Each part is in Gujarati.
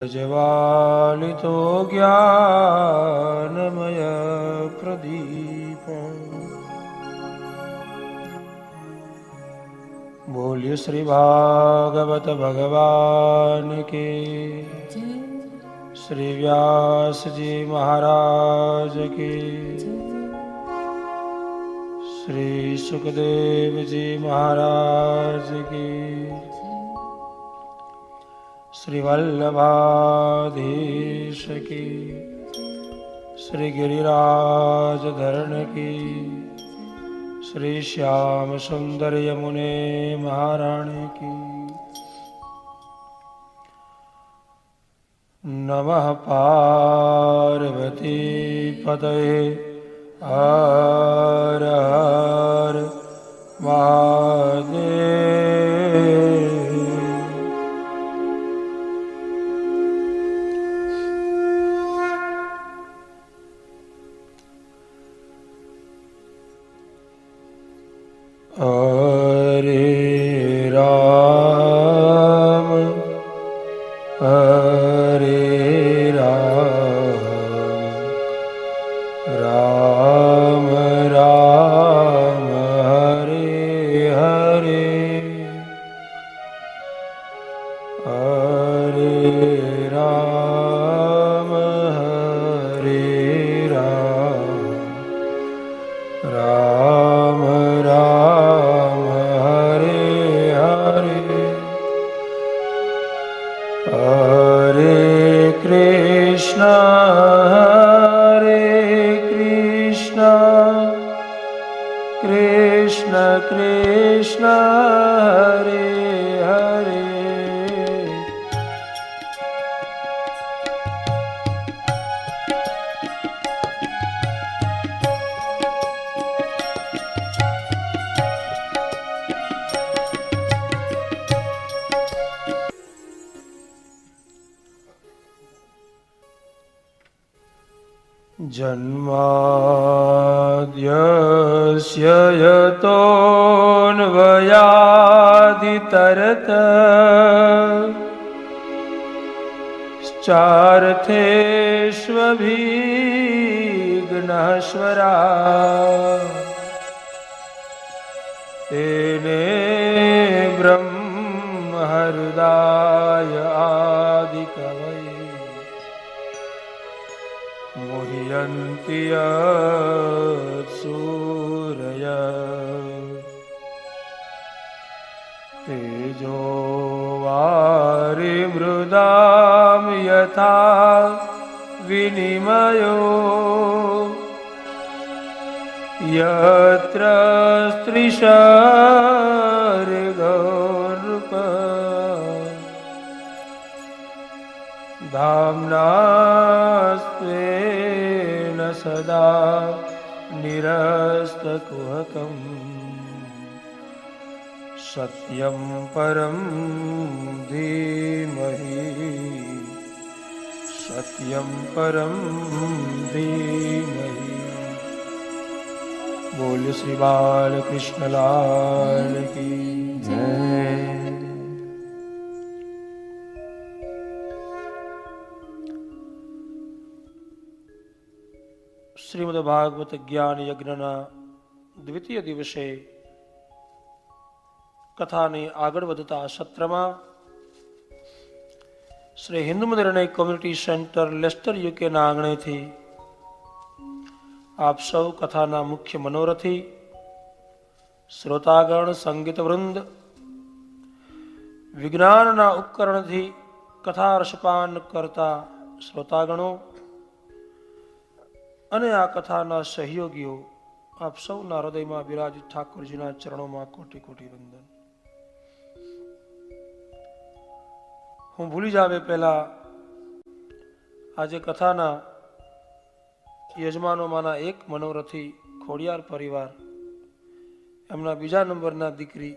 ज्वालितो ज्ञानमय प्रदीप। बोलिए श्री भागवत भगवान के, श्री व्यास जी महाराज के, श्री सुखदेव जी महाराज की, श्री वल्लभाधीश की, श्री गिरिराज धरण की, श्री श्याम सुंदर यमुने महारानी की। नमः पार्वती पतये हर हर महादेव। हरे राम हरे राम, राम राम हरे हरे, हरे राम हरे राम, राम राम हरे हरे, हरे कृष्णा कृष्ण कृष्ण हरे हरे। जन्माद्यस्य यतोऽन्वयादितरत चार्थेष्वभिघ्नस्वरा तेने ब्रह्महृदाय आदिकवये मुह्यन्ति सूरय तेजो वारिमृदां यथा विनिमयो यत्र स्त्रिशर्गोऽनृपा धाम्ना स्वेन सदा निरस्तकुहकम् सत्यं परं धीमहि, सत्यं परं धीमहि। बोल श्री बालकृष्ण लाल की जय। श्रीमद्भागवत ज्ञान यज्ञना દ્વિતીય દિવસે કથાને આગળ વધતા સત્રમાં શ્રી હિન્દુ નિર્ણય કોમ્યુનિટી સેન્ટર લેસ્ટર યુકેના આંગણેથી આપ સૌ કથાના મુખ્ય મનોરથી શ્રોતાગણ સંગીત વૃંદ વિજ્ઞાનના ઉપકરણથી કથા રસપાન કરતા શ્રોતાગણો અને આ કથાના સહયોગીઓ આપ સૌના હૃદયમાં બિરાજિત ઠાકોરજીના ચરણોમાં કોટી કોટી વંદન। હું ભૂલી જાવે પહેલા આજે કથાના યજમાનોમાંના એક મનોરથી ખોડિયાર પરિવાર, એમના બીજા નંબરના દીકરી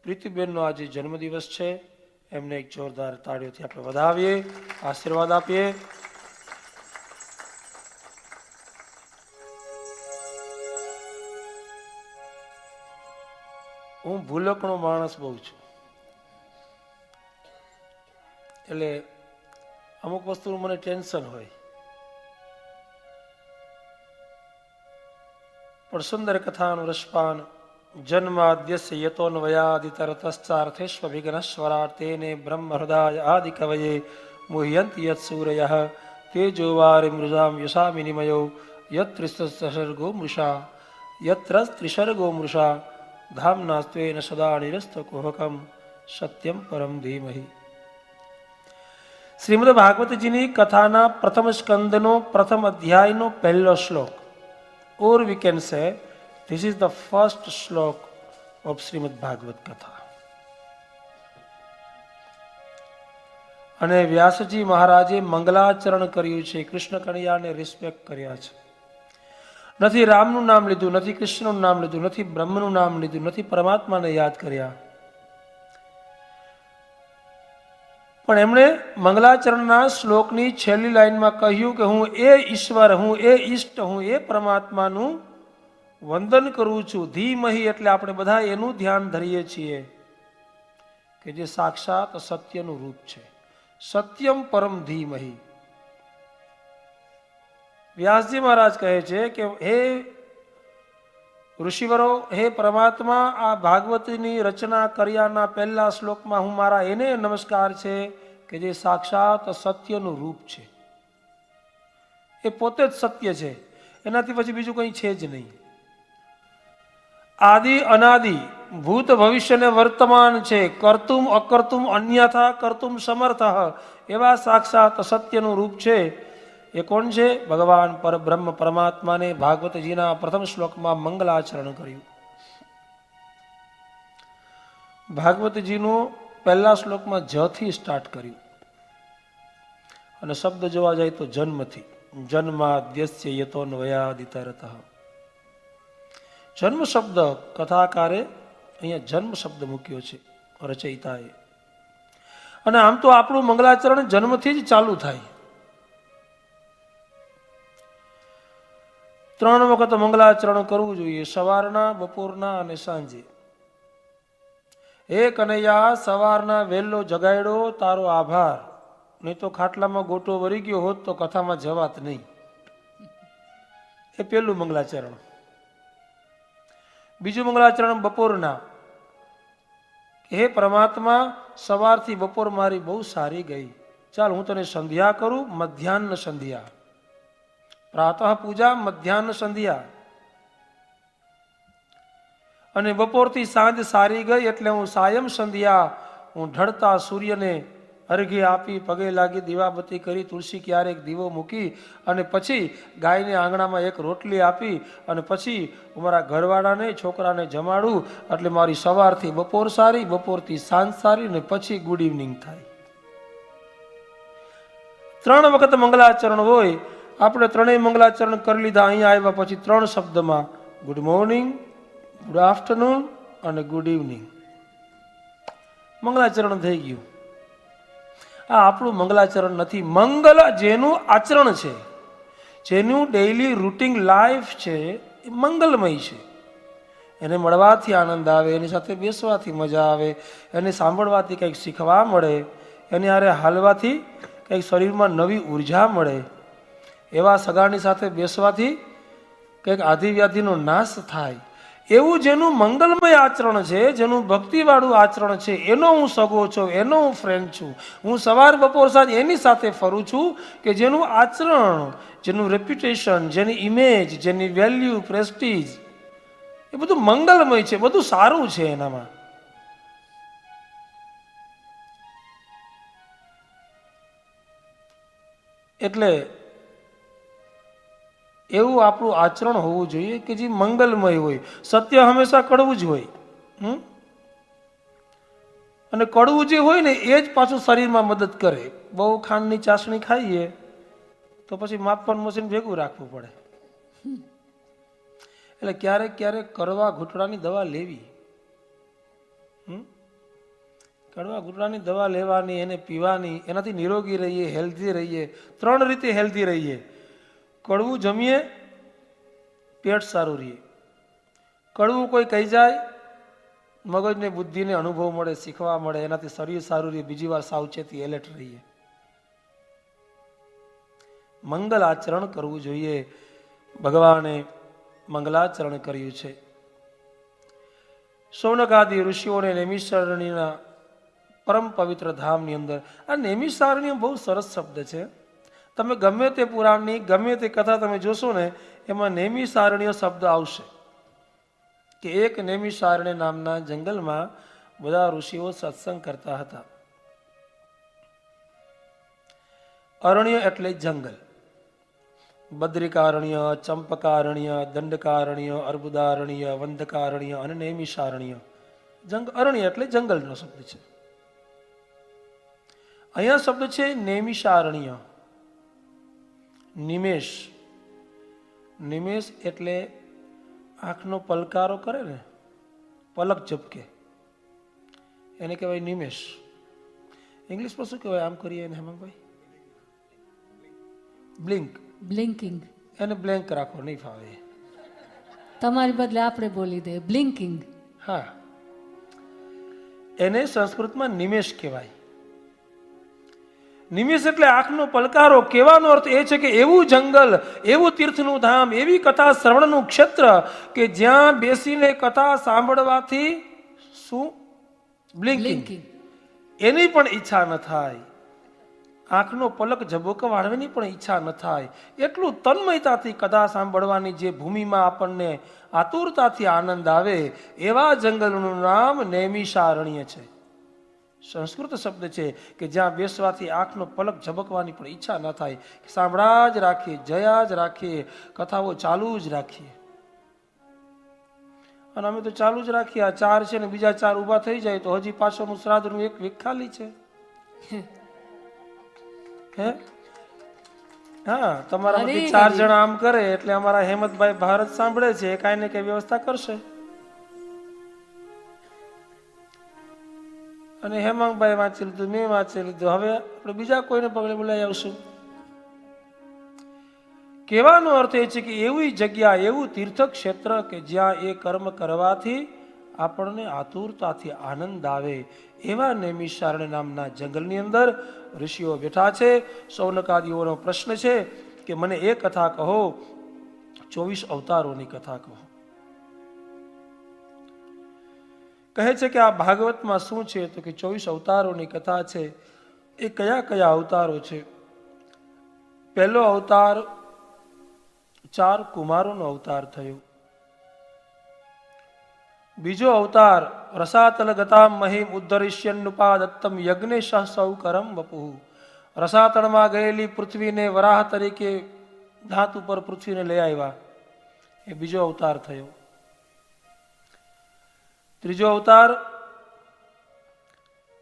પ્રીતિબેનનો આજે જન્મદિવસ છે। એમને એક જોરદાર તાળીઓથી આપણે વધાવીએ, આશીર્વાદ આપીએ। હું ભૂલકણો માણસ બહુ છું, એટલે અમુક વસ્તુનું મને ટેન્શન હોય, પણ સુંદર કથાનું રસપાન જન્માદ્યસ્ય યતોન્વયાદિતરતશ્ચાર્થેષ્વ વિઘ્નશ્વરાર્તેને બ્રહ્મ હૃદય આદિ કવયે મુહ્યન્તિ યત સૂરયઃ તેજોવારિ મૃજામ યશા વિનિમયો યત્રિસર્ગો મૃષા ત્રિસર્ગો મૃષા ધામ્નાસ્ત્વેન સદા નિરસ્તકુહકમ સત્યમ પરમ ધીમહિ. શ્રીમદ ભાગવતજીની કથાના પ્રથમ સ્કંદનો પ્રથમ અધ્યાયનો પહેલો શ્લોક, or we can say this is the first slok of Srimad Bhagavad Katha. અને વ્યાસજી મહારાજે મંગલાચરણ કર્યું છે, કૃષ્ણ કનૈયાને રિસ્પેક્ટ કર્યા છે. નથી રામનું નામ લીધું, નથી કૃષ્ણનું નામ લીધું, નથી બ્રહ્મનું નામ લીધું, નથી પરમાત્માને યાદ કર્યા, પણ એમણે મંગલાચરણના શ્લોકની છેલ્લી લાઈનમાં કહ્યું કે હું એ ઈશ્વર, હું એ ઈષ્ટ, હું એ પરમાત્માનું વંદન કરું છું. ધીમહી એટલે આપણે બધા એનું ધ્યાન ધરીએ છીએ કે જે સાક્ષાત સત્યનું રૂપ છે. સત્યમ પરમ ધીમહી. વ્યાસજી મહારાજ કહે છે કે હે ઋષિવરો, હે પરમાત્મા, આ ભાગવતની રચના કર્યાના પહેલા શ્લોકમાં હું મારા એને નમસ્કાર છે કે જે સાક્ષાત સત્યનું રૂપ છે. એ પોતે જ સત્ય છે, એનાથી પછી બીજું કંઈ છે જ નહીં. આદિ અનાદિ, ભૂત ભવિષ્ય ને વર્તમાન છે, કર્તુમ અકર્તુમ અન્યથા કર્તુમ સમર્થ એવા સાક્ષાત સત્યનું રૂપ છે. એ કોણ છે? ભગવાન પરબ્રહ્મ પરમાત્માને ભાગવતજીના પ્રથમ શ્લોકમાં મંગલાચરણ કર્યું. ભાગવતજીનું પહેલા શ્લોકમાં જ થી સ્ટાર્ટ કર્યું અને શબ્દ જોવા જાય તો જન્મથી, જન્માદ્યસ્ય યતોન્વયાદિતરતઃ. જન્મ શબ્દ કથાકારે અહીંયા જન્મ શબ્દ મૂક્યો છે રચયિતાએ. અને આમ તો આપણું મંગલાચરણ જન્મથી જ ચાલુ થાય. 3 વખત મંગલાચરણ કરવું જોઈએ, સવારના, બપોરના અને સાંજે. હે કનૈયા, સવારના વહેલો જગાડ્યો, તારો આભાર. નહીં તો ખાટલામાં ગોટો વરી ગયો હોત તો કથામાં જવાત નહીં. એ પહેલું મંગલાચરણ. બીજું મંગલાચરણ બપોરના. હે પરમાત્મા, સવારથી બપોર મારી બહુ સારી ગઈ, ચાલ હું તને સંધ્યા કરું, મધ્યાહ્ન સંધ્યા. પ્રાતઃ પૂજા, મધ્યાહ્ન સંધ્યા. અને બપોરથી સાંજ સારી ગઈ એટલે હું સાયમ સંધ્યા, હું ઢળતા સૂર્યને અર્ઘ્ય આપી, પગે લાગી, દીવાબત્તી કરી, તુલસી ક્યારેક દીવો મૂકી અને પછી ગાયને આંગણામાં એક રોટલી આપી અને પછી મારા ઘરવાળાને, છોકરાને જમાડું. એટલે મારી સવારથી બપોર સારી, બપોરથી સાંજ સારી ને પછી ગુડ ઇવનિંગ થાય. 3 વખત મંગલાચરણ હોય. આપણે 3 મંગલાચરણ કરી લીધા. અહીંયા આવ્યા પછી 3 શબ્દમાં ગુડ મોર્નિંગ, ગુડ આફ્ટરનૂન અને ગુડ ઇવનિંગ. મંગલાચરણ થઈ ગયું. આ આપણું મંગલાચરણ નથી. મંગલ જેનું આચરણ છે, જેનું ડેઇલી રૂટીન લાઈફ છે, એ મંગલમય છે. એને મળવાથી આનંદ આવે, એની સાથે બેસવાથી મજા આવે, એને સાંભળવાથી કંઈક શીખવા મળે, એની હારે હાલવાથી કંઈક શરીરમાં નવી ઉર્જા મળે, એવા સગાની સાથે બેસવાથી કંઈક આધિવ્યાધિનો નાશ થાય. એવું જેનું મંગલમય આચરણ છે, જેનું ભક્તિવાળું આચરણ છે, એનો હું સગો છું, એનો હું ફ્રેન્ડ છું. હું સવાર બપોર સાંજ એની સાથે ફરું છું કે જેનું આચરણ, જેનું રેપ્યુટેશન, જેની ઇમેજ, જેની વેલ્યુ, પ્રેસ્ટીજ, એ બધું મંગલમય છે, બધું સારું છે એનામાં. એટલે એવું આપણું આચરણ હોવું જોઈએ કે જે મંગલમય હોય. સત્ય હંમેશા કડવું જ હોય. અને કડવું જે હોય ને એ જ પાછું શરીરમાં મદદ કરે. બહુ ખાંડની ચાસણી ખાઈએ તો પછી માપન મશીન ભેગું રાખવું પડે. એટલે ક્યારેક ક્યારેક કડવા ઘૂંટડાની દવા લેવી. કડવા ઘૂંટડાની દવા લેવાની, એને પીવાની, એનાથી નિરોગી રહીએ, હેલ્ધી રહીએ. 3 રીતે હેલ્ધી રહીએ. કડવું જમીએ, પેટ સારું રહીએ. કડવું કોઈ કહી જાય, મગજને બુદ્ધિને અનુભવ મળે, શીખવા મળે, એનાથી શરીર સારું રહે, બીજી વાર સાવચેતી એલર્ટ રહીએ. મંગલ આચરણ કરવું જોઈએ. ભગવાને મંગલાચરણ કર્યું છે. શૌનકાદિ ઋષિઓને નૈમિષારણ્યના પરમ પવિત્ર ધામની અંદર, આ નૈમિષારણ્ય બહુ સરસ શબ્દ છે. તમે ગમે તે પુરાણની ગમે તે કથા તમે જોશો ને, એમાં નૈમિષારણ્ય શબ્દ આવશે કે એક નૈમિષારણ્ય નામના જંગલમાં બધા ઋષિઓ સત્સંગ કરતા હતા. અરણ્ય એટલે જંગલ. બદ્રિકારણ્ય, ચંપકારણ્ય, દંડકારણ્ય, અર્બુદારણ્ય, વંદકારણ્ય અને નૈમિષારણ્ય. અરણ્ય એટલે જંગલનો શબ્દ છે. અહીંયા શબ્દ છે નૈમિષારણ્ય. નિમેષ, નિમેષ એટલે આંખનો પલકારો કરે ને, પલક ઝપકે, એને કહેવાય નિમેષ. ઇંગ્લિશમાં શું કહેવાય? આમ કરીએ એને હેમંતભાઈ, બ્લિંક. બ્લિંકિંગ. એને બ્લેન્ક રાખો, નહીં ફાવે. તમારી બદલે આપણે બોલી દે બ્લિંકિંગ. હા, એને સંસ્કૃતમાં નિમેષ કહેવાય. નિમેષ એટલે આંખનો પલકારો. કહેવાનો અર્થ એ છે કે એવું જંગલ, એવું તીર્થનું ધામ, એવી કથા શ્રવણનું ક્ષેત્ર કે જ્યાં બેસીને કથા સાંભળવાથી શું? બ્લિંકિંગ. એની પણ ઈચ્છા ન થાય, આંખનો પલક ઝબોકવાળવાની પણ ઈચ્છા ન થાય. એટલું તન્મયતાથી કથા સાંભળવાની જે ભૂમિમાં આપણને આતુરતાથી આનંદ આવે, એવા જંગલનું નામ નૈમિષારણ્ય છે. સંસ્કૃત શબ્દ છે કે જ્યાં બેસવાથી આંખનો પલક ઝબકવાની પણ ઈચ્છા ન થાય. સાંભળા જ રાખીએ, જયા જ રાખીએ, કથાઓ ચાલુ જ રાખીએ. અને અમે તો ચાલુ જ રાખીએ. આ 4 છે ને બીજા 4 ઊભા થઈ જાય તો હજી પાછળનું શ્રાદ્ધનું એક વીક ખાલી છે. હે, હા, તમારા 4 જણા આમ કરે એટલે અમારા હેમંતભાઈ ભારત સાંભળે છે, કાંઈ ને કઈ વ્યવસ્થા કરશે. અને હેમાંગભાઈ વાંચી લીધું, મેં વાંચી લીધું. હવે આપણે બીજા કોઈને પગલે બોલાવી આવશું. કહેવાનો અર્થ એ છે કે એવી જગ્યા, એવું તીર્થ ક્ષેત્ર કે જ્યાં એ કર્મ કરવાથી આપણને આતુરતાથી આનંદ આવે, એવા નૈમિષારણ્ય નામના જંગલની અંદર ઋષિઓ બેઠા છે. શૌનકાદિઓનો પ્રશ્ન છે કે મને એ કથા કહો, 24 અવતારોની કથા કહો. કહે છે કે આ ભાગવતમાં શું છે? તો કે 24 અવતારોની કથા છે. એ કયા કયા અવતારો છે? પહેલો અવતાર 4 કુમારોનો અવતાર થયો. બીજો અવતાર રસાતલ ગતામ મહિમ ઉદ્ધરિષ્યન્નુપાદત્તમ યજ્ઞેશ સૌ કરમ વપુઃ. રસાતળમાં ગયેલી પૃથ્વીને વરાહ તરીકે ધાત ઉપર પૃથ્વીને લઈ આવ્યા, એ બીજો અવતાર થયો. ત્રીજો અવતાર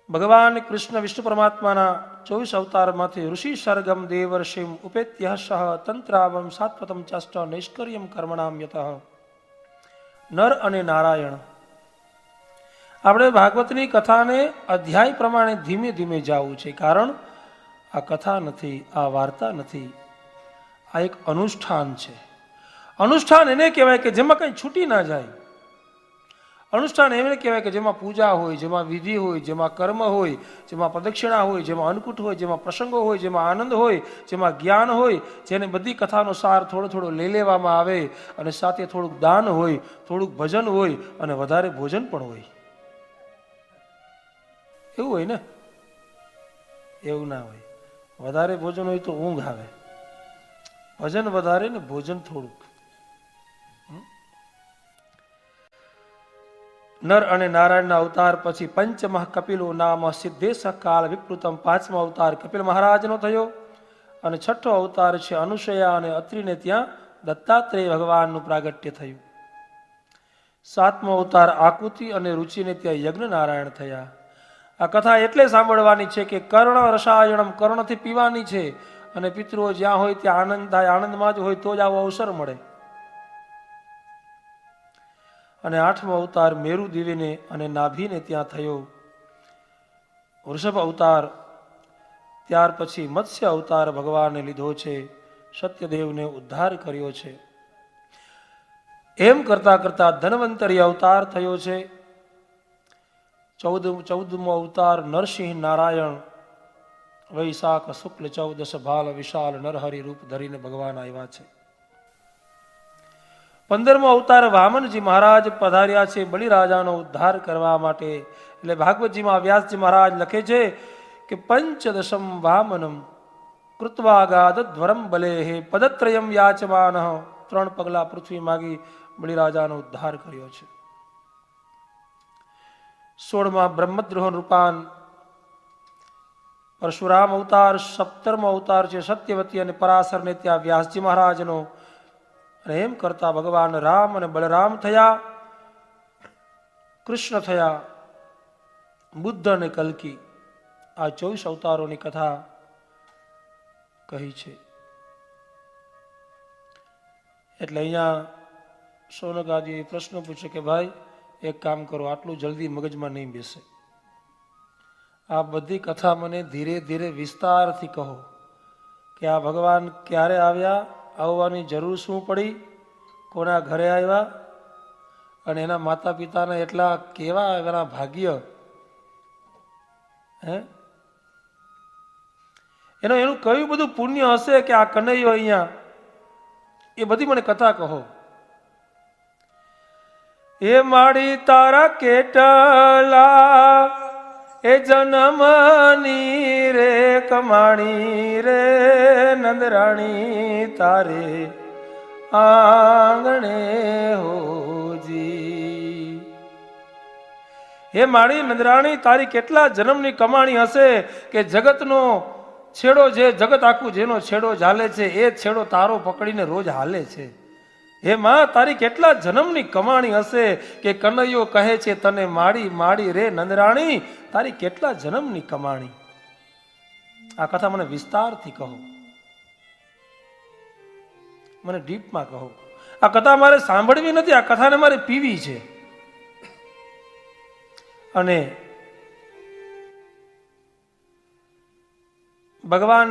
ભગવાન કૃષ્ણ વિષ્ણુ પરમાત્માના 24 અવતારમાંથી ઋષિ સર્ગમ દેવર્ષિમ ઉપેત્ય સહ તંત્રાવમ સાત્વતમ ચાષ્ટ નૈષ્કર્યમ કર્મણામ યતઃ. નર અને નારાયણ. આપણે ભાગવતની કથાને અધ્યાય પ્રમાણે ધીમે ધીમે જવું છે, કારણ આ કથા નથી, આ વાર્તા નથી, આ એક અનુષ્ઠાન છે. અનુષ્ઠાન એને કહેવાય કે જેમાં કંઈ છૂટી ના જાય. અનુષ્ઠાન એને કહેવાય કે જેમાં પૂજા હોય, જેમાં વિધિ હોય, જેમાં કર્મ હોય, જેમાં પ્રદક્ષિણા હોય, જેમાં અન્નકૂટ હોય, જેમાં પ્રસંગો હોય, જેમાં આનંદ હોય, જેમાં જ્ઞાન હોય, જેને બધી કથાનો સાર થોડો થોડો લઈ લેવામાં આવે, અને સાથે થોડુંક દાન હોય, થોડુંક ભજન હોય, અને વધારે ભોજન પણ હોય. એવું હોય ને? એવું ના હોય. વધારે ભોજન હોય તો ઊંઘ આવે. ભજન વધારે ને ભોજન થોડુંક. નર અને નારાયણના અવતાર પછી પંચમઃ કપિલો નામ સિદ્ધેશ કાળ વિકૃતમ. 5મો અવતાર કપિલ મહારાજનો થયો. અને 6ઠો અવતાર છે અનુસયા અને અત્રિને ત્યાં દત્તાત્રેય ભગવાનનું પ્રાગટ્ય થયું. 7મો અવતાર આકુતિ અને રુચિને ત્યાં યજ્ઞ નારાયણ થયા. આ કથા એટલે સાંભળવાની છે કે કર્ણ રસાયણમ, કર્ણથી પીવાની છે. અને પિતૃઓ જ્યાં હોય ત્યાં આનંદ થાય, આનંદમાં જ હોય તો જ આવો અવસર મળે. અને 8મો અવતાર મેરુ દેવીને અને નાભીને ત્યાં થયો. વૃષભ અવતાર, ત્યાર પછી મત્સ્ય અવતાર ભગવાને લીધો છે. સત્યદેવને ઉદ્ધાર કર્યો છે. એમ કરતા કરતા ધન્વંતરી અવતાર થયો છે. 14મો અવતાર નરસિંહ નારાયણ વૈશાખ શુક્લ 14 ભાલ વિશાલ નરહરિ રૂપ ધરીને ભગવાન આવ્યા છે. 15મો અવતાર વામનજી મહારાજ પધાર્યા છે બલિરાજાનો ઉદ્ધાર કરવા માટે. એટલે ભાગવતજીમાં વ્યાસજી મહારાજ લખે છે કે પંચદશમ વામનમ કૃત્વાગાદધ્વરમ બલેહે પદત્રયમ યાચમાન, 3 પગલા પૃથ્વી માગી બલિરાજાનો ઉદ્ધાર કર્યો છે. 16મા બ્રહ્મદ્રોહ રૂપાન પરશુરામ અવતાર, 17મો અવતાર છે સત્યવતી અને પરાશરને ત્યાં વ્યાસજી મહારાજનો. અને એમ કરતા ભગવાન રામ અને બલરામ થયા, કૃષ્ણ થયા, બુદ્ધ અને કલ્કી. આ 24 અવતારોની કથા કહી છે. એટલે અહીંયા સોનકાજીએ પ્રશ્ન પૂછ્યો કે ભાઈ એક કામ કરો, આટલું જલ્દી મગજમાં નહીં બેસે, આ બધી કથા મને ધીરે ધીરે વિસ્તારથી કહો કે આ ભગવાન ક્યારે આવ્યા, આવવાની જરૂર શું પડી, કોના ઘરે આવ્યા, અને એના માતા પિતાના એટલા કેવા એના ભાગ્ય, હે એનું કયું બધું પુણ્ય હશે કે આ કનૈયો અહીંયા, એ બધી મને કથા કહો. એ માડી તારા કેટલા એ જન્મની રે કમાણી રે નંદરાણી તારે આંગણે હોજી. હે માડી નંદરાણી તારી કેટલા જન્મની કમાણી હશે કે જગતનો છેડો, જે જગત આખું જેનો છેડો ચાલે છે એ છેડો તારો પકડીને રોજ હાલે છે. હે માં તારી કેટલા જન્મની કમાણી હશે કે કનૈયો કહે છે તને માડી માડી રે નંદરાણી તારી કેટલા જન્મની કમાણી. આ કથા મને વિસ્તારથી કહો, મને ડીપમાં કહો. આ કથા મારે સાંભળવી નથી, આ કથાને મારે પીવી છે. અને ભગવાન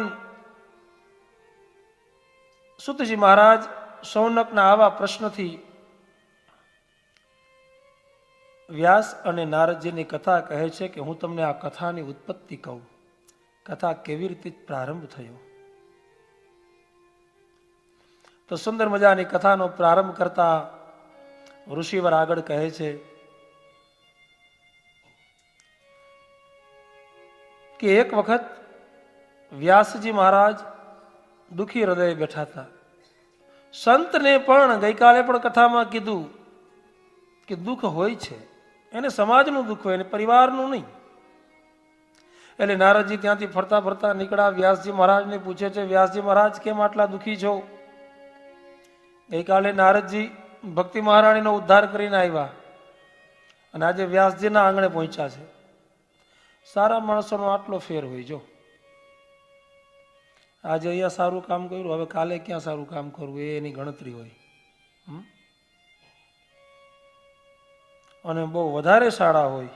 સુતજી મહારાજ શૌનકના આવા પ્રશ્નથી વ્યાસ અને નારદજીની કથા કહે છે કે હું તમને આ કથાની ઉત્પત્તિ કહું, કથા કેવી રીતે પ્રારંભ થયો. તો સુંદર મજાની કથાનો પ્રારંભ કરતા ઋષિવર આગળ કહે છે કે એક વખત વ્યાસજી મહારાજ દુઃખી હૃદય બેઠા હતા. સંતને પણ ગઈકાલે પણ કથામાં કીધું કે દુઃખ હોય છે, એને સમાજનું દુઃખ હોય, એને પરિવારનું નહીં. એટલે નારદજી ત્યાંથી ફરતા ફરતા નીકળ્યા, વ્યાસજી મહારાજને પૂછે છે વ્યાસજી મહારાજ કેમ આટલા દુઃખી છો. ગઈકાલે નારદજી ભક્તિ મહારાણીનો ઉદ્ધાર કરીને આવ્યા અને આજે વ્યાસજીના આંગણે પહોંચ્યા છે. સારા માણસોનો આટલો ફેર હોય. જો આજે અહીંયા સારું કામ કર્યું, હવે કાલે ક્યાં સારું કામ કરવું એ એની ગણતરી હોય. અને બહુ વધારે સારા હોય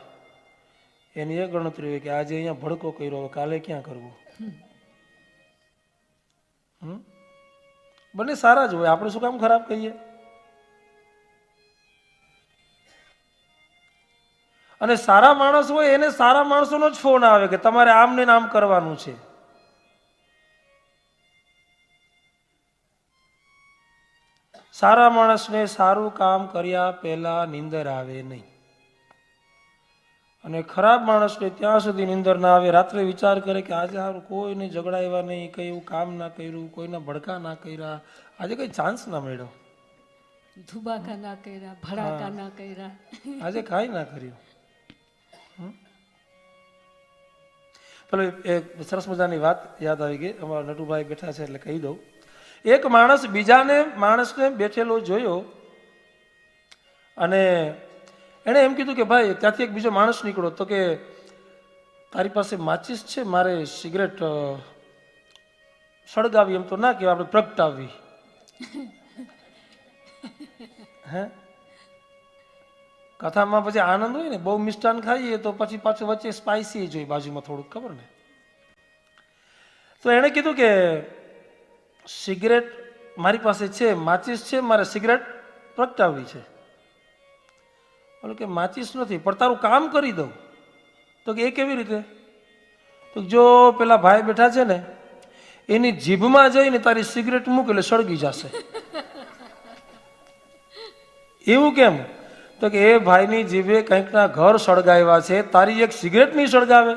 એની એ ગણતરી હોય કે આજે અહીંયા ભડકો કર્યો, હવે કાલે ક્યાં કરવું. બંને સારા જ હોય, આપણે શું કામ ખરાબ કહીએ. અને સારા માણસ હોય એને સારા માણસોનો જ ફોન આવે કે તમારે આમ ને આમ કરવાનું છે. સારા માણસને સારું કામ કર્યા પહેલા નીંદર આવે નહીં, અને ખરાબ માણસને ત્યાં સુધી નીંદર ના આવે, રાત્રે વિચાર કરે કે આજે સારું કોઈને ઝઘડાવ્યા નહીં, કઈ એવું કામ ના કર્યું, કોઈના ભડકા ના કર્યા, આજે કઈ ચાન્સ ના મળ્યો, ધુબાકા ના કર્યા, ભડાકા ના કર્યા, આજે કાંઈ ના કર્યું. પેલો એક સરસ મજાની વાત યાદ આવી ગઈ, અમારા નટુભાઈ બેઠા છે એટલે કહી દઉં. એક માણસ બીજાને માણસને બેઠેલો જોયો અને એણે એમ કીધું કે ભાઈ, ત્યાંથી એક બીજો માણસ નીકળ્યો તો કે તારી પાસે માચિસ છે, મારે સિગરેટ સળગાવી, એમ તો ના કહેવાય, આપણે પ્રગટાવવી. હે કથામાં પછી આનંદ હોય ને, બહુ મિષ્ટાન ખાઈએ તો પછી પાછું વચ્ચે સ્પાઇસી જોઈએ બાજુમાં થોડુંક, ખબર ને. તો એણે કીધું કે સિગરેટ મારી પાસે છે, માચિસ છે, મારે સિગરેટ પ્રગટાવવી છે. બોલો કે માચિસ નથી પણ તારું કામ કરી દઉં. તો કે એ કેવી રીતે? તો જો પેલા ભાઈ બેઠા છે ને એની જીભમાં જઈને તારી સિગરેટ મૂક એટલે સળગી જશે. એવું કેમ? તો કે એ ભાઈની જીભે કંઈકના ઘર સળગાવ્યા છે, તારી એક સિગરેટ નહીં સળગાવે.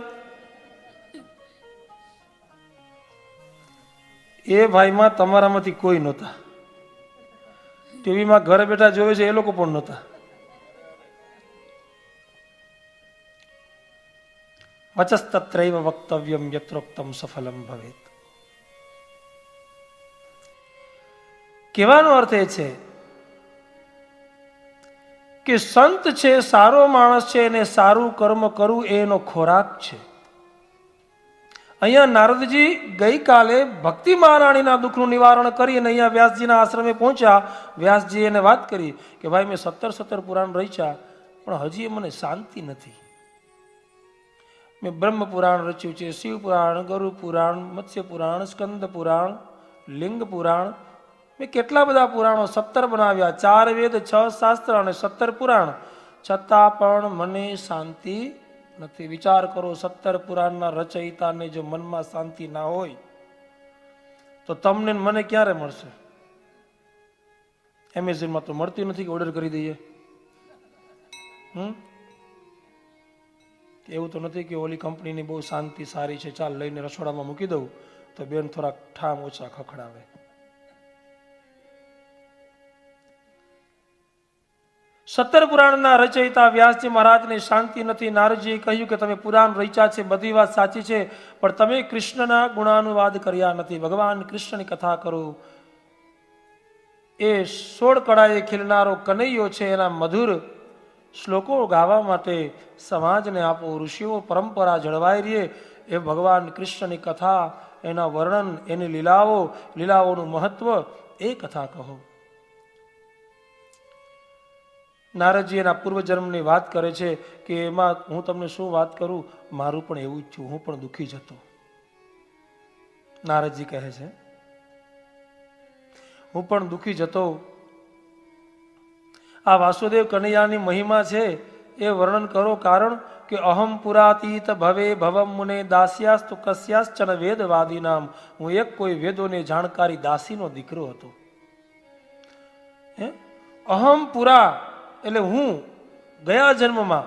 એ ભાઈમાં તમારામાંથી કોઈ નહોતા. ટીવીમાં ઘરે બેઠા જોવે છે એ લોકો પણ નહોતા. વચસ્તત્રૈવ વક્તવ્યમ યત્રોક્તમ સફલમ ભવેત. કહેવાનો અર્થ એ છે કે સંત છે, સારો માણસ છે અને સારું કર્મ કરવું એ એનો ખોરાક છે. અહીંયા નારદજી ગઈકાલે ભક્તિ મહારાણીના દુઃખનું નિવારણ કરી અને અહીંયા વ્યાસજીના આશ્રમે પહોંચ્યા. વ્યાસજી એને વાત કરી કે ભાઈ મેં 17 પુરાણ રચ્યા પણ હજી મને શાંતિ નથી. મેં બ્રહ્મ પુરાણ રચ્યું છે, શિવ પુરાણ, ગરુ પુરાણ, મત્સ્ય પુરાણ, સ્કંદ પુરાણ, લિંગ પુરાણ, મેં કેટલા બધા પુરાણો 17 બનાવ્યા, 4 વેદ, 6 શાસ્ત્ર અને 17 પુરાણ, છતાં પણ મને શાંતિ નથી. વિચાર કરો, 17 પુરાણના રચયિતાને જો મનમાં શાંતિ ના હોય તો તમને મને ક્યારે મળશે? એમેઝોનમાં તો મળતી નથી કે ઓર્ડર કરી દઈએ. એવું તો નથી કે ઓલી કંપનીની બહુ શાંતિ સારી છે, ચાલ લઈને રસોડામાં મૂકી દઉં તો બેન થોડાક ઠામ ઓછા ખખડાવે. 17 પુરાણના રચયિતા વ્યાસજી મહારાજને શાંતિ નથી. નારદજીએ કહ્યું કે તમે પુરાણ રચ્યા છે, બધી વાત સાચી છે, પણ તમે કૃષ્ણના ગુણાનુવાદ કર્યા નથી. ભગવાન કૃષ્ણની કથા કરો. એ 16 કળાએ ખીલનારો કનૈયો છે, એના મધુર શ્લોકો ગાવા માટે સમાજને આપો. ઋષિઓ પરંપરા જળવાઈ રહે એ ભગવાન કૃષ્ણની કથા, એના વર્ણન, એની લીલાઓ, લીલાઓનું મહત્વ, એ કથા કહો. નારદજી એના પૂર્વજન્મની વાત કરે છે કે એમાં હું તમને શું વાત કરું, મારું પણ એવું જ છું, હું પણ દુઃખી જ હતો. નારદજી કહે છે હું પણ દુઃખી જ હતો. આ વાસુદેવ કનૈયાની મહિમા છે એ વર્ણન કરો, કારણ કે અહમ પુરાતીત ભવે ભવમ મુને દાસ્યાસ્તુ કસ્યાશ્ચન વેદવાદી નામ. હું એક કોઈ વેદોને જાણકારી દાસીનો દીકરો હતો. અહમ પુરા એટલે હું ગયા જન્મમાં,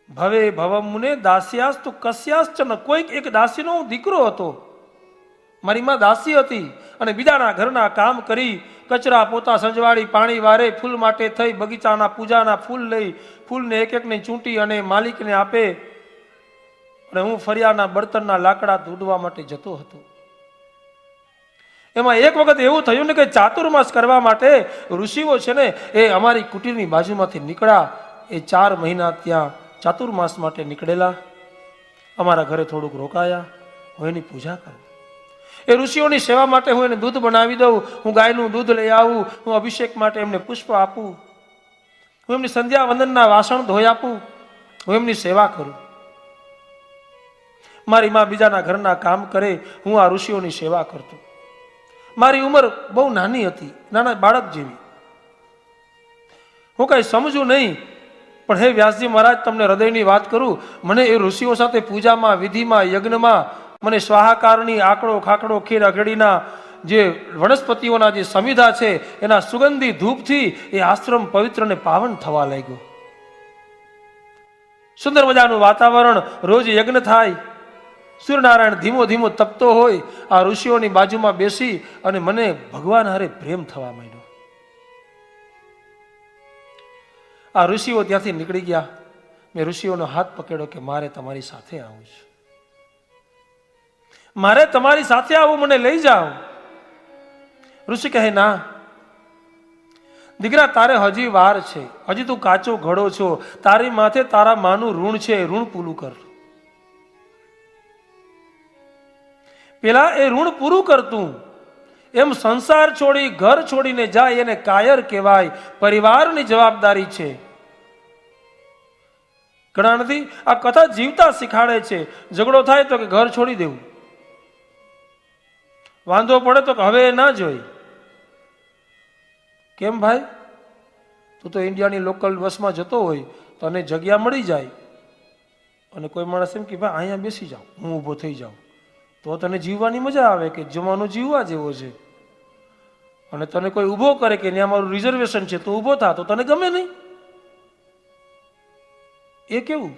ભવે ભવમ મુને દાસ્યાસ્તુ કસ્યાશ્ચન, કોઈક એક દાસીનો હું દીકરો હતો. મારી માં દાસી હતી અને બીજાના ઘરના કામ કરી, કચરા પોતા સંજવાડી, પાણી વારે, ફૂલ માટે થઈ બગીચાના પૂજાના ફૂલ લઈ, ફૂલને એક એકને ચૂંટી અને માલિકને આપે, અને હું ફરિયાના બળતણના લાકડા ધૂડવા માટે જતો હતો. એમાં એક વખત એવું થયું ને કે ચાતુર્માસ કરવા માટે ઋષિઓ છે ને એ અમારી કુટીરની બાજુમાંથી નીકળ્યા. એ 4 મહિના ત્યાં ચાતુર્માસ માટે નીકળેલા. અમારા ઘરે થોડુંક રોકાયા. હું એની પૂજા કરું. એ ઋષિઓની સેવા માટે હું એને દૂધ બનાવી દઉં, હું ગાયનું દૂધ લઈ આવું, હું અભિષેક માટે એમને પુષ્પ આપું, હું એમની સંધ્યા વંદનના વાસણ ધોઈ આપું, હું એમની સેવા કરું. મારી માં બીજાના ઘરના કામ કરે, હું આ ઋષિઓની સેવા કરતો. મારી ઉંમર બહુ નાની હતી, નાના બાળક જેવી. હું કઈ સમજુ નહીં, પણ હે વ્યાસજી મહારાજ, તમને હૃદયની વાત કરું, મને એ ઋષિઓ સાથે પૂજામાં, વિધિમાં, યજ્ઞમાં મને સ્વાહાકારની, આકડો ખાકડો ખીર અઘડીના જે વનસ્પતિઓના જે સમિધા છે એના સુગંધી ધૂપથી એ આશ્રમ પવિત્ર અને પાવન થવા લાગ્યો. સુંદર મજાનું વાતાવરણ, રોજ યજ્ઞ થાય, સૂર્યનારાયણ ધીમો ધીમો તપતો હોય, આ ઋષિઓની બાજુમાં બેસી અને મને ભગવાન હારે પ્રેમ થવા માંડ્યો. આ ઋષિઓ ત્યાંથી નીકળી ગયા. મેં ઋષિઓનો હાથ પકડ્યો કે મારે તમારી સાથે આવવું છે, મારે તમારી સાથે આવું, મને લઈ જાઓ. ઋષિ કહે ના દીકરા, તારે હજી વાર છે, હજી તું કાચો ઘડો છો, તારી માથે તારા માનું ઋણ છે, ઋણ પૂરું કર. પેલા એ ઋણ પૂરું કરતું. એમ સંસાર છોડી, ઘર છોડીને જાય એને કાયર કહેવાય, પરિવારની જવાબદારી છે. ઘણા નથી આ કથા જીવતા શીખાડે છે. ઝઘડો થાય તો કે ઘર છોડી દેવું, વાંધો પડે તો હવે ના જોઈ. કેમ ભાઈ, તું તો ઇન્ડિયાની લોકલ બસમાં જતો હોય તો તને જગ્યા મળી જાય અને કોઈ માણસ એમ કે ભાઈ અહીંયા બેસી જાઓ, હું ઊભો થઈ જાઉં, તો તને જીવવાની મજા આવે કે જવાનો જીવવા જેવો છે. અને તને કોઈ ઊભો કરે કે ત્યાં મારું રિઝર્વેશન છે તો ઊભો થા, તો તને ગમે નહીં. એ કેવું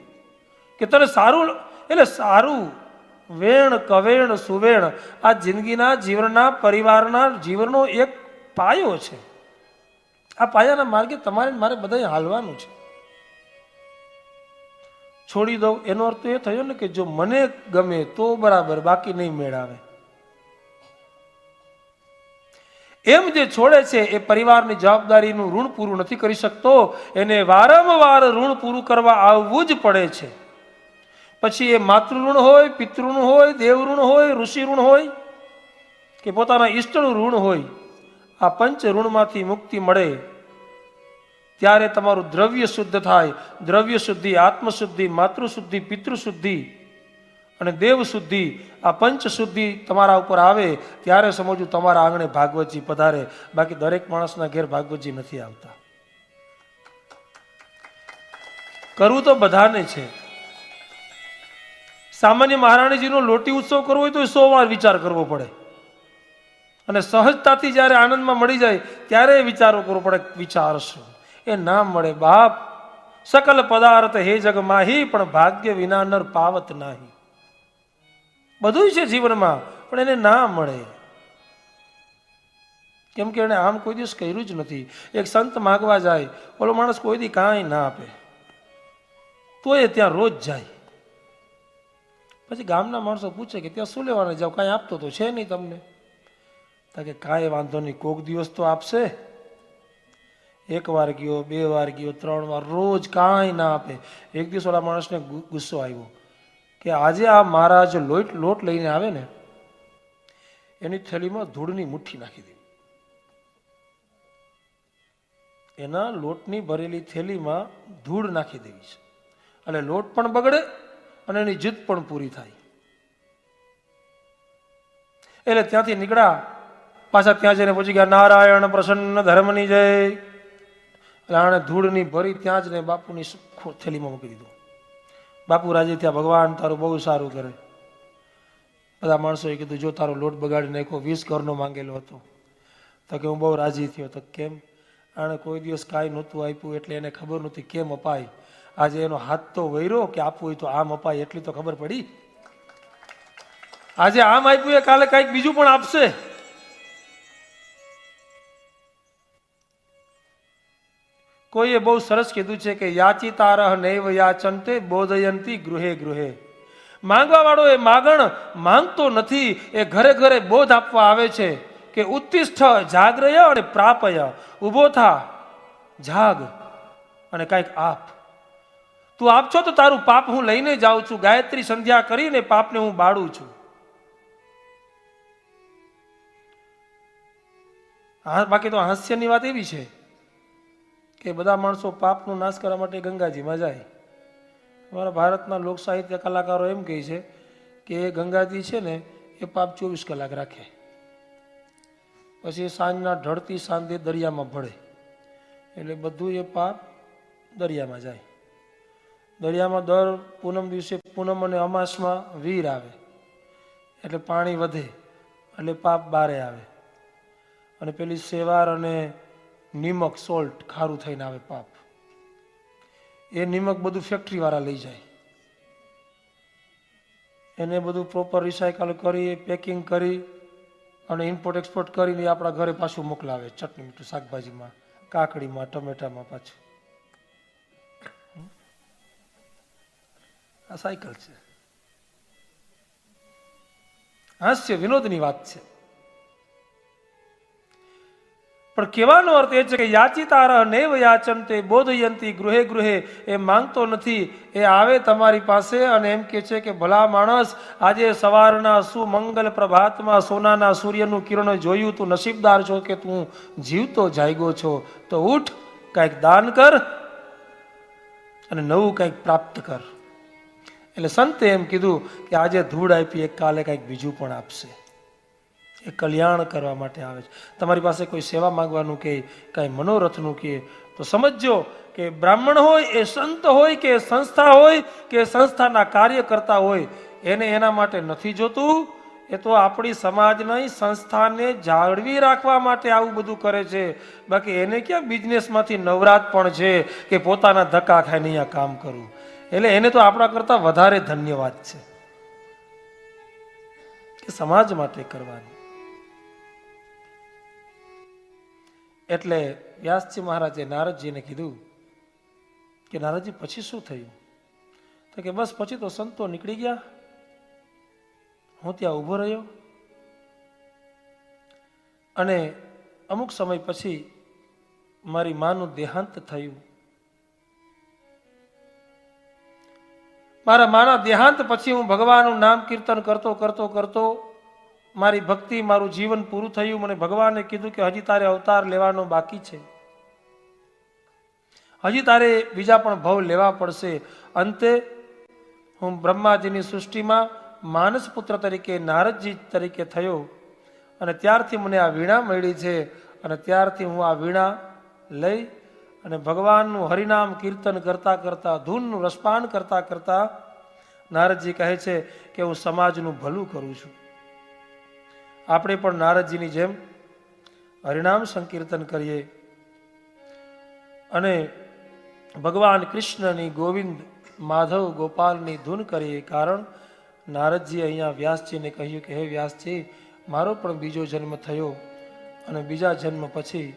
કે તને સારું, એટલે સારું વેણ કવેણ સુવેણ આ જિંદગીના જીવનના પરિવારના જીવનનો એક પાયો છે. આ પાયાના માર્ગે તમારે મારે બધાએ હાલવાનું છે. છોડી દઉં એનો અર્થ એ થયો ને કે જો મને ગમે તો બરાબર, બાકી નહીં મેળ આવે. એમ જે છોડે છે એ પરિવારની જવાબદારીનું ઋણ પૂરું નથી કરી શકતો, એને વારંવાર ઋણ પૂરું કરવા આવવું જ પડે છે. પછી એ માતૃ ઋણ હોય, પિતૃ ઋણ હોય, દેવ ઋણ હોય, ઋષિ ઋણ હોય કે પોતાના ઈષ્ટનું ઋણ હોય, આ પંચ ઋણમાંથી મુક્તિ મળે ત્યારે તમારું દ્રવ્ય શુદ્ધ થાય. દ્રવ્ય શુદ્ધિ, આત્મશુદ્ધિ, માતૃશુદ્ધિ, પિતૃશુદ્ધિ અને દેવ શુદ્ધિ, આ પંચ શુદ્ધિ તમારા ઉપર આવે ત્યારે સમજવું તમારા આંગણે ભાગવતજી પધારે. બાકી દરેક માણસના ઘેર ભાગવતજી નથી આવતા. કરવું તો બધાને છે. સામાન્ય મહારાણીજીનો લોટી ઉત્સવ કરવો હોય તો 100 વાર વિચાર કરવો પડે, અને સહજતાથી જ્યારે આનંદમાં મળી જાય ત્યારે વિચારો કરવો પડે. વિચારશો એ ના મળે બાપ. સકલ પદાર્થ હે જગ માહી, પણ ભાગ્ય વિના નર પાવત નાહી. બધું છે જીવનમાં, પણ એને ના મળે. કેમ કે એને આમ કોઈ દિવસ કર્યું જ નથી. એક સંત માગવા જાય, ઓલો માણસ કોઈ દી કાંઈ ના આપે, તો એ ત્યાં રોજ જાય. પછી ગામના માણસો પૂછે કે ત્યાં શું લેવાના જાવ, કાંઈ આપતો તો છે નહીં તમને? કે કાંઈ વાંધો નહીં, કોક દિવસ તો આપશે. 1 વાર ગયો, 2 વાર ગયો, 3 વાર, રોજ કાંઈ ના આપે. એક દિવસ ઓલા માણસને ગુસ્સો આવ્યો કે આજે આ મહારાજ લોટ લઈને આવે ને, એની થેલીમાં ધૂળની મુઠ્ઠી નાખી દીધી. એના લોટની ભરેલી થેલીમાં ધૂળ નાખી દેવી છે, એટલે લોટ પણ બગડે અને એની જીદ પણ પૂરી થાય. એટલે ત્યાંથી નીકળ્યા, પાછા ત્યાં જઈને પહોંચી ગયા નારાયણ પ્રસન્ન ધર્મની જય. એટલે આણે ધૂળની ભરી ત્યાં જ ને બાપુની થેલીમાં મૂકી દીધું. બાપુ રાજી થયા, ભગવાન તારું બહુ સારું કરે. બધા માણસોએ કીધું જો તારો લોટ બગાડી નાખ્યો, 20 ઘરનો માંગેલો હતો. તો કે હું બહુ રાજી થયો. તો કેમ? આણે કોઈ દિવસ કાંઈ નહોતું આપ્યું એટલે એને ખબર નહોતી કેમ અપાય. આજે એનો હાથ તો વૈરો કે આપવું હોય તો આમ અપાય, એટલી તો ખબર પડી. આજે આમ આપ્યું એ કાલે કાંઈક બીજું પણ આપશે. કોઈએ બહુ સરસ કીધું છે કે યાચિતારહ નૈવ યાચન્તે બોધયંતી ગૃહે ગૃહે. માંગવા વાળો એ માગણ માંગતો નથી, એ ઘરે ઘરે બોધ આપવા આવે છે કે ઉત્તિષ્ઠ જાગ્રય અને પ્રાપય. ઊભો થા, જાગ અને કાંઈક આપ. તું આપશો તો તારું પાપ હું લઈને જાઉં છું. ગાયત્રી સંધ્યા કરીને પાપને હું બાળું છું. હા, બાકી તો હાસ્યની વાત એવી છે કે બધા માણસો પાપનો નાશ કરવા માટે ગંગાજીમાં જાય. અમારા ભારતના લોક સાહિત્ય કલાકારો એમ કહે છે કે એ ગંગાજી છે ને એ પાપ 24 કલાક રાખે, પછી સાંજના ઢળતી સાંજે દરિયામાં ભળે, એટલે બધું એ પાપ દરિયામાં જાય. દરિયામાં દર પૂનમ દિવસે, પૂનમ અને અમાસમાં વીર આવે એટલે પાણી વધે, એટલે પાપ બારે આવે. અને પેલી સેવાર અને નિમક, સોલ્ટ, ખારું થઈને આવે પાપ. એ નિમક બધું ફેક્ટરી વાળા લઈ જાય, એને બધું પ્રોપર રિસાયકલ કરી, પેકિંગ કરી અને ઇમ્પોર્ટ એક્સપોર્ટ કરીને આપણા ઘરે પાછું મોકલાવે. ચટણી મીઠું, શાકભાજીમાં, કાકડીમાં, ટમેટામાં પાછું. આ સાયકલ છે. હાસ્ય વિનોદની વાત છે, પણ કહેવાનો અર્થ એ છે કે યાચિતારહ નૈવ યાચન્તે બોધયંતી ગૃહે ગૃહે. એ માંગતો નથી, એ આવે તમારી પાસે અને એમ કે છે કે ભલા માણસ, આજે સવારના સુમંગલ પ્રભાતમાં સોનાના સૂર્યનું કિરણ જોયું, તું નસીબદાર છો કે તું જીવતો જાગ્યો છો. તો ઉઠ, કંઈક દાન કર અને નવું કંઈક પ્રાપ્ત કર. એટલે સંતે એમ કીધું કે આજે ધૂળ આપી, એક કાલે કંઈક બીજું પણ આપશે. એ કલ્યાણ કરવા માટે આવે છે. તમારી પાસે કોઈ સેવા માંગવાનું કે કાંઈ મનોરથનું કે તો સમજજો કે કે બ્રાહ્મણ હોય, એ સંત હોય, કે સંસ્થા હોય, કે સંસ્થાના કાર્યકર્તા હોય, એને એના માટે નથી જોતું. એ તો આપણી સમાજની સંસ્થાને જાળવી રાખવા માટે આવું બધું કરે છે. બાકી એને ક્યાં બિઝનેસમાંથી નવરાત પણ છે કે પોતાના ધક્કા ખાઈને અહીંયા કામ કરવું. એટલે એને તો આપણા કરતા વધારે ધન્યવાદ છે કે સમાજ માટે કરવાની. એટલે વ્યાસજી મહારાજે નારદજીને કીધું કે નારદજી પછી શું થયું? તો કે બસ પછી તો સંતો નીકળી ગયા, હું ત્યાં ઊભો રહ્યો, અને અમુક સમય પછી મારી માનું દેહાંત થયું. મારા માના દેહાંત પછી હું ભગવાનનું નામ કીર્તન કરતો કરતો કરતો મારી ભક્તિ, મારું જીવન પૂરું થયું. મને ભગવાને કીધું કે હજી તારે અવતાર લેવાનો બાકી છે, હજી તારે બીજા પણ ભવ લેવા પડશે. અંતે હું બ્રહ્માજીની સૃષ્ટિમાં માનસ પુત્ર તરીકે, નારદજી તરીકે થયો, અને ત્યારથી મને આ વીણા મળી છે. અને ત્યારથી હું આ વીણા લઈ અને ભગવાનનું હરિનામ કીર્તન કરતા કરતા, ધૂનનું રસપાન કરતા કરતા, નારદજી કહે છે કે હું સમાજનું ભલું કરું છું. આપણે પણ નારદજીની જેમ હરિનામ સંકીર્તન કરીએ અને ભગવાન કૃષ્ણની, ગોવિંદ, માધવ, ગોપાલની ધૂન કરીએ. કારણ નારદજી અહીંયા વ્યાસજીને કહ્યું કે હે વ્યાસજી, મારો પણ બીજો જન્મ થયો, અને બીજા જન્મ પછી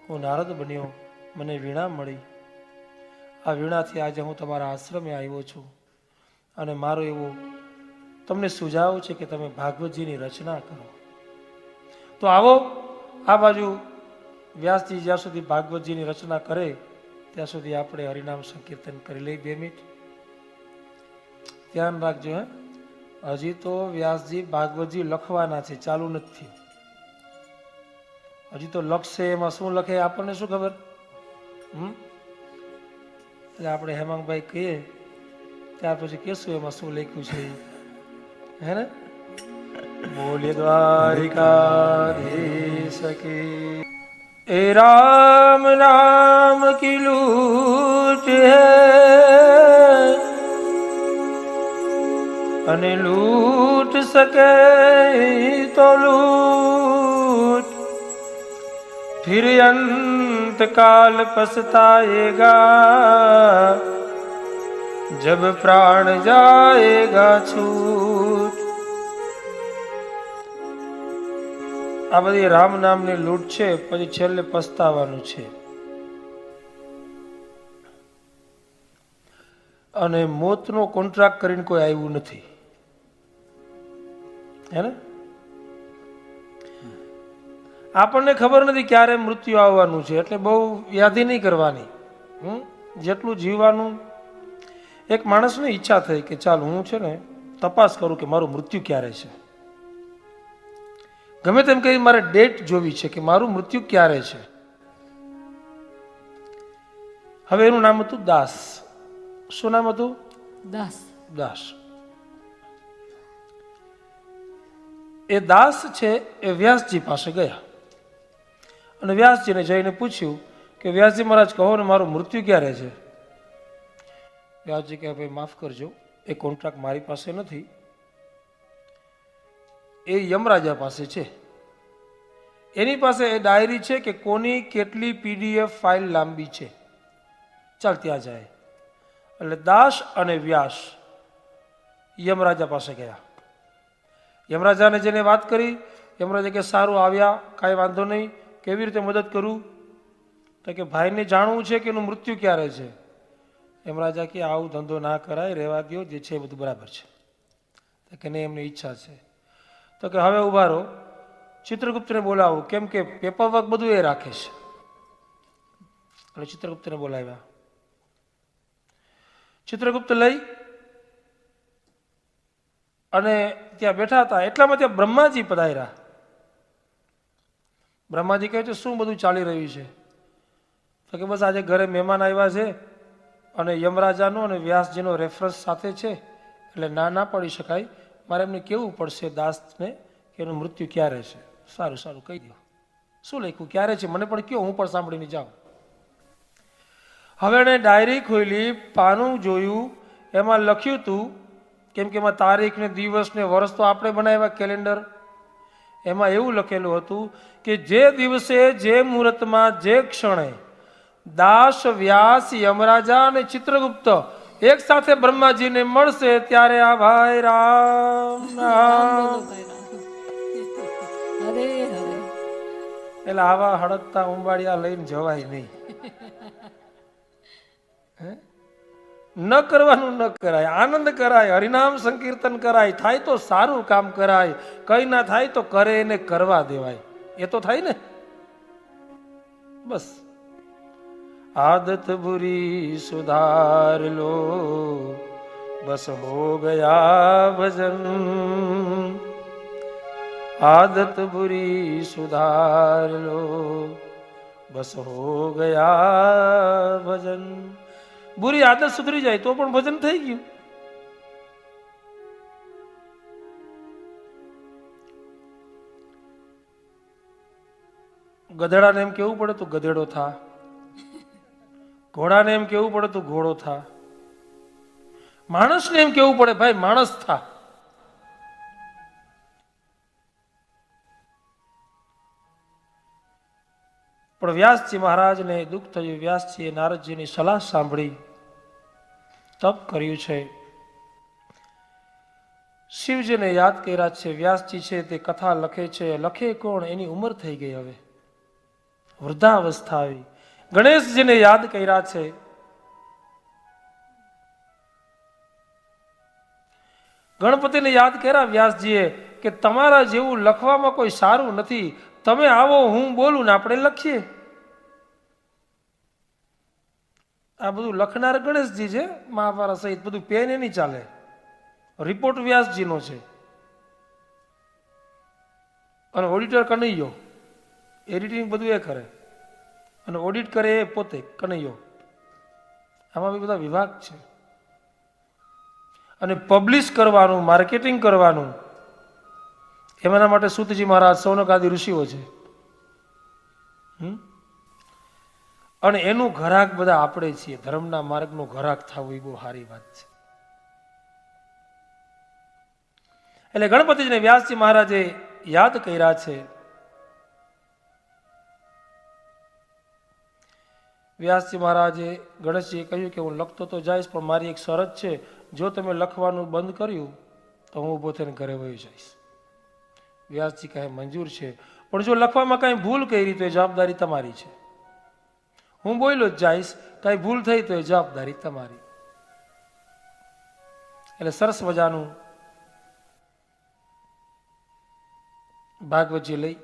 હું નારદ બન્યો, મને વીણા મળી. આ વીણાથી આજે હું તમારા આશ્રમે આવ્યો છું, અને મારો એવો તમને સુઝાવ છે કે તમે ભાગવતજીની રચના કરો. તો આવો આ બાજુ વ્યાસજી જ્યાં સુધી ભાગવતજીની રચના કરે ત્યાં સુધી આપણે હરિનામ સંકીર્તન કરી લઈ. 2 મિનિટ ધ્યાન રાખજો. હજી તો વ્યાસજી ભાગવતજી લખવાના છે, ચાલુ નથી. હજી તો લખશે, એમાં શું લખે આપણને શું ખબર? એટલે આપણે હેમાંગભાઈ કહીએ ત્યાર પછી કેશું એમાં શું લખ્યું છે, હે ને? બોલે દ્વારિકાધીશ કી. ए राम नाम की लूट है, અને લૂટ सके तो लूट, फिर अंत काल पछताएगा, जब प्राण जाएगा छूट. આ બધી રામ નામની લૂંટ છે, પછી છેલ્લે પસ્તાવાનું છે. અને મોતનો કોન્ટ્રાક્ટ કરીને કોઈ આવ્યું નથી, હે ને? આપણને ખબર નથી ક્યારે મૃત્યુ આવવાનું છે, એટલે બહુ યાદી નહીં કરવાની. જેટલું જીવવાનું. એક માણસની ઈચ્છા થઈ કે ચાલ હું છે ને તપાસ કરું કે મારું મૃત્યુ ક્યારે છે. ગમે તેમ કહી મારે ડેટ જોવી છે કે મારું મૃત્યુ ક્યારે છે. હવે એનું નામ હતું દાસ. શું નામ હતું? દાસ. દાસ. એ દાસ છે એ વ્યાસજી પાસે ગયા અને વ્યાસજીને જઈને પૂછ્યું કે વ્યાસજી મહારાજ કહો ને મારું મૃત્યુ ક્યારે છે. વ્યાસજી કહે ભાઈ માફ કરજો, એ કોન્ટ્રાક્ટ મારી પાસે નથી, એ યમરાજા પાસે છે. એની પાસે એ ડાયરી છે કે કોની કેટલી PDF ફાઇલ લાંબી છે, ચાલ ત્યાં જાય. એટલે દાસ અને વ્યાસ યમરાજા પાસે ગયા. યમરાજાને જેને વાત કરી, યમરાજા કે સારું આવ્યા, કાંઈ વાંધો નહીં, કેવી રીતે મદદ કરું? તો કે ભાઈને જાણવું છે કે એનું મૃત્યુ ક્યારે છે. યમરાજા કે આવું ધંધો ના કરાય, રહેવા દો, જે છે એ બધું બરાબર છે. તો કે નહીં, એમની ઈચ્છા છે. તો કે હવે ઉભા રહો, ચિત્રગુપ્તને બોલાવો, કેમ કે પેપર વર્ક બધું એ રાખે છે. એટલે ચિત્રગુપ્તને બોલાવ્યા. ચિત્રગુપ્ત લઈ અને ત્યાં બેઠા હતા, એટલામાં ત્યાં બ્રહ્માજી પધાર્યા. બ્રહ્માજી કહે છે શું બધું ચાલી રહ્યું છે? તો કે બસ આજે ઘરે મહેમાન આવ્યા છે અને યમરાજાનો અને વ્યાસજીનો રેફરન્સ સાથે છે, એટલે ના પડી શકાય, મારે એમને કેવું પડશે દાસને કે એનું મૃત્યુ ક્યારે છે. સારું સારું કહી દો, શું લખ્યું, ક્યારે છે, મને પણ કયો, હું પણ સાંભળીને જાઉં. હવે એને ડાયરી ખોલી, પાનું જોયું, એમાં લખ્યું હતું, કેમ કે એમાં તારીખ ને દિવસ ને વર્ષ તો આપણે બનાવ્યા કેલેન્ડર, એમાં એવું લખેલું હતું કે જે દિવસે, જે મુહૂર્તમાં, જે ક્ષણે દાસ, વ્યાસ, યમરાજા અને ચિત્રગુપ્ત એક સાથે બ્રહ્માજીને મળશે ત્યારે આ ભાઈ રામ નામ. હરે હરે. એટલે આવા હળકતા ઉંબાડિયા લઈને જવાય નહીં. ન કરવાનું ન કરાય, આનંદ કરાય, હરિનામ સંકીર્તન કરાય, થાય તો સારું કામ કરાય, કઈ ના થાય તો કરે એને કરવા દેવાય, એ તો થાય ને. બસ આદત બુરી સુધાર લો, બસ હો ગયા ભજન. આદત બુરી સુધાર લો, બસ હો ગયા ભજન. બુરી આદત સુધરી જાય તો પણ ભજન થઈ ગયું. ગધેડાને એમ કેવું પડે તું ગધેડો થા, ઘોડાને એમ કેવું પડે તું ઘોડો થા, માણસને એમ કેવું પડે ભાઈ માણસ થા. પણ વ્યાસજી મહારાજને દુઃખ થયું. વ્યાસજીએ નારદજીની સલાહ સાંભળી, તપ કર્યું છે, શિવજીને યાદ કર્યા છે. વ્યાસજી છે તે કથા લખે છે, લખે કોણ? એની ઉંમર થઈ ગઈ, હવે વૃદ્ધાવસ્થા આવી. ગણેશજીને યાદ કર્યા છે. ગણપતિને યાદ કર્યા વ્યાસજીએ કે તમારા જેવું લખવામાં કોઈ સારું નથી, તમે આવો, હું બોલું ને આપણે લખીએ. આ બધું લખનાર ગણેશજી છે, મહાભારત સહિત બધું પેન એની ચાલે, રિપોર્ટ વ્યાસજીનો છે, અને ઓડિટર કનૈયો, એડિટિંગ બધું એ કરે, અને ઓડિટ કરે એ પોતે કનૈયો. આમાં બી બધા વિભાગ છે. અને પબ્લિશ કરવાનું, માર્કેટિંગ કરવાનું, એમના માટે સૂતજી મહારાજ, સૌનક આદિ ઋષિઓ છે. અને એનું ઘરાક બધા આપણે છીએ. ધર્મના માર્ગનું ઘરાક થવું એ બહુ સારી વાત છે. એટલે ગણપતિજીને વ્યાસજી મહારાજે યાદ કર્યા છે. વ્યાસજી મહારાજે ગણેશજીએ કહ્યું કે હું લખતો તો જઈશ, પણ મારી એક શરત છે, જો તમે લખવાનું બંધ કર્યું તો હું ઊભો થઈને ઘરે વહી જઈશ. વ્યાસજી કહે મંજૂર છે, પણ જો લખવામાં કાંઈ ભૂલ કરી તો એ જવાબદારી તમારી છે. હું બોલ્યો જ જઈશ, કાંઈ ભૂલ થઈ તો એ જવાબદારી તમારી. એટલે સરસ મજાનું ભાગવતજી લઈ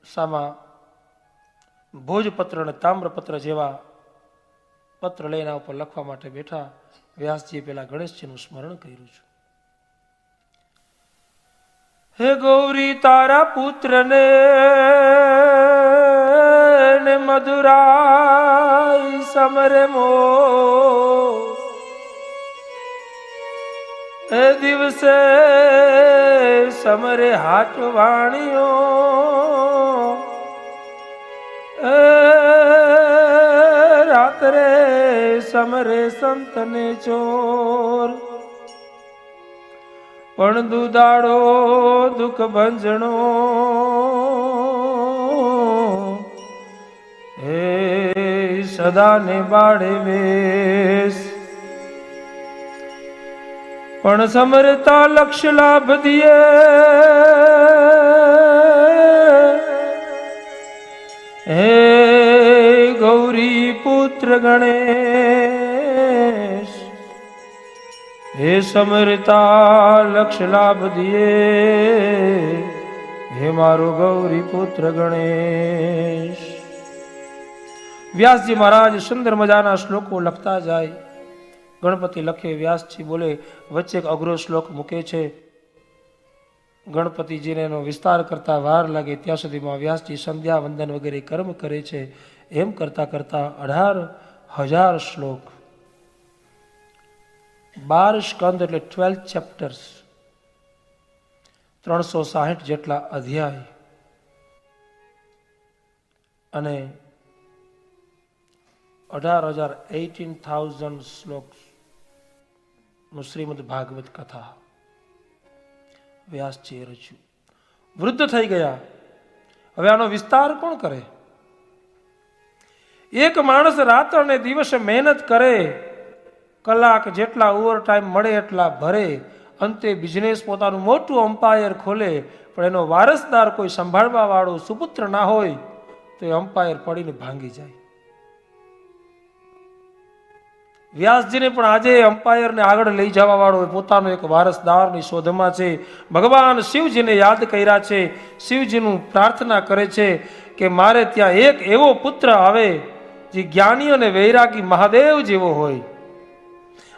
સામા ભોજપત્ર અને તામ્રપત્ર જેવા પત્ર લઈને ઉપર લખવા માટે બેઠા. વ્યાસજીએ પેલા ગણેશજીનું સ્મરણ કર્યું છે. હે ગૌરી તારા પુત્રને મધુરાય સમરે મો, એ દિવસે સમરે હાટ વાણીઓ, એ રાત્રે સમરે સંતને ચોર. પણ દુદાડો દુઃખ ભંજણો, હે સદાને બાળે વેશ. પણ સમરતા લક્ષ લાભ દિયે, હે ગૌરી પુત્ર ગણેશ. હે સમરતા લક્ષ લાભ દિયે, હે મારો ગૌરી પુત્ર ગણેશ. વ્યાસજી મહારાજ સુંદર મજાના શ્લોકો લખતા જાય. ગણપતિ લખે, વ્યાસજી બોલે, વચ્ચે એક અઘરો શ્લોક મૂકે છે. ગણપતિજીને એનો વિસ્તાર કરતા વાર લાગે ત્યાં સુધીમાં વ્યાસજી સંધ્યા વંદન વગેરે કર્મ કરે છે. એમ કરતા કરતા 18,000 શ્લોક, 12 સ્કંદ એટલે 12 ચેપ્ટર્સ, 360 જેટલા અધ્યાય અને 18,000 શ્લોક નું શ્રીમદ ભાગવત કથા વ્યાસજીએ રચ્યું. વૃદ્ધ થઈ ગયા, હવે આનો વિસ્તાર કોણ કરે? એક માણસ રાત અને દિવસે મહેનત કરે, કલાક જેટલા ઓવર ટાઈમ મળે એટલા ભરે, અંતે બિઝનેસ પોતાનું મોટું અમ્પાયર ખોલે, પણ એનો વારસદાર કોઈ સંભાળવા વાળો સુપુત્ર ના હોય તો એ અમ્પાયર પડીને ભાંગી જાય. વ્યાસજીને પણ આજે અમ્પાયરને આગળ લઈ જવા વાળો પોતાનો એક વારસદારની શોધમાં છે. ભગવાન શિવજીને યાદ કર્યા છે, શિવજીનું પ્રાર્થના કરે છે કે મારે ત્યાં એક એવો પુત્ર આવે જે જ્ઞાની અને વૈરાગી મહાદેવ જેવો હોય.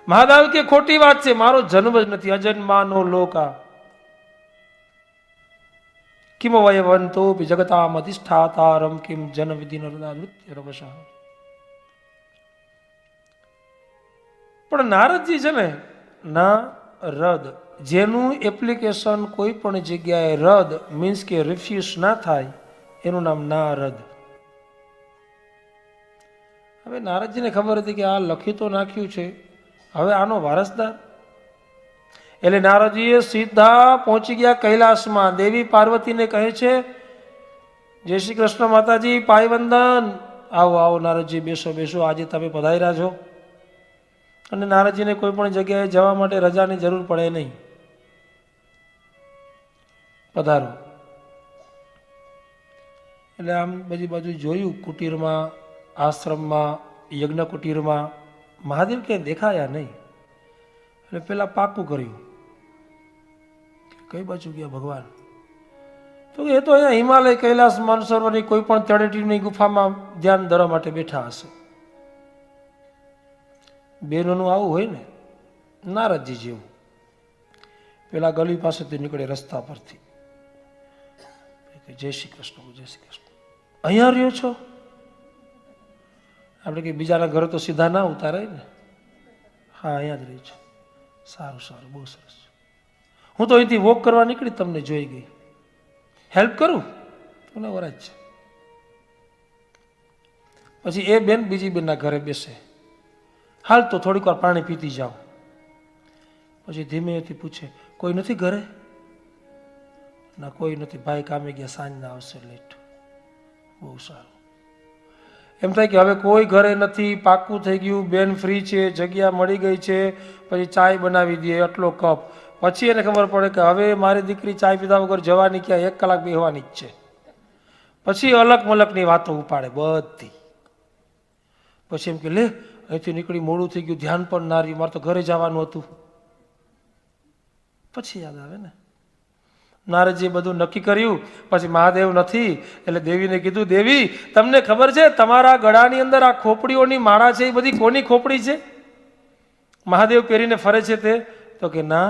મહાદેવ કે ખોટી વાત છે, મારો જન્મ જ નથી, અજન્માનો લોકા કિમ વયવંતોપી જગતામ અધિષ્ઠાતારમ કિમ જન વિધિ નૃત્ય રવશ. પણ નારદજી છે ને, ના રદ, જેનું એપ્લિકેશન કોઈ પણ જગ્યાએ રદ મીન્સ કે રિફ્યુઝ ના થાય એનું નામ નારદ. હવે નારદજીને ખબર હતી કે આ લખી તો નાખ્યું છે, હવે આનો વારસદાર. એટલે નારદજીએ સીધા પહોંચી ગયા કૈલાસમાં. દેવી પાર્વતીને કહે છે, જય શ્રી કૃષ્ણ માતાજી, પાયવંદન. આવો આવો નારદજી, બેસો બેસો, આજે તમે પધાર્યા છો. અને નારદજીને કોઈ પણ જગ્યાએ જવા માટે રજાની જરૂર પડે નહીં. પધારો. એટલે આમ બધી બાજુ જોયું, કુટીરમાં, આશ્રમમાં, યજ્ઞ કુટીરમાં મહાદેવ ક્યાંય દેખાયા નહીં. એટલે પેલા પાકું કર્યું, કઈ બાજુ ગયા ભગવાન? તો એ તો અહીંયા હિમાલય, કૈલાસ, માનસરોવરની કોઈ પણ તળેટીની ગુફામાં ધ્યાન ધરવા માટે બેઠા હશે. બેનોનું આવું હોય ને, નારદજી જેવું. પેલા ગલી પાસેથી નીકળે રસ્તા પરથી, જય શ્રી કૃષ્ણ, જય શ્રી કૃષ્ણ. અહીંયા રહ્યો છો? આપણે કે બીજાના ઘરે તો સીધા ના ઉતારાય ને. હા, અહીંયા જ રહી છે. સારું સારું, બહુ સરસ. હું તો અહીંથી વોક કરવા નીકળી, તમને જોઈ ગઈ. હેલ્પ કરું? તમને વરાજ છે. પછી એ બેન બીજી બેનના ઘરે બેસે. હાલ તો થોડીક વાર પાણી પીતી જાઓ. પછી ધીમેથી પૂછે, કોઈ નથી ઘરે? ના, કોઈ નથી, ભાઈ કામે ગયા, સાંજના આવશે લેટ. બહુ સારું. એમ થાય કે હવે કોઈ ઘરે નથી, પાક્કું થઈ ગયું, બેન ફ્રી છે, જગ્યા મળી ગઈ છે. પછી ચાય બનાવી દે, એટલો કપ. પછી એને ખબર પડે કે હવે મારી દીકરી ચાય પીધા વગર જવાની ક્યાં, 1 કલાક બેહવાની જ છે. પછી અલગ મલકની વાતો ઉપાડે બધી. પછી એમ કે લે, અહીંથી નીકળી મોડું થઈ ગયું, ધ્યાન પણ ના રહ્યું, મારે તો ઘરે જવાનું હતું. પછી યાદ આવે ને, નારદજીએ બધું નક્કી કર્યું. પછી મહાદેવ નથી એટલે દેવીને કીધું, દેવી તમને ખબર છે તમારા ગળાની અંદર આ ખોપડીઓની માળા છે, એ બધી કોની ખોપડી છે? મહાદેવ પહેરીને ફરે છે તે? તો કે ના.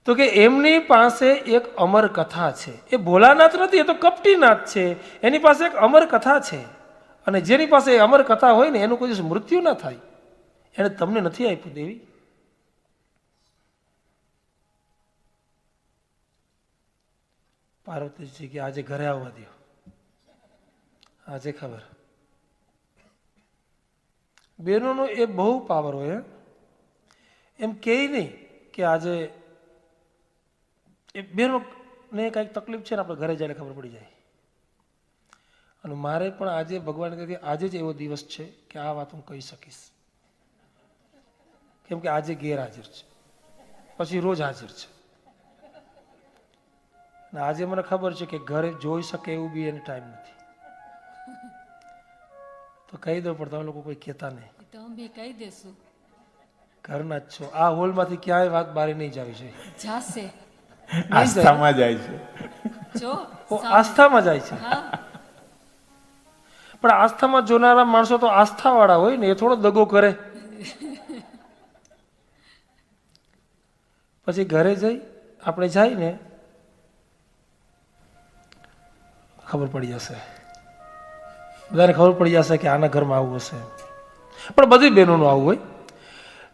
તો કે એમની પાસે એક અમર કથા છે. એ ભોલાનાથ નથી, એ તો કપટીનાથ છે. એની પાસે એક અમર કથા છે, અને જેની પાસે અમર કથા હોય ને એનું કોઈ દિવસ મૃત્યુ ના થાય. એને તમને નથી આપ્યું દેવી. પાર્વતીજી કે આજે ઘરે આવવા દો, આજે ખબર. બહેનોનો એ બહુ પાવર હોય. એમ કે નહીં કે આજે એ બહેનો ને કાંઈક તકલીફ છે ને, આપણે ઘરે જઈને ખબર પડી જાય. અને મારે પણ આજે ભગવાન કહે આજે જ એવો દિવસ છે કે આ વાત હું કહી શકીશ, કેમ કે આજે ગેરહાજર છે, પછી રોજ હાજર છે. આજે મને ખબર છે કે ઘરે જોઈ શકે એવું બી એને ટાઈમ નથી. તો કહી દો, પણ તમે લોકો કોઈ કહેતા નહીં. તો અમે કહી દેશું. ઘરના જ છો, આ હોલમાંથી ક્યાંય વાત બહાર નહીં જવી જોઈએ. જાશે, આસ્થામાં જાય છે. જો આસ્થામાં જાય છે. પણ આસ્થામાં જોનારા માણસો તો આસ્થા વાળા હોય ને, એ થોડો દગો કરે. પછી ઘરે જઈ આપણે જાય ને ખબર પડી જશે, બધાને ખબર પડી જશે કે આના ઘરમાં આવું હશે. પણ બધી બહેનોનું આવું હોય.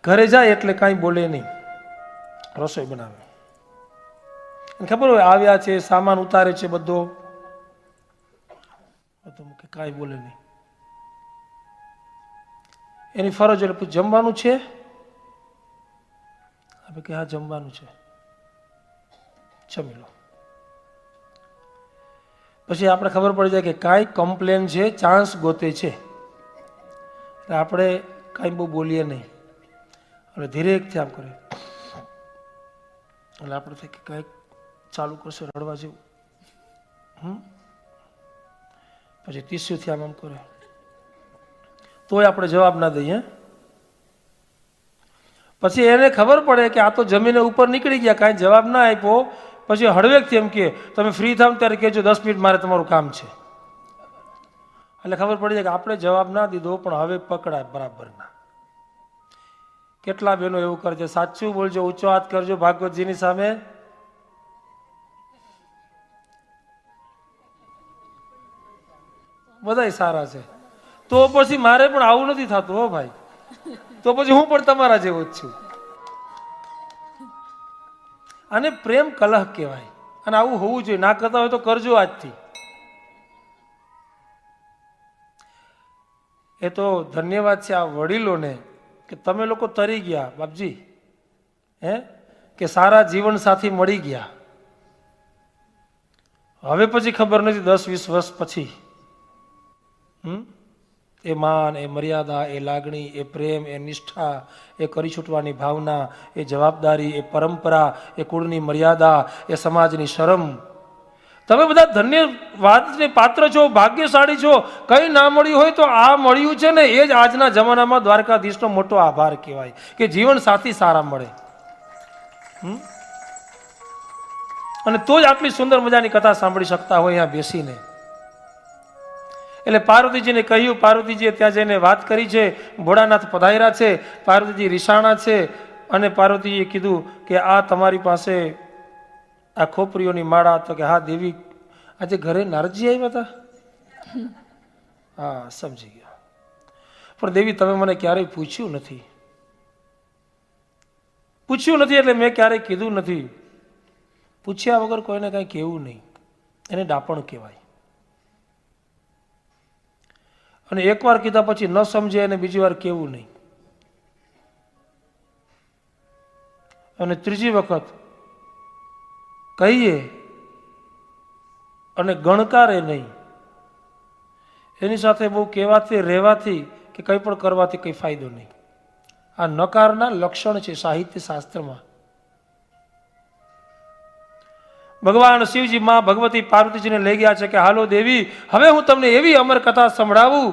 ઘરે જાય એટલે કાંઈ બોલે નહીં, રસોઈ બનાવે. ખબર હોય આવ્યા છે, સામાન ઉતારે છે, બધો કાંઈ બોલે નહીં. એની ફરજ એટલે પૂછ જમવાનું છે, આપણે કે હા જમવાનું છે, જમી લો. પછી આપણે ખબર પડી જાય કે કાંઈ કમ્પ્લેન છે, ચાન્સ ગોતે છે, એટલે આપણે કાંઈ બહુ બોલીએ નહીં, એટલે ધીરેકથી આમ કરે, એટલે આપણે થાય કે કાંઈક ચાલુ કરશે રડવા જેવું. પછી ટીસ્યુથી આમ કરે, તોય આપણે જવાબ ના દઈએ. પછી એને ખબર પડે કે આ તો જમીને ઉપર નીકળી ગયા, કાંઈ જવાબ ના આપ્યો. પછી હળવેકથી એમ કે તમે ફ્રી થાવ ત્યારે કહેજો 10 મિનિટ મારે તમારું કામ છે. એટલે ખબર પડી જાય કે આપણે જવાબ ના દીધો પણ હવે પકડાય બરાબર ના. કેટલા બહેનો એવું કરે છે, સાચું બોલજો, ઊંચો હાથ કરજો ભાગવતજીની સામે. બધાય સારા છે. તો પછી મારે પણ આવું નથી થતું હો ભાઈ, તો પછી હું પણ તમારા જેવો જ છું. આને પ્રેમ કલહ કહેવાય, અને આવું હોવું જોઈએ. ના કરતા હોય તો કરજો આજથી. એ તો ધન્યવાદ છે આ વડીલોને કે તમે લોકો તરી ગયા બાપજી, કે સારા જીવન સાથી મળી ગયા. હવે પછી ખબર નથી 10-20 વર્ષ પછી એ માન, એ મર્યાદા, એ લાગણી, એ પ્રેમ, એ નિષ્ઠા, એ કરી છૂટવાની ભાવના, એ જવાબદારી, એ પરંપરા, એ કુળની મર્યાદા, એ સમાજની શરમ. તમે બધા ધન્યવાદને પાત્ર છો, ભાગ્યશાળી છો. કંઈ ના મળ્યું હોય તો આ મળ્યું છે ને, એ જ આજના જમાનામાં દ્વારકાધીશનો મોટો આભાર કહેવાય કે જીવન સાથી સારા મળે. અને તો જ આટલી સુંદર મજાની કથા સાંભળી શકતા હોય અહીંયા બેસીને. એટલે પાર્વતીજીને કહ્યું, પાર્વતીજીએ ત્યાં જઈને વાત કરી છે, ભોળાનાથ પધાર્યા છે, પાર્વતીજી રિસાણા છે, અને પાર્વતીજીએ કીધું કે આ તમારી પાસે આ ખોપરીઓની માળા. તો કે હા દેવી, આજે ઘરે નારદજી આવ્યા હતા. હા સમજી ગયા, પણ દેવી તમે મને ક્યારેય પૂછ્યું નથી. પૂછ્યું નથી એટલે મેં ક્યારેય કીધું નથી. પૂછ્યા વગર કોઈને કાંઈ કહેવું નહીં, એને ડાપણ કહેવાય. અને એકવાર કીધા પછી ન સમજે અને બીજી વાર કેવું નહીં. અને ત્રીજી વખત કહીએ અને ગણકારે નહીં. એની સાથે બહુ કહેવાથી રહેવાથી કે કંઈ પણ કરવાથી કંઈ ફાયદો નહીં. આ નકારના લક્ષણ છે સાહિત્ય શાસ્ત્રમાં. ભગવાન શિવજી માં ભગવતી પાર્વતીજીને લઈ ગયા છે કે હાલો દેવી, હવે હું તમને એવી અમર કથા સંભળાવું,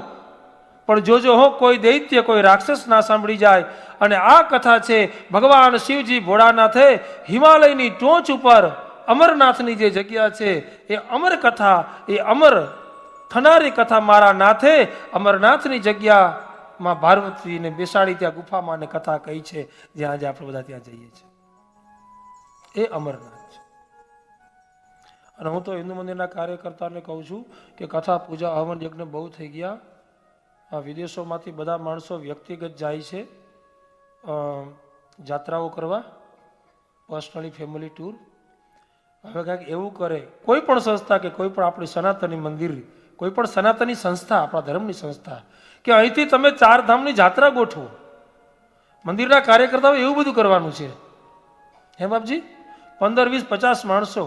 પણ જોજો હો કોઈ દૈત્ય, કોઈ રાક્ષસ ના સાંભળી જાય. અને આ કથા છે ભગવાન શિવજી ભોળાનાથે હિમાલયની ટોચ ઉપર અમરનાથની જે જગ્યા છે એ અમર કથા, એ અમર થનારી કથા મારા નાથે અમરનાથની જગ્યામાં પાર્વતીને બેસાડી ત્યાં ગુફામાં ને કથા કહી છે, જ્યાં આજે આપણે બધા ત્યાં જઈએ છીએ. એ અમરનાથ છે. અને હું તો હિન્દુ મંદિરના કાર્યકર્તાને કહું છું કે કથા પૂજા હવન યજ્ઞ બહુ થઈ ગયા. આ વિદેશોમાંથી બધા માણસો વ્યક્તિગત જાય છે જાત્રાઓ કરવા, પર્સનલી ફેમિલી ટૂર. હવે કાંઈક એવું કરે કોઈ પણ સંસ્થા કે કોઈ પણ આપણી સનાતની મંદિર, કોઈ પણ સનાતની સંસ્થા, આપણા ધર્મની સંસ્થા, કે અહીંથી તમે 4 ધામની જાત્રા ગોઠવો. મંદિરના કાર્યકર્તાઓ એવું બધું કરવાનું છે. હે બાપજી, 15, 20, 50 માણસો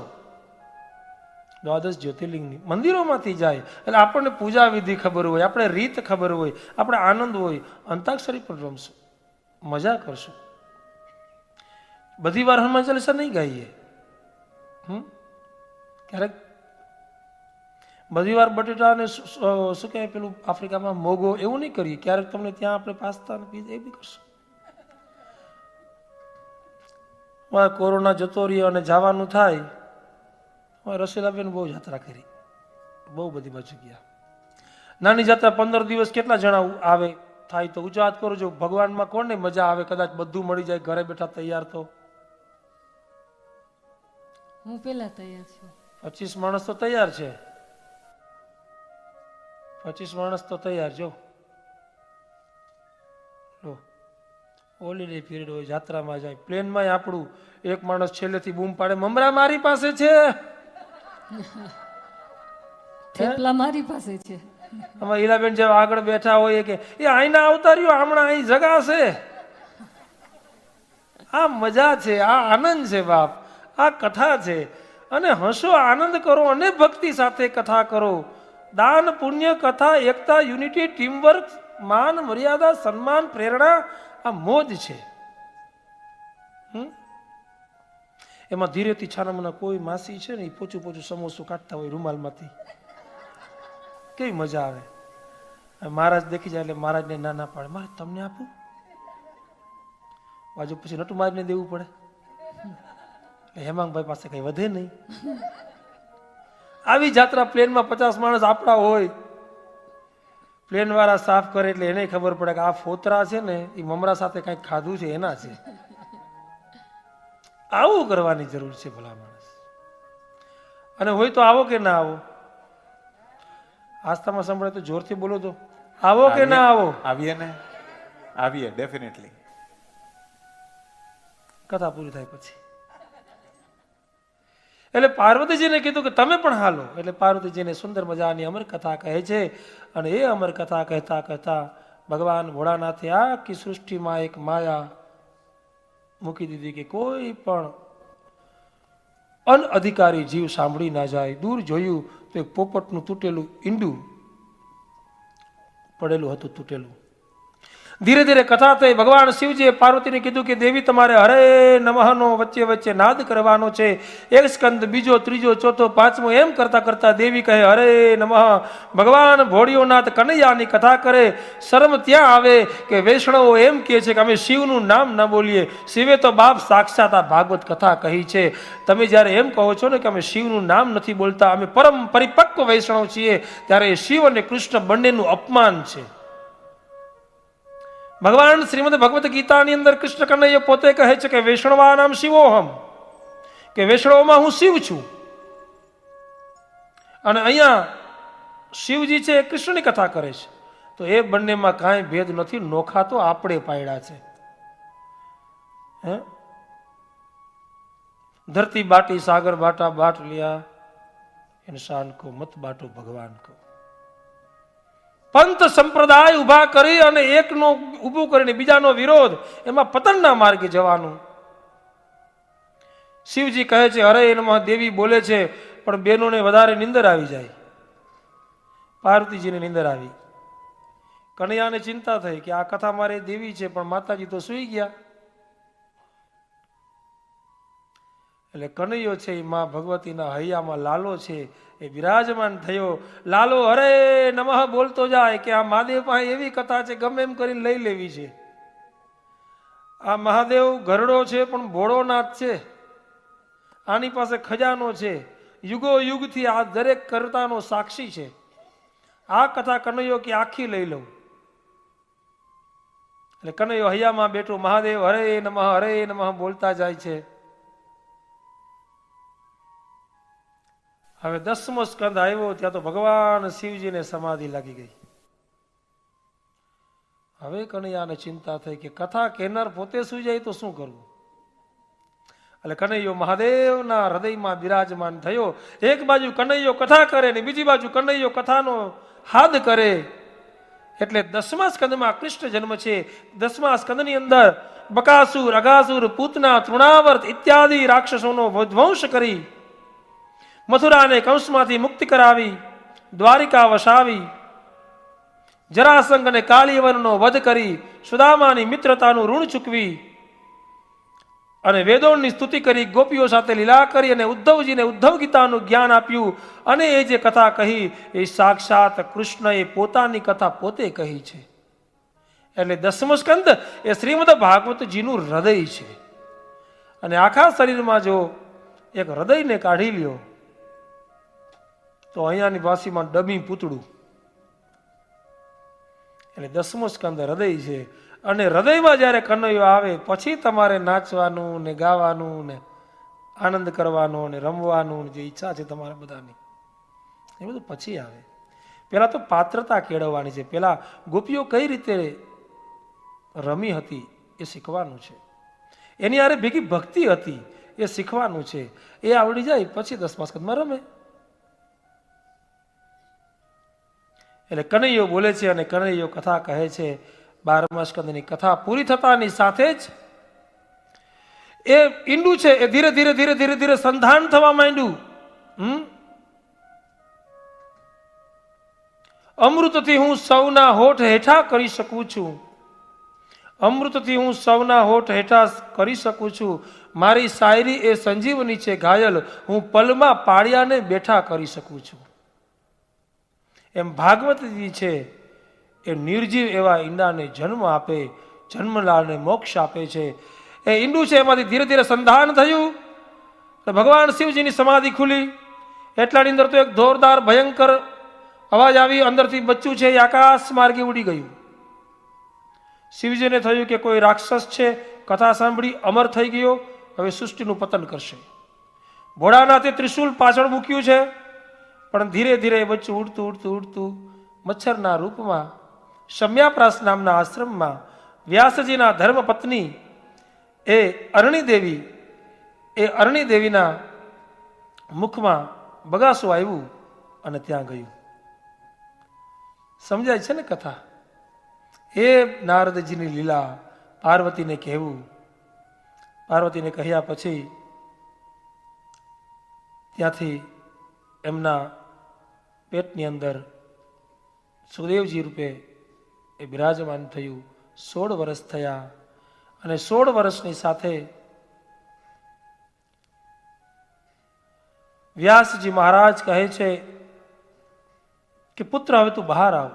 12 જ્યોતિર્લિંગની મંદિરોમાંથી જાય. એટલે આપણને પૂજા વિધિ ખબર હોય, આપણે રીત ખબર હોય, આપણે આનંદ હોય. અંતાક્ષરી પણ રમશું, મજા કરશું. બધી વાર હનુમાન ચાલીસા નહીં ગાઈએ. ક્યારેક બધી વાર બટેટા અને શું કહેવાય પેલું આફ્રિકામાં મોગો એવું નહીં કરીએ. ક્યારેક તમને ત્યાં આપણે પાસ્તા અને પીઝા એ બી કરશું. કોરોના જતો રહ્યો અને જવાનું થાય. રસીલાબેન બહુ યાત્રા કરી, બહુ બધી બાજુ ગયા. નાની જાત્રા 15 દિવસ કેટલા જણા આવે થાય તો ઊંચો હાથ કરો. જો ભગવાનમાં કોને મજા આવે, કદાચ બધું મળી જાય ઘરે બેઠા તૈયાર. તો હું પેલા તૈયાર છું. 25 માણસ તો તૈયાર છે. 25 માણસ તો તૈયાર. જો હોલિડે પીરિયડ હોય, જાત્રામાં જાય, પ્લેનમાં આપણું એક માણસ છેલ્લેથી બૂમ પાડે, મમરા મારી પાસે છે, થેપલા મારી પાસે છે. આમાં ઈલાબેન જેવા આગળ બેઠા હોય કે એ અહીંના અવતાર્યો હમણાં અહીં જગાશે. આ મજા છે, આ આનંદ છે બાપ, આ કથા છે. અને હસો, આનંદ કરો અને ભક્તિ સાથે કથા કરો. દાન, પુણ્ય, કથા, એકતા, યુનિટી, ટીમવર્ક, માન, મર્યાદા, સન્માન, પ્રેરણા, આ મોજ છે. એમાં ધીરેથી છાનામાના કોઈ માસી છે ને એ પોચું પોચું સમોસું કાઢતા હોય રૂમાલમાંથી, કેવી મજા આવે. મહારાજ દેખી જાય એટલે મહારાજને ના પાડે, મહારાજ તમને આપું, બાજુ પછી નટુ મહારાજને દેવું પડે. હેમાંગભાઈ પાસે કઈ વધે નહીં. આવી જાત્રા પ્લેનમાં 50 માણસ આપણા હોય, પ્લેન વાળા સાફ કરે એટલે એને ખબર પડે કે આ ફોતરા છે ને એ મમરા સાથે કઈક ખાધું છે એના છે. આવું કરવાની જરૂર છે ભલા માણસ. અને હોય તો આવો કે ના આવો, આસ્થામાં સંભળાય તો જોરથી બોલો તો, આવો કે ના આવો? આવીએ ને, આવીએ ડેફિનેટલી. કથા પૂરી થાય પછી એટલે પાર્વતીજીને કીધું કે તમે પણ હાલો. એટલે પાર્વતીજીને સુંદર મજાની અમર કથા કહે છે. અને એ અમર કથા કહેતા કહેતા ભગવાન ભોળાનાથે આખી સૃષ્ટિમાં એક માયા મૂકી દીધી કે કોઈ પણ અનઅધિકારી જીવ સાંભળી ના જાય. દૂર જોયું તો એક પોપટનું તૂટેલું ઈંડું પડેલું હતું, તૂટેલું. ધીરે ધીરે કથા થઈ. ભગવાન શિવજીએ પાર્વતીને કીધું કે દેવી તમારે હરે નમઃનો વચ્ચે વચ્ચે નાદ કરવાનો છે. એક સ્કંદ, બીજો, ત્રીજો, ચોથો, પાંચમો, એમ કરતા કરતા દેવી કહે હરે નમઃ. ભગવાન ભોળિયોનાથ કનૈયાની કથા કરે. શરમ ત્યાં આવે કે વૈષ્ણવો એમ કહે છે કે અમે શિવનું નામ ન બોલીએ. શિવે તો બાપ સાક્ષાત આ ભાગવત કથા કહી છે. તમે જ્યારે એમ કહો છો ને કે અમે શિવનું નામ નથી બોલતા, અમે પરમ પરિપક્વ વૈષ્ણવ છીએ, ત્યારે શિવ અને કૃષ્ણ બંનેનું અપમાન છે. ભગવાન શ્રીમદ ભગવત ગીતાની અંદર કૃષ્ણ કનૈયા પોતે કહે છે કે વૈષ્ણવા નામ શિવોહમ, કે વૈષ્ણવમાં હું શિવ છું. અને અહીંયા શિવજી છે એ કૃષ્ણની કથા કરે છે. તો એ બંનેમાં કાંઈ ભેદ નથી, નોખા તો આપણે પાડ્યા છે. ધરતી બાટી સાગર બાટા બાટ લિયા, ઇન્સાન કો મત બાટો ભગવાન કો. પંથ સંપ્રદાય ઉભા કરી અને એકનો ઊભું કરીને બીજાનો વિરોધ, એમાં પતનના માર્ગે જવાનું. શિવજી કહે છે હરે નમઃ. દેવી બોલે છે પણ બેનોને વધારે નિંદર આવી જાય. પાર્વતીજીને નિંદર આવી. કનૈયાને ચિંતા થઈ કે આ કથા મારે દેવી છે પણ માતાજી તો સૂઈ ગયા. એટલે કનૈયો છે એ માં ભગવતીના હૈયામાં લાલો છે એ બિરાજમાન થયો. લાલો હરે નમઃ બોલતો જાય કે આ મહાદેવ પાસે એવી કથા છે ગમે એમ કરીને લઈ લેવી છે. આ મહાદેવ ગરડો છે પણ ભોળોનાથ છે, આની પાસે ખજાનો છે, યુગો યુગથી આ દરેક કરતાનો સાક્ષી છે. આ કથા કનૈયો કે આખી લઈ લઉં. એટલે કનૈયો હૈયામાં બેઠો મહાદેવ હરે નમઃ બોલતા જાય છે. હવે 10મો સ્કંદ આવ્યો ત્યાં તો ભગવાન શિવજીને સમાધિ લાગી ગઈ. હવે કનૈયાને ચિંતા થઈ કે કથા કહેનાર પોતે સુઈ જાય તો શું કરવું. એટલે કનૈયો મહાદેવના હૃદયમાં બિરાજમાન થયો. એક બાજુ કનૈયો કથા કરે ને બીજી બાજુ કનૈયો કથાનો હાદ કરે. એટલે 10મા સ્કંદમાં કૃષ્ણ જન્મ છે. 10મા સ્કંદની અંદર બકાસુર, અગાસુર, પૂતના, તૃણાવર્ત ઇત્યાદિ રાક્ષસોનો ધ્વંસ કરી મથુરાને કંસમાંથી મુક્તિ કરાવી, દ્વારિકા વસાવી, જરાસંઘ અને કાલિયવનનો વધ કરી, સુદામાની મિત્રતાનું ઋણ ચૂકવી અને વેદોની સ્તુતિ કરી, ગોપીઓ સાથે લીલા કરી અને ઉદ્ધવજીને ઉદ્ધવ ગીતાનું જ્ઞાન આપ્યું. અને એ જે કથા કહી એ સાક્ષાત કૃષ્ણએ પોતાની કથા પોતે કહી છે. એટલે 10મો સ્કંદ એ શ્રીમદ ભાગવતજીનું હૃદય છે. અને આખા શરીરમાં જો એક હૃદયને કાઢી લ્યો તો અહીંયાની ભાષામાં ડમી પૂતળું. એટલે 10મો સ્કંદ હૃદય છે. અને હૃદયમાં જ્યારે કનૈયો આવે પછી તમારે નાચવાનું ને ગાવાનું ને આનંદ કરવાનો ને રમવાનું જે ઈચ્છા છે તમારા બધાની એ બધું પછી આવે. પેલા તો પાત્રતા કેળવવાની છે. પેલા ગોપીઓ કઈ રીતે રમી હતી એ શીખવાનું છે. એની હારે ભેગી ભક્તિ હતી એ શીખવાનું છે. એ આવડી જાય પછી 10મા સ્કંદમાં રમે. એટલે કનૈયો બોલે છે અને કનૈયો કથા કહે છે. 12મા સ્કંદની કથા પૂરી થતાની સાથે જ એ ઈંડું છે એ ધીરે ધીરે ધીરે ધીરે ધીરે સંધાન થવા માંડ્યું. અમૃતથી હું સૌના હોઠ હેઠા કરી શકું છું. અમૃતથી હું સૌના હોઠ હેઠા કરી શકું છું. મારી શાયરી એ સંજીવની છે ઘાયલ, હું પલમાં પાળિયાને બેઠા કરી શકું છું. એમ ભાગવતજી છે એ નિર્જીવ એવા ઈંડાને જન્મ આપે, જન્મલાલને મોક્ષ આપે છે. એ ઈંડું છે એમાંથી ધીરે ધીરે સંધાન થયું. ભગવાન શિવજીની સમાધિ ખુલી. એટલાની અંદર તો એક જોરદાર ભયંકર અવાજ આવી. અંદરથી બચ્ચું છે એ આકાશ માર્ગે ઉડી ગયું. શિવજીને થયું કે કોઈ રાક્ષસ છે, કથા સાંભળી અમર થઈ ગયો, હવે સૃષ્ટિનું પતન કરશે. ભોળાનાથે ત્રિશુલ પાછળ મૂક્યું છે, પણ ધીરે ધીરે બચ્ચું ઉડતું ઉડતું ઉડતું મચ્છરના રૂપમાં શમ્યાપ્રાસ નામના આશ્રમમાં વ્યાસજીના ધર્મપત્ની એ અરણી દેવીના મુખમાં બગાસું આવ્યું અને ત્યાં ગયું. સમજાય છે ને કથા? એ નારદજીની લીલા પાર્વતીને કહેવું. પાર્વતીને કહ્યા પછી ત્યાંથી એમના પેટની અંદર સુખદેવજી રૂપે એ બિરાજમાન થયું. 16 વર્ષ થયા અને 16 વર્ષની સાથે વ્યાસજી મહારાજ કહે છે કે પુત્ર હવે તું બહાર આવ.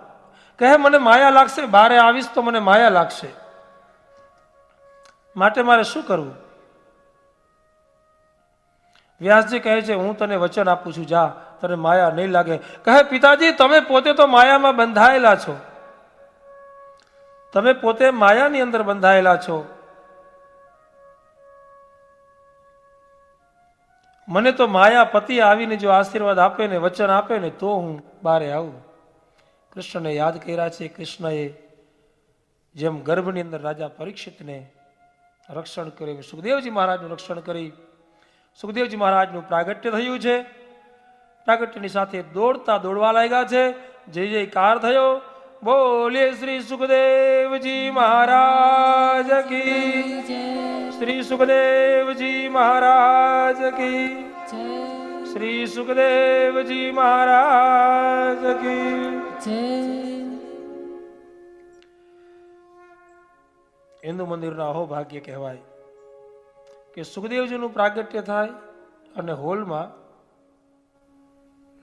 કહે મને માયા લાગશે, બહારે આવીશ તો મને માયા લાગશે, માટે મારે શું કરવું? વ્યાસજી કહે છે હું તને વચન આપું છું, જા, તને માયા નહીં લાગે. કહે પિતાજી તમે પોતે તો માયામાં બંધાયેલા છો, તમે પોતે માયાની અંદર બંધાયેલા છો. મને તો માયાપતિ આવીને જો આશીર્વાદ આપે ને વચન આપે ને તો હું બારે આવું. કૃષ્ણને યાદ કર્યા છે. કૃષ્ણએ જેમ ગર્ભની અંદર રાજા પરીક્ષિતને રક્ષણ કર્યું, સુખદેવજી મહારાજનું રક્ષણ કરી. સુખદેવજી મહારાજનું પ્રાગટ્ય થયું છે. પ્રાગટ્યની સાથે દોડવા લાગ્યા છે. જય જયકાર થયો. બોલીએ શ્રી સુખદેવજી મહારાજ કી જય. શ્રી સુખદેવજી મહારાજ કી જય. શ્રી સુખદેવજી મહારાજ કી જય. હિન્દુ મંદિરના અહોભાગ્ય કહેવાય કે સુખદેવજીનું પ્રાગટ્ય થાય અને હોલમાં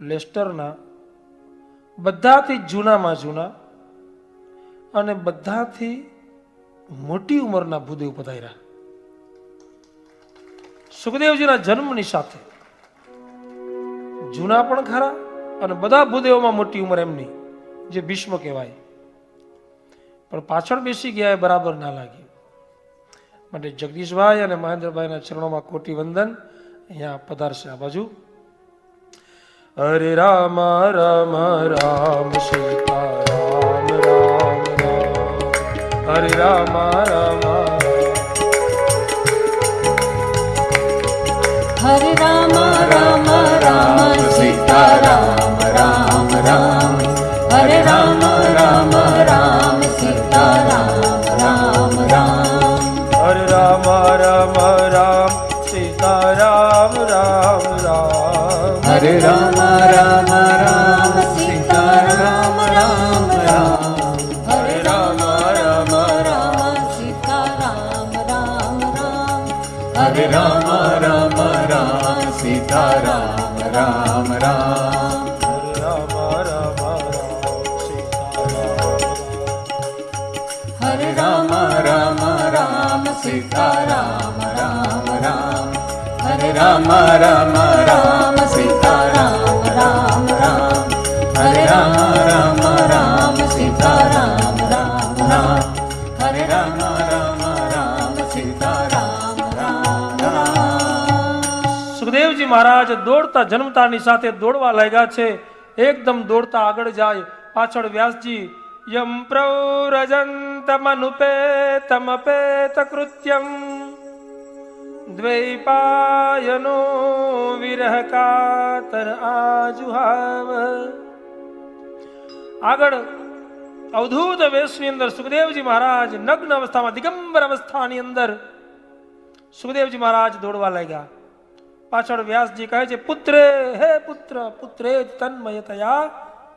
લેસ્ટરના બધાથી જૂનામાં જૂના અને બધાથી મોટી ઉંમરના ભૂદેવ પધાર્યા. સુખદેવજીના જન્મની સાથે જૂના પણ ખરા અને બધા ભૂદેવોમાં મોટી ઉંમર એમની, જે ભીષ્મ કહેવાય. પણ પાછળ બેસી ગયા એ બરાબર ના લાગ્યું. માટે જગદીશભાઈ અને મહેન્દ્રભાઈના ચરણોમાં કોટી વંદન. અહીંયા પધારશે આ બાજુ. હરે રામ રામ રામ સીતા રામ રામ રામ. હરે રામ રામ હરે રામ રામ રામ સીતા રામ રામ રામ. હરે રામ રામ રામ સીતા રામ રામ રામ. હરે રામ રામ રામ સીતા રામ રામ રામ. હરે રામ રામ રામ સીતા રામ રામ રામ. હરે રામ રામ રામ સીતા રામ રામ રામ. હરે રામ રામ રામ સીતા રામ રામ રામ. હરે રામ રામ રામ સીતા રામ રામ રામ. હરે રામ રામ રામ સીતા રામ રામ રામ. હરે રામ રામ રામ સીતા રામ રામ રામ. હરે રામ રામ રામ સીતા રામ રામ રામ. સુખદેવજી મહારાજ દોડતા જન્મતાની સાથે દોડવા લાગ્યા છે. એકદમ દોડતા આગળ જાય. પાછળ વ્યાસજી યમ પ્રવ્રજંતમનુપેતમપેત કૃત્યમ દ્વૈપાયનો વિરહ કાતર આજુહાવ. આગળ અવધૂત વેશની અંદર સુખદેવજી મહારાજ નગ્ન અવસ્થામાં દિગંબર અવસ્થાની અંદર સુખદેવજી મહારાજ દોડવા લાગ્યા. પાછળ વ્યાસજી કહે છે, પુત્રે હે પુત્ર પુત્રે તન્મયતયા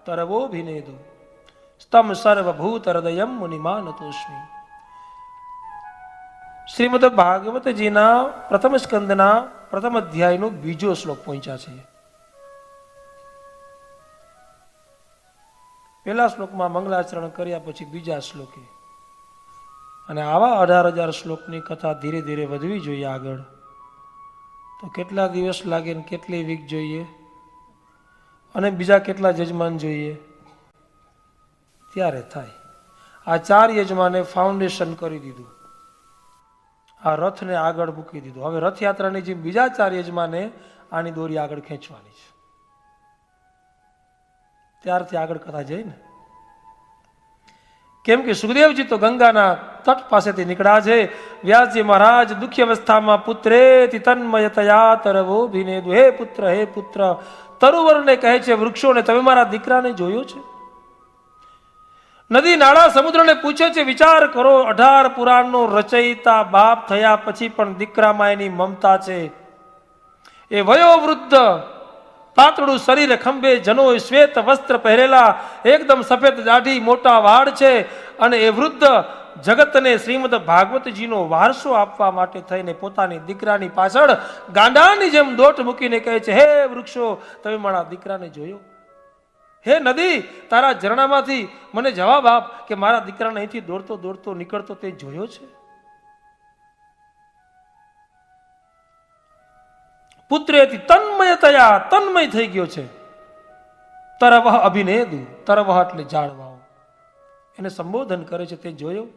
તરવોભિનેદુ સ્તમ સર્વભૂત હૃદયમ મુનિમાનતોસ્મી. શ્રીમદ ભાગવતજીના પ્રથમ સ્કંદના પ્રથમ અધ્યાયનો બીજો શ્લોક પહોંચ્યા છે. પહેલા શ્લોકમાં મંગલાચરણ કર્યા પછી બીજા શ્લોકે, અને આવા 18,000 શ્લોકની કથા ધીરે ધીરે વધવી જોઈએ આગળ. તો કેટલા દિવસ લાગે ને કેટલી વીક જોઈએ અને બીજા કેટલા યજમાન જોઈએ ત્યારે થાય. આ 4 યજમાને ફાઉન્ડેશન કરી દીધું, આ રથને આગળ મૂકી દીધો. હવે રથયાત્રાની જેમ બીજા 4 યજમાને આની દોરી આગળ ખેંચવાની છે. ત્યારથી આગળ કથા જાય ને. કેમ કે સુખદેવજી તો ગંગાના તટ પાસેથી નીકળ્યા છે. વ્યાસજી મહારાજ દુઃખી અવસ્થામાં પુત્રેતિ તન્મયતયા તરવોભિનેદુ, હે પુત્ર તરુવરને કહે છે, વૃક્ષોને તમે મારા દીકરાને જોયો છે? નદી નાળા સમુદ્રને પૂછે છે, વિચાર કરો 18 પુરાણનો રચયિતા બાપ થયા પછી પણ દીકરામાં એની મમતા છે. એ વયોવૃદ્ધ પાતળું શરીર, ખંભે જનોય, શ્વેત વસ્ત્ર પહેરેલા, એકદમ સફેદ દાઢી, મોટા વાળ છે, અને એ વૃદ્ધ જગતને શ્રીમદ ભાગવતજીનો વારસો આપવા માટે થઈને પોતાની દીકરાની પાછળ ગાંડાની જેમ દોટ મૂકીને કહે છે, હે વૃક્ષો તમે મારા દીકરાને જોયો? હે નદી તારા ઝરણામાંથી મને જવાબ આપ કે મારા દીકરાને અહીંથી દોડતો દોડતો નીકળતો તે જોયો છે? પુત્રેથી તન્મયતયા તન્મય થઈ ગયો છે. તરવહ અભિનેદુ, તરવહ એટલે જાળવાઓ, એને સંબોધન કરે છે તે જોયો?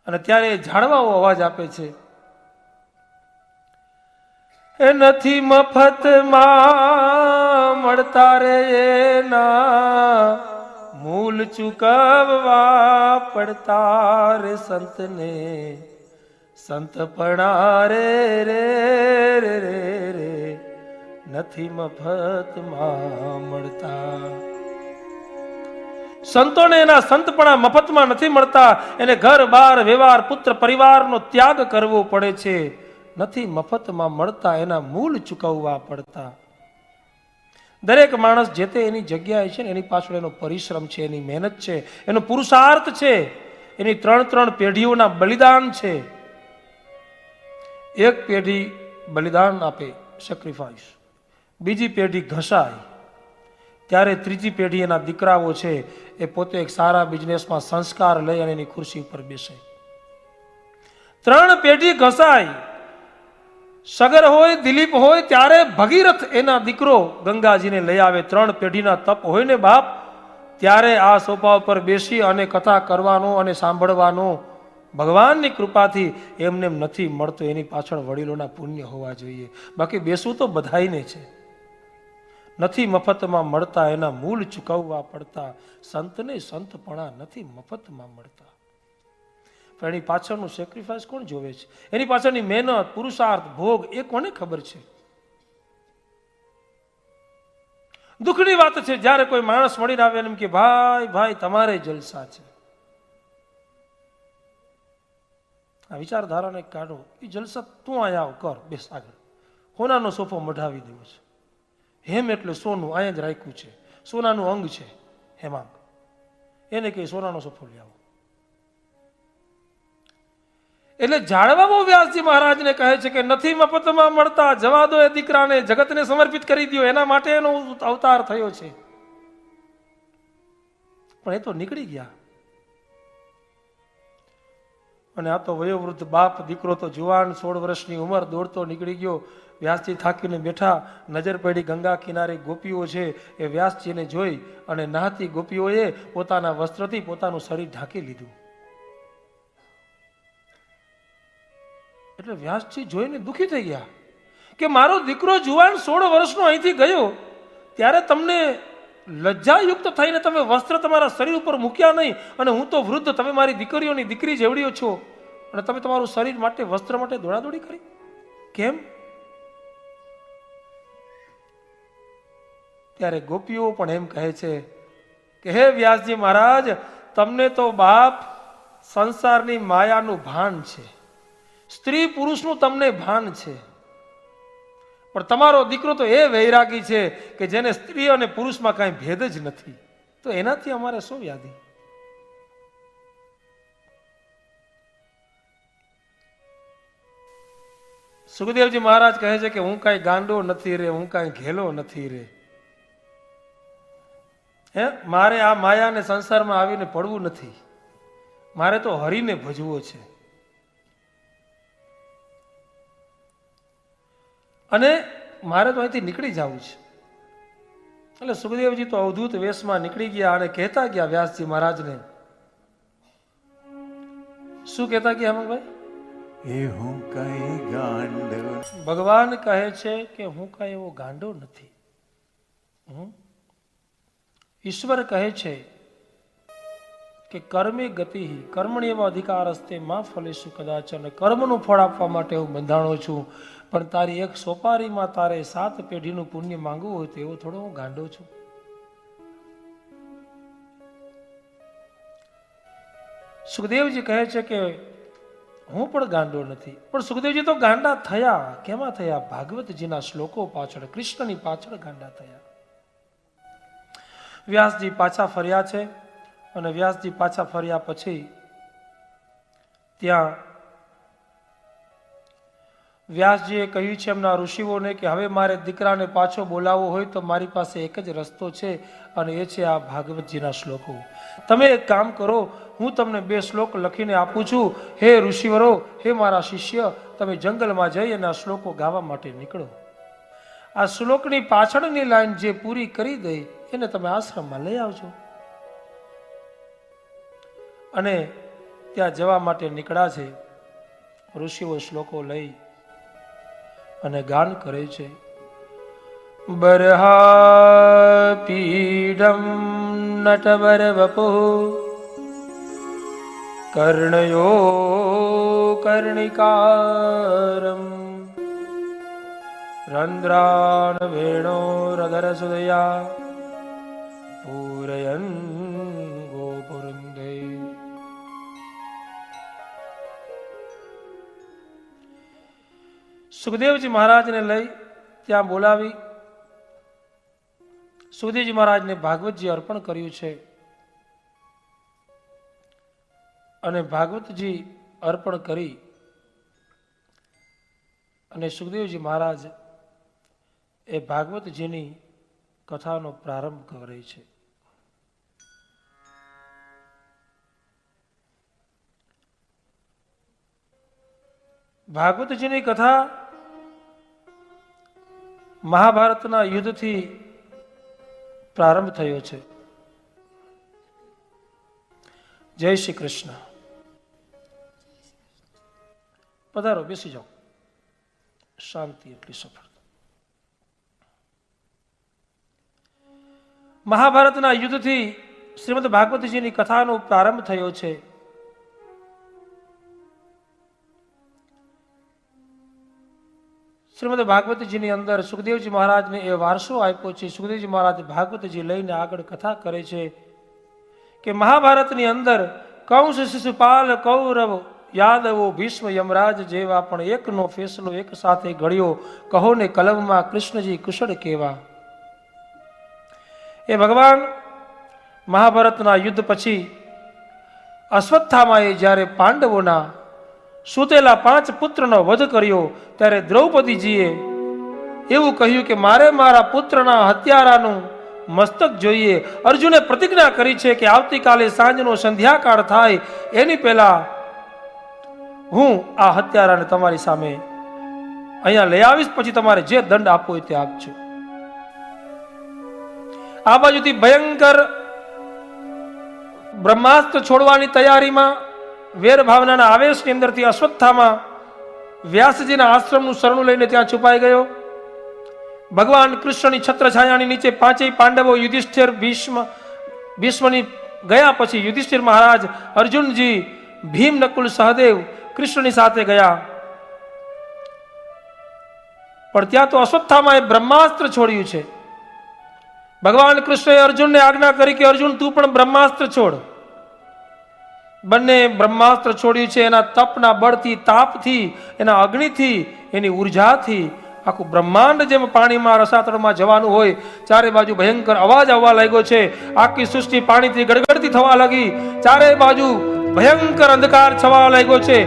અને ત્યારે જાળવાઓ અવાજ આપે છે, એ નથી મફતમાં મળતા રે એના મૂલ ચૂકવવા પડતા રે સંતને, સંતપણા રે રે રે રે રે નથી મફતમાં મળતા. સંતોને એના સંતપણા મફતમાં નથી મળતા. એને ઘર બાર વ્યવહાર પુત્ર પરિવારનો ત્યાગ કરવો પડે છે. નથી મફતમાં મળતા, એના મૂળ ચૂકવવા પડતા. દરેક માણસ જે તે એની જગ્યાએ છે ને એની પાછળ એનો પરિશ્રમ છે, એની મહેનત છે, એનો પુરુષાર્થ છે, એની 3 પેઢીઓના બલિદાન છે. એક પેઢી બલિદાન આપે, સેક્રિફાઈસ, બીજી પેઢી ઘસાય, ત્યારે ત્રીજી પેઢી એના દીકરાઓ છે એ પોતે એક સારા બિઝનેસમાં સંસ્કાર લઈ અને એની ખુરશી ઉપર બેસે. 3 પેઢી ઘસાય. સગર હોય, દિલીપ હોય, ત્યારે ભગીરથ એના દીકરો ગંગાજીને લઈ આવે. 3 પેઢીના તપ હોય ને બાપ, ત્યારે આ સોફા ઉપર બેસી અને કથા કરવાનો અને સાંભળવાનો ભગવાનની કૃપાથી એમને નથી મળતો. એની પાછળ વડીલોના પુણ્ય હોવા જોઈએ. બાકી બેસવું તો બધાઈને છે. નથી મફતમાં મળતા, એના મૂળ ચૂકવવા પડતા. સંતને સંતપણા નથી મફતમાં મળતા. પણ એની પાછળનું સેક્રિફાઈસ કોણ જોવે છે? એની પાછળની મહેનત, પુરુષાર્થ, ભોગ એ કોને ખબર છે? દુઃખની વાત છે જ્યારે કોઈ માણસ મળીને આવે એમ કે ભાઈ ભાઈ તમારે જલસા છે. આ વિચારધારાને કાઢો. એ જલસા તું અહીંયા આવ, કર, બેસ આગળ. સોનાનો સોફો મઢાવી દેવો છે. હેમ એટલે સોનું, અહીંયા જ રાખ્યું છે. સોનાનું અંગ છે હેમાંગ, એને કહે સોનાનો સોફો લઈ આવો. એટલે જાળવાઓ વ્યાસજી મહારાજને કહે છે કે નથી મફતમાં મળતા, જવા દો એ દીકરાને, જગતને સમર્પિત કરી દો. એના માટે એનો અવતાર થયો છે. પણ એ તો નીકળી ગયા. અને આ તો વયોવૃદ્ધ બાપ, દીકરો તો જુવાન 16 વર્ષની ઉંમર, દોડતો નીકળી ગયો. વ્યાસજી થાકીને બેઠા, નજર પડી ગંગા કિનારે ગોપીઓ છે. એ વ્યાસજીને જોઈ અને નહાતી ગોપીઓએ પોતાના વસ્ત્રથી પોતાનું શરીર ઢાંકી લીધું. એટલે વ્યાસજી જોઈને દુઃખી થઈ ગયા કે મારો દીકરો જુવાન 16 વર્ષનો અહીંથી ગયો, ત્યારે તમને લજ્જાયુક્ત થઈને તમે વસ્ત્ર તમારા શરીર ઉપર મૂક્યા નહીં, અને હું તો વૃદ્ધ, તમે મારી દીકરીઓની દીકરી જેવડીઓ છો, અને તમે તમારું શરીર માટે, વસ્ત્ર માટે દોડાદોડી કરી. કેમ? ત્યારે ગોપીઓ પણ એમ કહે છે કે હે વ્યાસજી મહારાજ, તમને તો બાપ સંસારની માયાનું ભાન છે, સ્ત્રી પુરુષનું તમને ભાન છે, પણ તમારો દીકરો તો એ વૈરાગી છે કે જેને સ્ત્રી અને પુરુષમાં કાંઈ ભેદ જ નથી, તો એનાથી અમારે શું યાદી? સુખદેવજી મહારાજ કહે છે કે હું કાંઈ ગાંડો નથી રે, હું કાંઈ ઘેલો નથી રે. મારે આ માયાને સંસારમાં આવીને પડવું નથી, મારે તો હરિને ભજવો છે. અને મારે તો અહીંથી નીકળી જવું છે. એટલે સુખદેવજી તો અવધૂત વેશમાં નીકળી ગયા અને કહેતા ગયા વ્યાસજી મહારાજને. શું કહેતા ગયા હેમંતભાઈ? એ હું કઈ ગાંડો. ભગવાન કહે છે કે હું કઈ એવો ગાંડો નથી. ઈશ્વર કહે છે કે કર્મે ગતિ, કર્મણી એવા અધિકાર હસ્તે માં ફલેશું કદાચ, અને કર્મનું ફળ આપવા માટે હું બંધાણો છું, પણ તારી એક સોપારીમાં તારે 7 પેઢીનું પુણ્ય માંગવું હોય તો એવો થોડો હું ગાંડો છું? સુખદેવજી કહે છે કે હું પણ ગાંડો નથી. પણ સુખદેવજી તો ગાંડા થયા. કેમાં થયા? ભાગવતજીના શ્લોકો પાછળ, કૃષ્ણની પાછળ ગાંડા થયા. વ્યાસજી પાછા ફર્યા છે, અને વ્યાસજી પાછા ફર્યા પછી ત્યાં વ્યાસજીએ કહ્યું છે એમના ઋષિઓને કે હવે મારે દીકરાને પાછો બોલાવવો હોય તો મારી પાસે એક જ રસ્તો છે, અને એ છે આ ભાગવતજીના શ્લોકો. તમે એક કામ કરો, હું તમને 2 શ્લોક લખીને આપું છું. હે ઋષિવરો, હે મારા શિષ્ય, તમે જંગલમાં જઈ અને આ શ્લોકો ગાવા માટે નીકળો. આ શ્લોકની પાછળની લાઈન જે પૂરી કરી દે એને તમે આશ્રમમાં લઈ આવજો. અને ત્યાં જવા માટે નીકળ્યા છે. ઋષિઓ શ્લોકો લઈ અને ગાન કરે છે. બરહા પીડમ નટવર વપો કર્ણયો કર્ણિકારમ રંદ્રાન વેણો રધર સુદયા પૂરયન ગોપુરુંદે. સુખદેવજી મહારાજને લઈ ત્યાં બોલાવી સુખદેવજી મહારાજને ભાગવતજી અર્પણ કર્યું છે. અને ભાગવતજી અર્પણ કરી અને સુખદેવજી મહારાજ એ ભાગવતજીની કથાનો પ્રારંભ કરે છે. ભાગવતજીની કથા મહાભારતના યુદ્ધથી પ્રારંભ થયો છે. જય શ્રી કૃષ્ણ. પધારો, બેસી જાઓ. શાંતિ એટલી સફળતા. મહાભારતના યુદ્ધથી શ્રીમદ ભાગવતજીની કથાનો પ્રારંભ થયો છે. શ્રીમદ ભાગવતજીની અંદર સુખદેવજી મહારાજને એ વારસો આપ્યો છે. સુખદેવજી મહારાજ ભાગવતજી લઈને આગળ કથા કરે છે કે મહાભારતની અંદર કંસ, શિશુપાલ, કૌરવ, યાદવો, ભીષ્મ, યમરાજ જેવા પણ એકનો ફેસલો એક સાથે ઘડ્યો. કહો ને કલમમાં કૃષ્ણજી કુશળ કેવા. એ ભગવાન મહાભારતના યુદ્ધ પછી અશ્વત્થામાએ જ્યારે પાંડવોના સૂતેલા 5 પુત્રનો વધ કર્યો ત્યારે દ્રૌપદીજીએ એવું કહ્યું કે મારે મારા પુત્રના હત્યારાનું મસ્તક જોઈએ. અર્જુને પ્રતિજ્ઞા કરી છે કે આવતીકાલે સાંજનો સંધ્યાકાળ થાય એની પહેલા હું આ હત્યારાને તમારી સામે અહીંયા લઈ આવીશ, પછી તમારે જે દંડ આપવો હોય તે આપજો. આ બાજુથી ભયંકર બ્રહ્માસ્ત્ર છોડવાની તૈયારીમાં વેર ભાવનાના આવેશની અંદરથી અશ્વત્થામા વ્યાસજીના આશ્રમનું શરણું લઈને ત્યાં છુપાઈ ગયો. ભગવાન કૃષ્ણની છત્રછાયાની નીચે 5 પાંડવો યુધિષ્ઠિર, ભીષ્મની ગયા પછી યુધિષ્ઠિર મહારાજ, અર્જુનજી, ભીમ, નકુલ, સહદેવ કૃષ્ણની સાથે ગયા. પણ ત્યાં તો અશ્વત્થામાએ બ્રહ્માસ્ત્ર છોડ્યું છે. ભગવાન કૃષ્ણએ અર્જુનને આજ્ઞા કરી કે અર્જુન તું પણ બ્રહ્માસ્ત્ર છોડ. બંને બ્રહ્માસ્ત્ર છોડ્યું છે. એના તપના બળથી, તાપથી, એના અગ્નિથી, એની ઉર્જાથી આખું બ્રહ્માંડ જેમ પાણીમાં રસાતળમાં જવાનું હોય, ચારે બાજુ ભયંકર અવાજ આવવા લાગ્યો છે. આખી સૃષ્ટિ પાણીથી ગડગડતી થવા લાગી. ચારે બાજુ ભયંકર અંધકાર છવા લાગ્યો છે.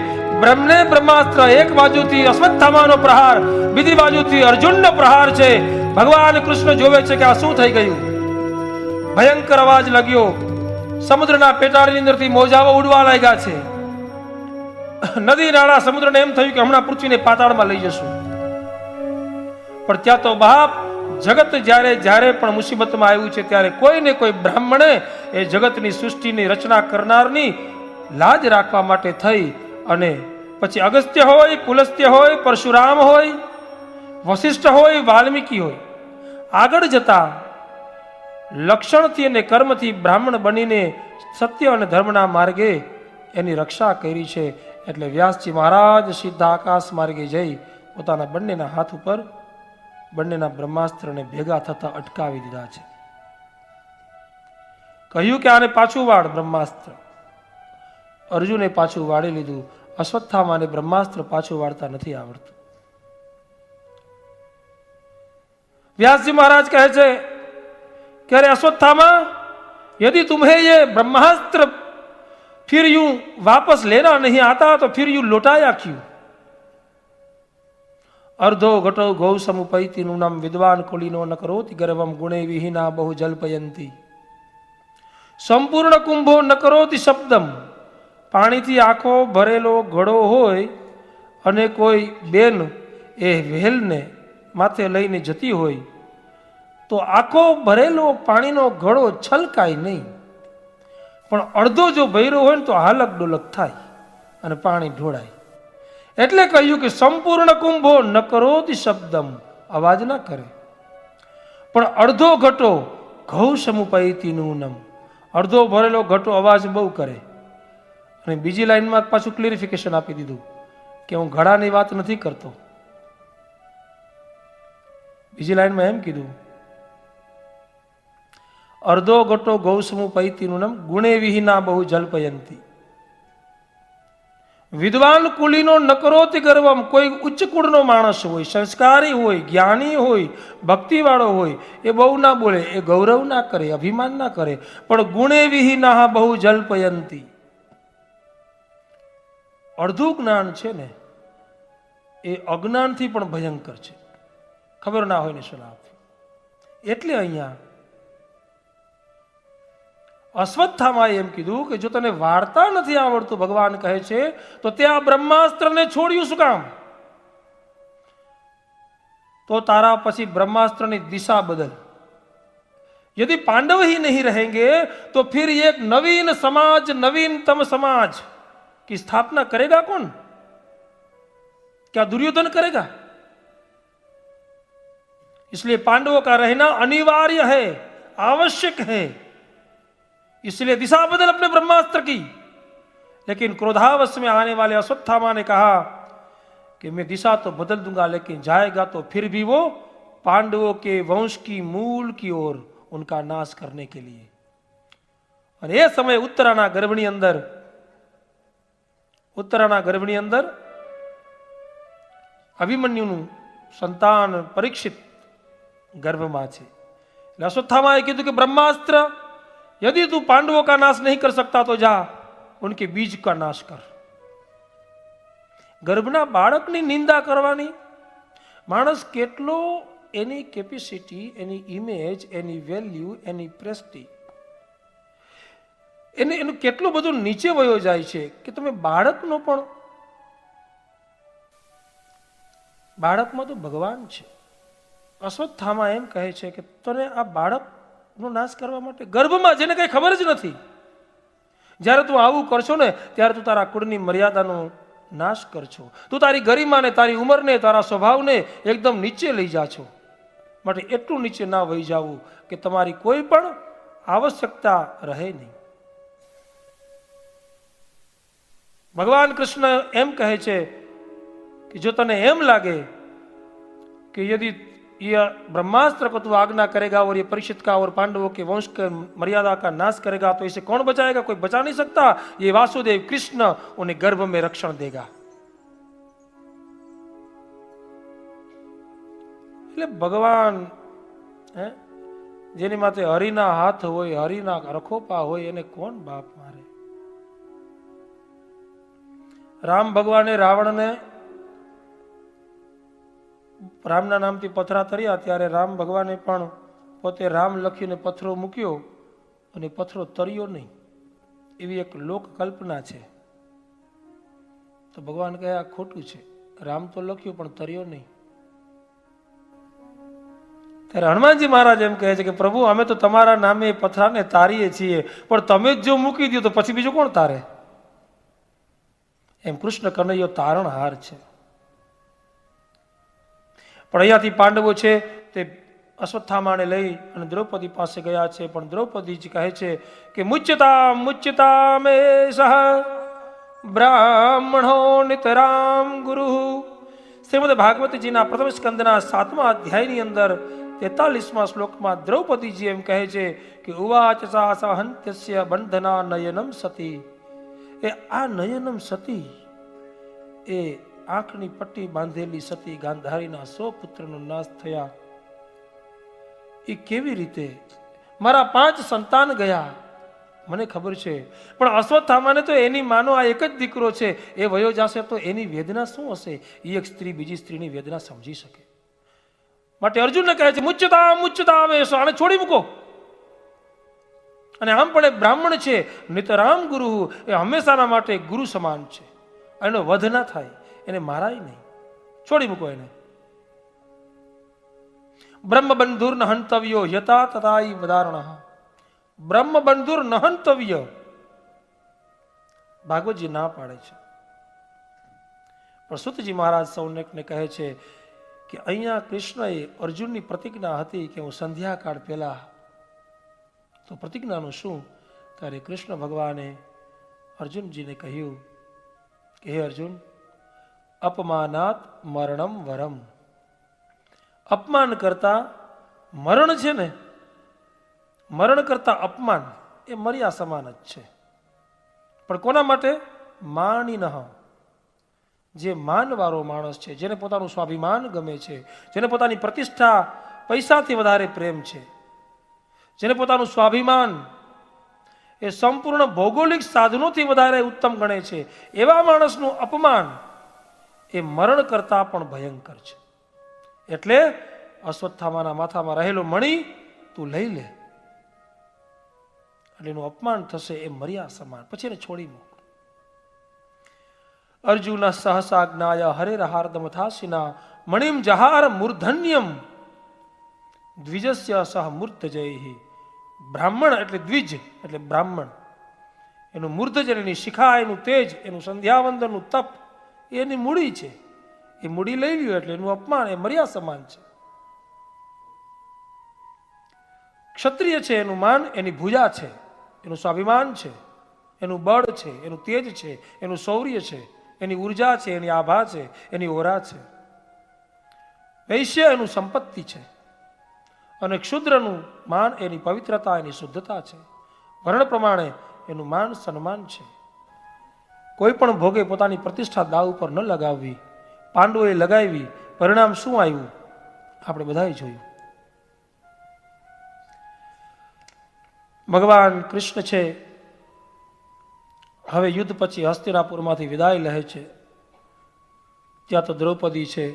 બ્રહ્માસ્ત્ર એક બાજુથી અશ્વત્થામાનો પ્રહાર, બીજી બાજુથી અર્જુનનો પ્રહાર છે. ભગવાન કૃષ્ણ જોવે છે કે આ શું થઈ ગયું. ભયંકર અવાજ લાગ્યો. સમુદ્રના પેટાળની અંદરથી મોજાઓ ઉડવા લાગ્યા છે. નદી નાળા સમુદ્રને એમ થયું કે હમણાં પૃથ્વીને પાતાળમાં લઈ જશું. પણ ત્યાં તો બાપ જગત જ્યારે પણ મુસીબતમાં આવ્યું છે ત્યારે કોઈ ને કોઈ બ્રાહ્મણે એ જગતની સૃષ્ટિની રચના કરનારની લાજ રાખવા માટે થઈ અને પછી અગસ્ત્ય હોય, પુલસ્ત્ય હોય, પરશુરામ હોય, વશિષ્ઠ હોય, વાલ્મીકી હોય, આગળ જતા લક્ષણથી અને કર્મથી બ્રાહ્મણ બનીને સત્ય અને ધર્મના માર્ગે એની રક્ષા કરી છે. એટલે વ્યાસજી મહારાજ સીધા આકાશ માર્ગે જઈ પોતાના બંનેના હાથ ઉપર બંનેના બ્રહ્માસ્ત્રને ભેગા થતા અટકાવી દીધા છે. કહ્યું કે આને પાછું વાળ બ્રહ્માસ્ત્ર. અર્જુને પાછું વાળી લીધું. અશ્વત્થામાને બ્રહ્માસ્ત્ર પાછું વાળતા નથી આવડતું. व्यास जी महाराज कहे छे कि अरे अश्वत्थामा, यदि तुम्हें ये ब्रह्मास्त्र फिर यूं वापस लेना नहीं आता तो फिर यूं लौटाया क्यों? अर्धो घटो गौ समुपैति नूनम विद्वान कुलीनो न करोति गर्वम गुणे विहीना बहु जल्पयंती संपूर्ण कुंभो न करोति शब्दम. पाणीथी आखो भरेलो घड़ो होय अने कोई बेन ए वेलने माथे लईने जती होय तो आखो भरेलो पाणीनो घड़ो छलकाय नहीं, पण अर्धो जो भर्यो होय तो हालक डोलक थाय अने पाणी ढोळाय. એટલે કહ્યું કે સંપૂર્ણ કુંભો ન કરોતિ શબ્દમ, અવાજ ના કરે, પણ અડધો ઘટો ઘઉ સમુપૈતિ નૂનમ, અડધો ભરેલો ઘટો અવાજ બહુ કરે. અને બીજી લાઈનમાં પાછું ક્લેરિફિકેશન આપી દીધું કે હું ઘડાની વાત નથી કરતો. બીજી લાઈનમાં એમ કીધું અર્ધો ઘટો ગૌ સમુપૈતિ નૂનમ ગુણે વિહીના બહુ જલ્પયંતી. વિદ્વાન કુલીનો ન કરોતિ ગર્વમ, કોઈ ઉચ્ચ કુળનો માણસ હોય, સંસ્કારી હોય, જ્ઞાની હોય, ભક્તિવાળો હોય, એ બહુ ના બોલે, એ ગૌરવ ના કરે, અભિમાન ના કરે, પણ ગુણે વિહીના બહુ જલ્પયંતી. અડધું જ્ઞાન છે ને એ અજ્ઞાનથી પણ ભયંકર છે, ખબર ના હોય ને સલાહ. એટલે અહીંયા અશ્વત્થામાએ એમ કીધું કે જો તને વાર્તા નથી આવડતું, ભગવાન કહે છે, તો તે આ બ્રહ્માસ્ત્રને છોડ્યું શું કામ? તો તારા પછી બ્રહ્માસ્ત્રની દિશા બદલ. यदि पांडव ही नहीं रहेंगे तो फिर एक नवीन समाज, नवीनतम समाज की स्थापना करेगा कौन? क्या दुर्योधन करेगा? इसलिए पांडवों का रहना अनिवार्य है, आवश्यक है. इसलिए दिशा बदल अपने ब्रह्मास्त्र की. लेकिन क्रोधावश में आने वाले अश्वत्थामा ने कहा कि मैं दिशा तो बदल दूंगा, लेकिन जाएगा तो फिर भी वो पांडवों के वंश की मूल की ओर, उनका नाश करने के लिए. और ये समय उत्तराना गर्भनी अंदर अभिमन्युનું સંતાન પરીક્ષિત ગર્ભમાં છે. અશ્વત્થામાએ કીધું કે ब्रह्मास्त्र यदि तू पांडवों का नाश नहीं कर सकता तो जा उनके बीज का नाश कर. ગર્ભના બાળકની નિંદા કરવાની, માણસ કેટલો એની કેપેસિટી, એની ઇમેજ, એની વેલ્યુ, એની પ્રેસ્ટી, એનું કેટલું બધું નીચે વયો જાય છે કે તમે બાળકનો પણ, બાળકમાં તો ભગવાન છે. અશ્વત્થામા એમ કહે છે કે તને આ બાળકનો નાશ કરવા માટે, ગર્ભમાં જેને કઈ ખબર જ નથી, જ્યારે તું આવું કરશો ને ત્યારે તું તારા કુળની મર્યાદાનો નાશ કરશો. તું તારી ગરિમાને, તારી ઉંમરને, તારા સ્વભાવને એકદમ નીચે લઈ જા છો. માટે એટલું નીચે ના વહી જવું કે તમારી કોઈ પણ આવશ્યકતા રહે નહીં. ભગવાન કૃષ્ણ એમ કહે છે કે જો તને એમ લાગે કે યદि ये ब्रह्मास्त्र को तू आज्ञा करेगा और ये परीक्षित का और पांडवों के वंश के मर्यादा का नाश करेगा तो इसे कौन बचाएगा? कोई बचा नहीं सकता। ये वासुदेव कृष्ण उन्हें गर्भ में रक्षण देगा। એટલે ભગવાન જેની માથે હરિના હાથ હોય, હરિના રખોપા હોય, એને કોણ બાપ મારે? રામ ભગવાને રાવણને રામના નામથી પથરા તર્યા ત્યારે રામ ભગવાને પણ પોતે રામ લખીને પથરો મૂક્યો અને પથરો તર્યો નહીં, એવી એક લોક કલ્પના છે. તો ભગવાન કહે આ ખોટું છે, રામ તો લખ્યું પણ તર્યો નહીં. ત્યારે હનુમાનજી મહારાજ એમ કહે છે કે પ્રભુ અમે તો તમારા નામે પથરાને તારીએ છીએ, પણ તમે જ જો મૂકી દો તો પછી બીજું કોણ તારે? એમ કૃષ્ણ કનૈયો તારણહાર છે. પણ અહીંયાથી પાંડવો છે તે અશ્વત્થામાને લઈ અને દ્રૌપદી પાસે ગયા છે. પણ દ્રૌપદી જ કહે છે કે મુચ્યતા મુચ્યતા મે સહ બ્રાહ્મણો નિતરામ ગુરુ. શ્રીમદ ભાગવતજીના પ્રથમ સ્કંદના 7મા અધ્યાયની અંદર 43મા શ્લોકમાં દ્રૌપદીજી એમ કહે છે કે ઉવાચ સા સહંત્યસ્ય બંધના નયનમ સતી. એ આ નયનમ સતી એ આંખની પટ્ટી બાંધેલી સતી ગાંધારીના 100 પુત્રનો નાશ થયા. એ કેવી રીતે? મારા 5 સંતાન ગયા મને ખબર છે, પણ અશ્વત્થામાને તો એની માનો આ એક જ દીકરો છે, એ વયો જશે તો એની વેદના શું હશે? એ એક સ્ત્રી બીજી સ્ત્રીની વેદના સમજી શકે. માટે અર્જુનને કહે છે મુચ્યતા મુચ્યતા વેશ, આને છોડી મૂકો. અને આમ પણ એ બ્રાહ્મણ છે, નિતરામ ગુરુ, એ હંમેશાના માટે ગુરુ સમાન છે. એનો વધ ના થાય, એને મારાય નહીં, છોડી મૂકો એને. બ્રહ્મબંધુર ન હંતવ્યો યતા તથાઈ વદારણઃ. બ્રહ્મબંધુર ન હંતવ્ય, ભાગવતજી ના પાડે છે. પણ સુતજી મહારાજ સૌને કહે છે કે અહીંયા કૃષ્ણએ અર્જુનની પ્રતિજ્ઞા હતી કે હું સંધ્યાકાળ પહેલા, તો પ્રતિજ્ઞાનું શું? ત્યારે કૃષ્ણ ભગવાને અર્જુનજીને કહ્યું કે હે અર્જુન, અપમાનાત મરણમ વરમ. અપમાન કરતા મરણ છે ને, મરણ કરતા અપમાન એ મર્યા સમાન જ છે. પણ કોના માટે? માણિનઃ, જે માનવાળો માણસ છે, જેને પોતાનું સ્વાભિમાન ગમે છે, જેને પોતાની પ્રતિષ્ઠા પૈસાથી વધારે પ્રેમ છે, જેને પોતાનું સ્વાભિમાન એ સંપૂર્ણ ભૌગોલિક સાધનોથી વધારે ઉત્તમ ગણે છે, એવા માણસનું અપમાન એ મરણ કરતા પણ ભયંકર છે. એટલે અશ્વત્થામાના માથામાં રહેલો મણી તું લઈ લે, એટલે એનું અપમાન થશે એ મર્યા સમાન. પછી એને છોડી મૂક. અર્જુન સહસા જ્ઞાય હરેરહાર્દમથાસિના મણિમ જહાર મૂર્ધન્યમ દ્વિજસ્ય સહ મૂર્ધજય. બ્રાહ્મણ એટલે દ્વિજ એટલે બ્રાહ્મણ, એનું મૂર્ધજન, એની શિખા, એનું તેજ, એનું સંધ્યાવંદનનું તપ એની મૂડી છે. એ મૂડી લઈ લ્યો એટલે એનું અપમાન એ મર્યા સમાન છે. ક્ષત્રિય છે એનું માન એની ભુજા છે, એનું સ્વાભિમાન છે, એનું બળ છે, એનું તેજ છે, એનું શૌર્ય છે, એની ઉર્જા છે, એની આભા છે, એની ઓરા છે. વૈશ્ય એનું સંપત્તિ છે, અને ક્ષુદ્રનું માન એની પવિત્રતા, એની શુદ્ધતા છે. વર્ણ પ્રમાણે એનું માન સન્માન છે. કોઈ પણ ભોગે પોતાની પ્રતિષ્ઠા દાવ ઉપર ન લગાવવી. પાંડવોએ લગાવી, પરિણામ શું આવ્યું આપણે બધાએ જોયું. ભગવાન કૃષ્ણ છે હવે યુદ્ધ પછી હસ્તિનાપુરમાંથી વિદાય લે છે. ત્યાં તો દ્રૌપદી છે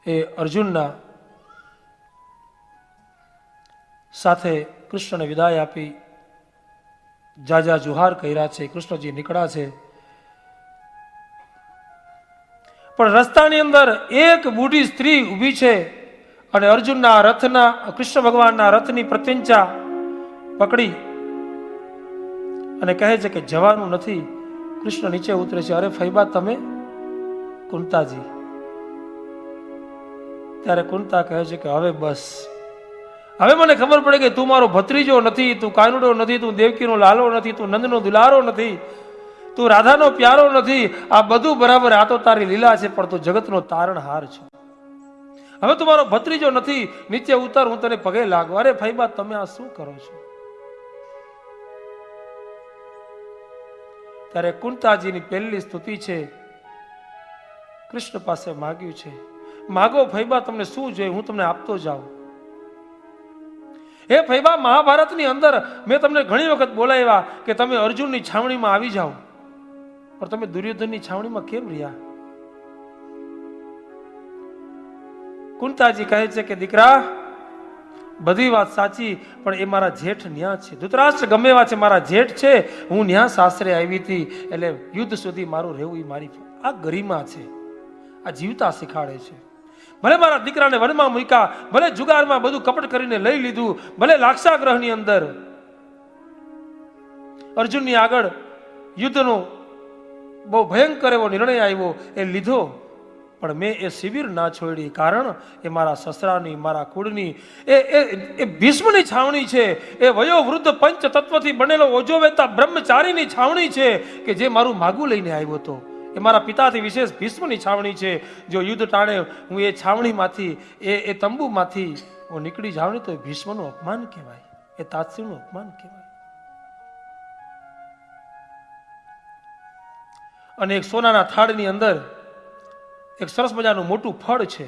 એ અર્જુનના સાથે કૃષ્ણને વિદાય આપી જાજા જુહાર કર્યા છે. કૃષ્ણજી નીકળ્યા છે, પણ રસ્તાની અંદર એક બુઢી સ્ત્રી ઊભી છે અને અર્જુનના રથના, કૃષ્ણ ભગવાનના રથની પ્રત્યંચા પકડી અને કહે છે કે જવાનું નથી. કૃષ્ણ નીચે ઉતરે છે. અરે ફૈબા તમે? કુંતાજી. ત્યારે કુંતા કહે છે કે હવે બસ, હવે મને ખબર પડે કે તું મારો ભત્રીજો નથી, તું કાનુડો નથી, તું દેવકીનો લાલો નથી, તું નંદનો દુલારો નથી, તું રાધાનો પ્યારો નથી. આ બધું બરાબર, આ તો તારી લીલા છે, પણ તું જગતનો તારણહાર છે. હવે તું મારો ભત્રીજો નથી, નીચે ઉતર, હું તને પગે લાગુ. અરે ફૈબા, તમે આ શું કરો છો? ત્યારે કુંતાજીની પહેલી સ્તુતિ છે, કૃષ્ણ પાસે માગ્યું છે, માગો ફૈબા, તમને શું જોઈએ હું તમને આપતો જાઉં. હે ફૈબા, મહાભારતની અંદર મેં તમને ઘણી વખત બોલાવ્યા કે તમે અર્જુનની છાવણીમાં આવી જાઓ, પણ તમે દુર્યોધનની છાવણીમાં કેમ રહ્યા? કુંતાજી કહે છે કે દીકરા, બધી વાત સાચી, પણ એ મારા જેઠ ન્યા છે. ધૃતરાષ્ટ્ર ગમે એવા છે, મારા જેઠ છે, હું ન્યા સાસરે આવી હતી, એટલે યુદ્ધ સુધી મારું રહેવું એ મારી આ ગરિમા છે, આ જીવતા શીખાડે છે. ભલે મારા દીકરાને વનમાં મૂક્યા, ભલે જુગારમાં બધું કપટ કરીને લઈ લીધું, ભલે લાક્ષાગ્રહની અંદર અર્જુનની આગળ યુદ્ધનો બહુ ભયંકર એવો નિર્ણય આવ્યો, એ લીધો, પણ મેં એ શિબિર ના છોડી. કારણ એ મારા સસરાની, મારા કુળની, એ ભીષ્મની છાવણી છે, એ વયોવૃદ્ધ પંચ તત્વથી બનેલો ઓજો વેતા બ્રહ્મચારીની છાવણી છે કે જે મારું માગું લઈને આવ્યો હતો. એ મારા પિતાથી વિશેષ ભીષ્મની છાવણી છે. જો યુદ્ધ ટાણે હું એ છાવણીમાંથી, એ તંબુમાંથી હું નીકળી જાઉં ને તો એ ભીષ્મનું અપમાન કહેવાય, એ તાત્સીનું અપમાન કહેવાય. અને એક સોનાના થાળની અંદર એક સરસ મજાનું મોટું ફળ છે,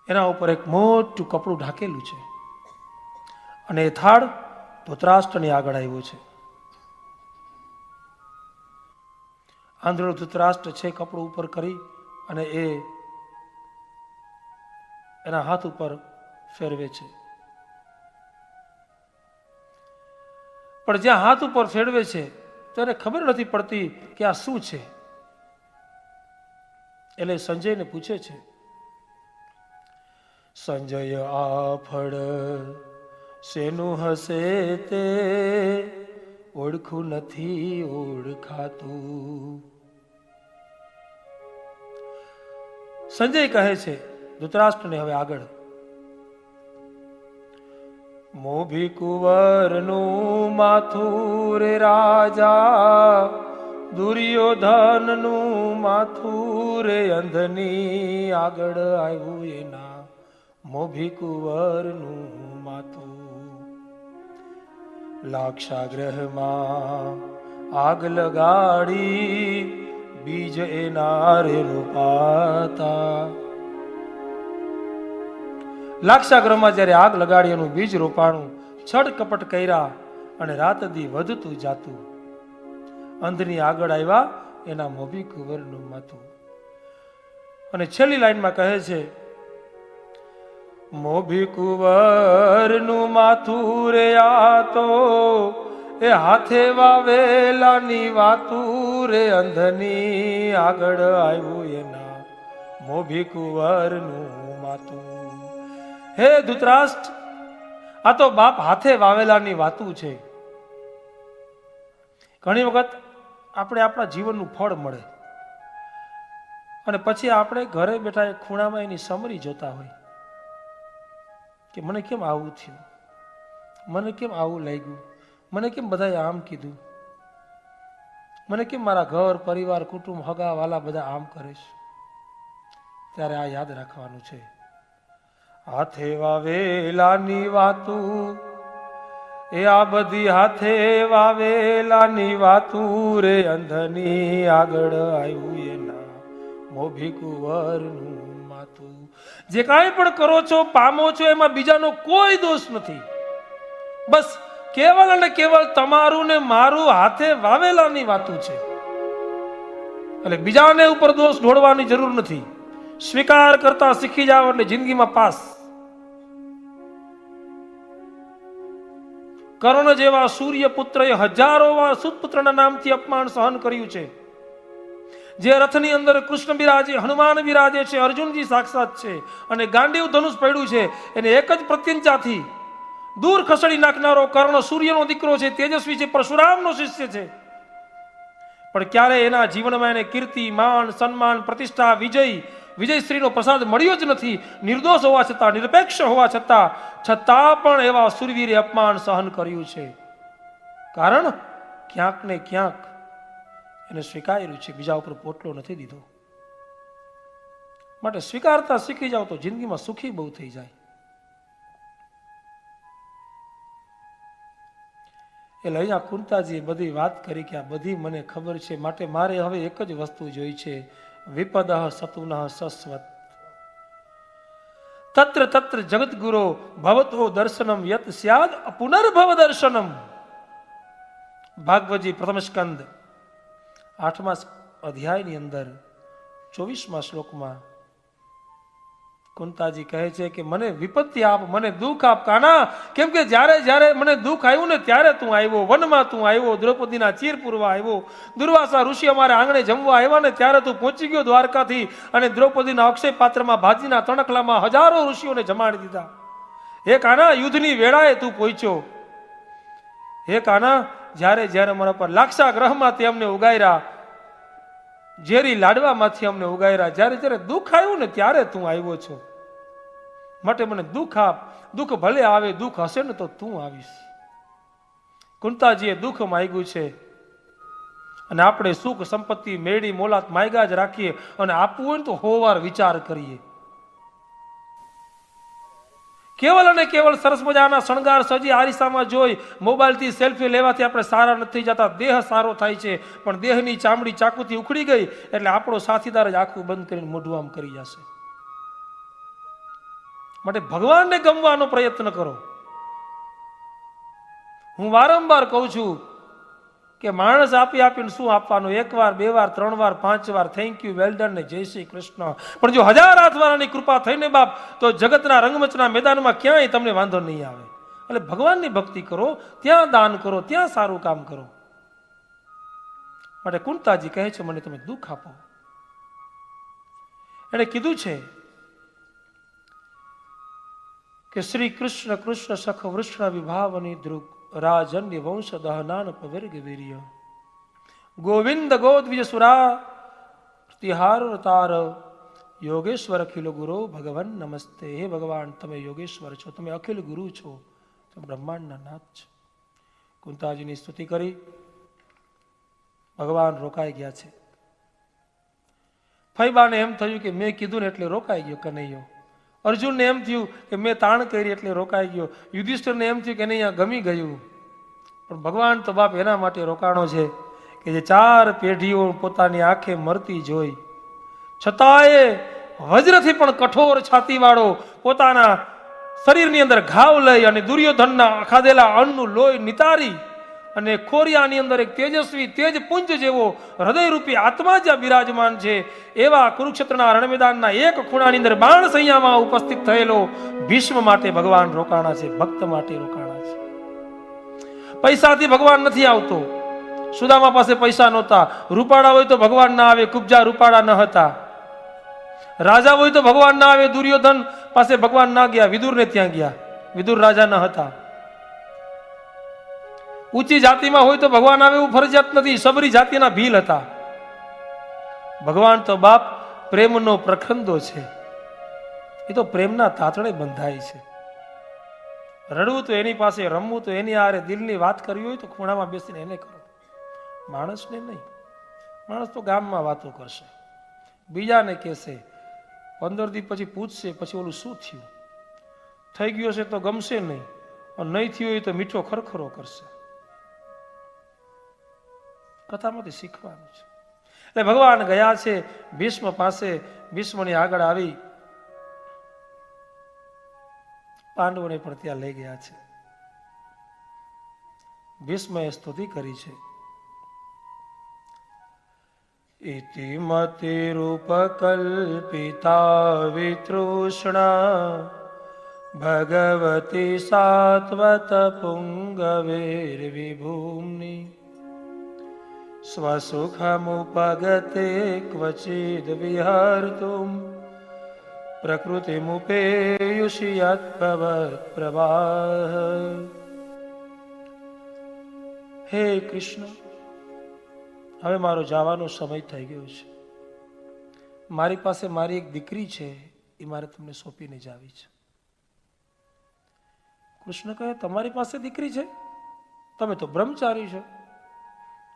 એના ઉપર એક મોટું કપડું ઢાંકેલું છે, અને એ થાળ ધૃતરાષ્ટ્રની આગળ આવ્યો છે. આંધળો ધૃતરાષ્ટ્ર છે, કપડું ઉપર કરી અને એ એના હાથ ઉપર ફેરવે છે. પણ જ્યાં હાથ ઉપર ફેરવે છે તો એને ખબર નથી પડતી કે આ શું છે. એટલે સંજયને પૂછે છે, સંજય આ ફળ શેનું હશે તે ઓળખું નથી ઓળખાતું. સંજય કહે છે ધૃતરાષ્ટ્રને હવે આગળ, મોભી કુંવરનું માથું રે રાજા, દુર્યોધનનું માથું રે અંધની આગળ આવ્યું એના મોભી કુંવરનું માથું. લાક્ષાગ્રહમાં આગ લગાડી બીજ એના રે રોપાતા. લાક્ષાગ્રહમાં જ્યારે આગ લગાડી એનું બીજ રોપાણું, છડ કપટ કર્યા અને રાત દી વધતું જાતું. અંધની આગળ આવ્યા એના મોભી કુંવરનું માથું. અને છેલ્લી લાઈનમાં કહે છે, મોભી કુંવરનું માથું રે આ તો એ હાથે વાવેલાની વાતું રે અંધની આગળ આવ્યું એના મોભી કુંવરનું માથું. હે ધૃતરાષ્ટ્ર, આ તો બાપ હાથે વાવેલાની વાતું છે. ઘણી વખત આપણે આપણા જીવનનું ફળ મળે અને પછી આપણે ઘરે બેઠા એક ખૂણામાં એની સમરી જોતા હોય કે મને કેમ આવું થયું, મને કેમ આવું લાગ્યું, મને કેમ બધાએ આમ કીધું, મને કેમ મારા ઘર પરિવાર કુટુંબ હગા વાલા બધા આમ કરે છે. ત્યારે આ યાદ રાખવાનું છે, હાથે વાવેલાની વાતું એ આ બધી હાથે વાવેલાની વાતું રે અંધની આગળ આવ્યું એના મોભી કુંવરનું માથું. જે કાંઈ પણ કરો છો, પામો છો, એમાં બીજાનો કોઈ દોષ નથી. બસ કેવલ અને કેવલ તમારું ને મારું હાથે વાવેલાની વાતું છે. એટલે બીજાને ઉપર દોષ ઢોળવાની જરૂર નથી. સ્વીકાર કરતા શીખી જાવ એટલે જિંદગીમાં પાસ. કર્ણ જેવા સૂર્યપુત્રએ હજારો વાર સુતપુત્રના નામથી અપમાન સહન કર્યું છે. જે રથની અંદર કૃષ્ણ બિરાજે, હનુમાન બિરાજે છે, અર્જુનજી સાક્ષાત છે, અને ગાંડીવ ધનુષ પડ્યું છે, એને એક જ પ્રત્યંચાથી દૂર ખસેડી નાખનારો કર્ણ સૂર્યનો દીકરો છે, તેજસ્વી છે, પરશુરામનો શિષ્ય છે. પણ ક્યારે એના જીવનમાં એને કીર્તિ, માન, સન્માન, પ્રતિષ્ઠા, વિજયશ્રીનો પ્રસાદ મળ્યો જ નથી. નિર્દોષ હોવા છતાં, નિરપેક્ષ હોવા છતાં પણ એવા સુરવીરે અપમાન સહન કર્યું છે. કારણ ક્યાંક ને ક્યાંક એને સ્વીકાર્યું છે, બીજા ઉપર પોટલો નથી દીધો. માટે સ્વીકારતા શીખી જાવ તો જિંદગીમાં સુખી બહુ થઈ જાય. એટલે અહીંયા કુંતાજીએ બધી વાત કરી કે આ બધી મને ખબર છે, માટે મારે હવે એક જ વસ્તુ જોઈ છે, વિપદઃ સતુનઃ સસ્વત તત્ર તત્ર જગતગુરો ભવતો દર્શનમ યત સ્યાદ પુનર્ભવ દર્શનમ. ભાગવતજી પ્રથમ સ્કંદ 8મા અધ્યાયની અંદર 24મા શ્લોકમાં કુંતાજી કહે છે કે મને વિપત્તિ આપ, મને દુઃખ આપ કાના, કેમ કે જ્યારે જ્યારે મને દુઃખ આવ્યું ને ત્યારે તું આવ્યો, વનમાં તું આવ્યો, દ્રૌપદીના ચીર પૂરવા આવ્યો, દુર્વાસા ઋષિ અમારે આંગણે જમવા આવ્યા ને ત્યારે તું પહોંચી ગયો દ્વારકાથી અને દ્રૌપદીના અક્ષય પાત્રમાં ભાજીના તણખલામાં હજારો ઋષિઓને જમાડી દીધા. હે કાના, યુદ્ધની વેળાએ તું પહોંચ્યો. હે કાના, જ્યારે જ્યારે મારા પર લાક્ષા ગ્રહમાંથી અમને ઉગાર્યા, ઝેરી લાડવામાંથી અમને ઉગાર્યા, જ્યારે જ્યારે દુઃખ આવ્યું ને ત્યારે તું આવ્યો છો. માટે મને દુઃખ આપ, દુઃખ ભલે આવે, દુઃખ હશે ને તો તું આવીશ. કુંતાજીએ દુઃખ માંગ્યું છે અને આપણે સુખ સંપત્તિ મેળી મોલાત માંગ્યા જ રાખીએ અને આપવું હોય ને તો 100 વાર વિચાર કરીએ. કેવલ અને કેવલ સરસ મજાના શણગાર સજી આરીસામાં જોઈ મોબાઈલથી સેલ્ફી લેવાથી આપણે સારા નથી જતા, દેહ સારો થાય છે, પણ દેહની ચામડી ચાકુથી ઉખડી ગઈ એટલે આપણો સાથીદાર જ આંખું બંધ કરીને મોઢું આમ કરી જશે. માટે ભગવાનને ગમવાનો પ્રયત્ન કરો. હું વારંવાર કહું છું કે માણસ આપી આપીને શું આપવાનું, 1 વાર 2 વાર 3 વાર 5 વાર થેન્ક યુ, વેલ ડન ને જય શ્રી કૃષ્ણ. પણ જો 1000 હાથવાળાની કૃપા થઈને બાપ તો જગતના રંગમંચના મેદાનમાં ક્યાંય તમને વાંધો નહીં આવે. એટલે ભગવાનની ભક્તિ કરો, ત્યાં દાન કરો, ત્યાં સારું કામ કરો. માટે કુંતાજી કહે છે મને તમે દુઃખ આપો. એને કીધું છે કે શ્રી કૃષ્ણ કૃષ્ણ સખ વૃષ્ણ વિભાવની ધ્રુક રાજન્ય વંશ દહનાન પવિર્ગ વીર્ય ગોવિંદ ગોદ્વિજ સુરા તિહાર તાર યોગેશ્વર અખિલ ગુરુ ભગવાન નમસ્તે. હે ભગવાન, તમે યોગેશ્વર છો, તમે અખિલ ગુરુ છો, તમે બ્રહ્માંડના નાથ છો. કુંતાજીની સ્તુતિ કરી ભગવાન રોકાઈ ગયા છે. ફૈબાને એમ થયું કે મેં કીધું ને એટલે રોકાઈ ગયો કનૈયો. અર્જુનને એમ થયું કે મેં તાણ કરી એટલે રોકાઈ ગયો. યુધિષ્ઠિરને એમ થયું કે નહીં અહીંયા ગમી ગયું. પણ ભગવાન તો બાપ એના માટે રોકાણો છે કે જે 4 પેઢીઓ પોતાની આંખે મરતી જોઈ છતાંય વજ્રથી પણ કઠોર છાતીવાળો પોતાના શરીરની અંદર ઘાવ લઈ અને દુર્યોધનના ખાધેલા અન્નનું લોહી નિતારી અને ખોરિયાની અંદર એક તેજસ્વી તેજપુંજ જેવો હૃદયરૂપી આત્મા જ્યાં બિરાજમાન છે એવા કુરુક્ષેત્રના રણમેદાનના એક ખૂણાની અંદર બાણ સૈયામાં ઉપસ્થિત થયેલો ભીષ્મ માટે ભગવાન રોકાણા છે, ભક્ત માટે રોકાણા છે. પૈસાથી ભગવાન નથી આવતો. સુદામા પાસે પૈસા નહોતા. રૂપાળા હોય તો ભગવાન ના આવે, કુબજા રૂપાળા ન હતા. રાજા હોય તો ભગવાન ના આવે, દુર્યોધન પાસે ભગવાન ના ગયા, વિદુરને ત્યાં ગયા, વિદુર રાજા ન હતા. ઊંચી જાતિમાં હોય તો ભગવાન આવે એવું ફરજિયાત નથી, સબરી જાતિના ભીલ હતા. ભગવાન તો બાપ પ્રેમનો પ્રખંદો છે, એ તો પ્રેમના તાતણે બંધાય છે. રડવું તો એની પાસે, રમવું તો એની આરે, દિલની વાત કરવી હોય તો ખૂણામાં બેસીને એને કરો, માણસને નહીં. માણસ તો ગામમાં વાતો કરશે, બીજાને કહેશે, 15 દી પછી પૂછશે, પછી ઓલું શું થયું, થઈ ગયું હશે તો ગમશે નહીં, અને નહીં થયું હોય તો મીઠો ખરખરો કરશે. કથામાંથી શીખવાનું છે. એટલે ભગવાન ગયા છે ભીષ્મ પાસે. ભીષ્મની આગળ આવી પાંડવોને પણ ત્યાં લઈ ગયા છે. ભીષ્મએ સ્તુતિ કરી છે. ઇતિ મતિરૂપકલ્પિતા વિતૃષ્ણા ભગવતી સાત્વત પુંગવેર્વિભૂમ્નિ સ્વસુખમુપગતે ક્વચિદ વિહર્તુમ પ્રકૃતિમુપેયુષિ યદ્ભવત પ્રવાહ. હે કૃષ્ણ, હવે મારો જવાનો સમય થઈ ગયો છે. મારી પાસે મારી એક દીકરી છે, એ મારે તમને સોંપીને જાવી છે. કૃષ્ણ કહે, તમારી પાસે દીકરી છે? તમે તો બ્રહ્મચારી છો.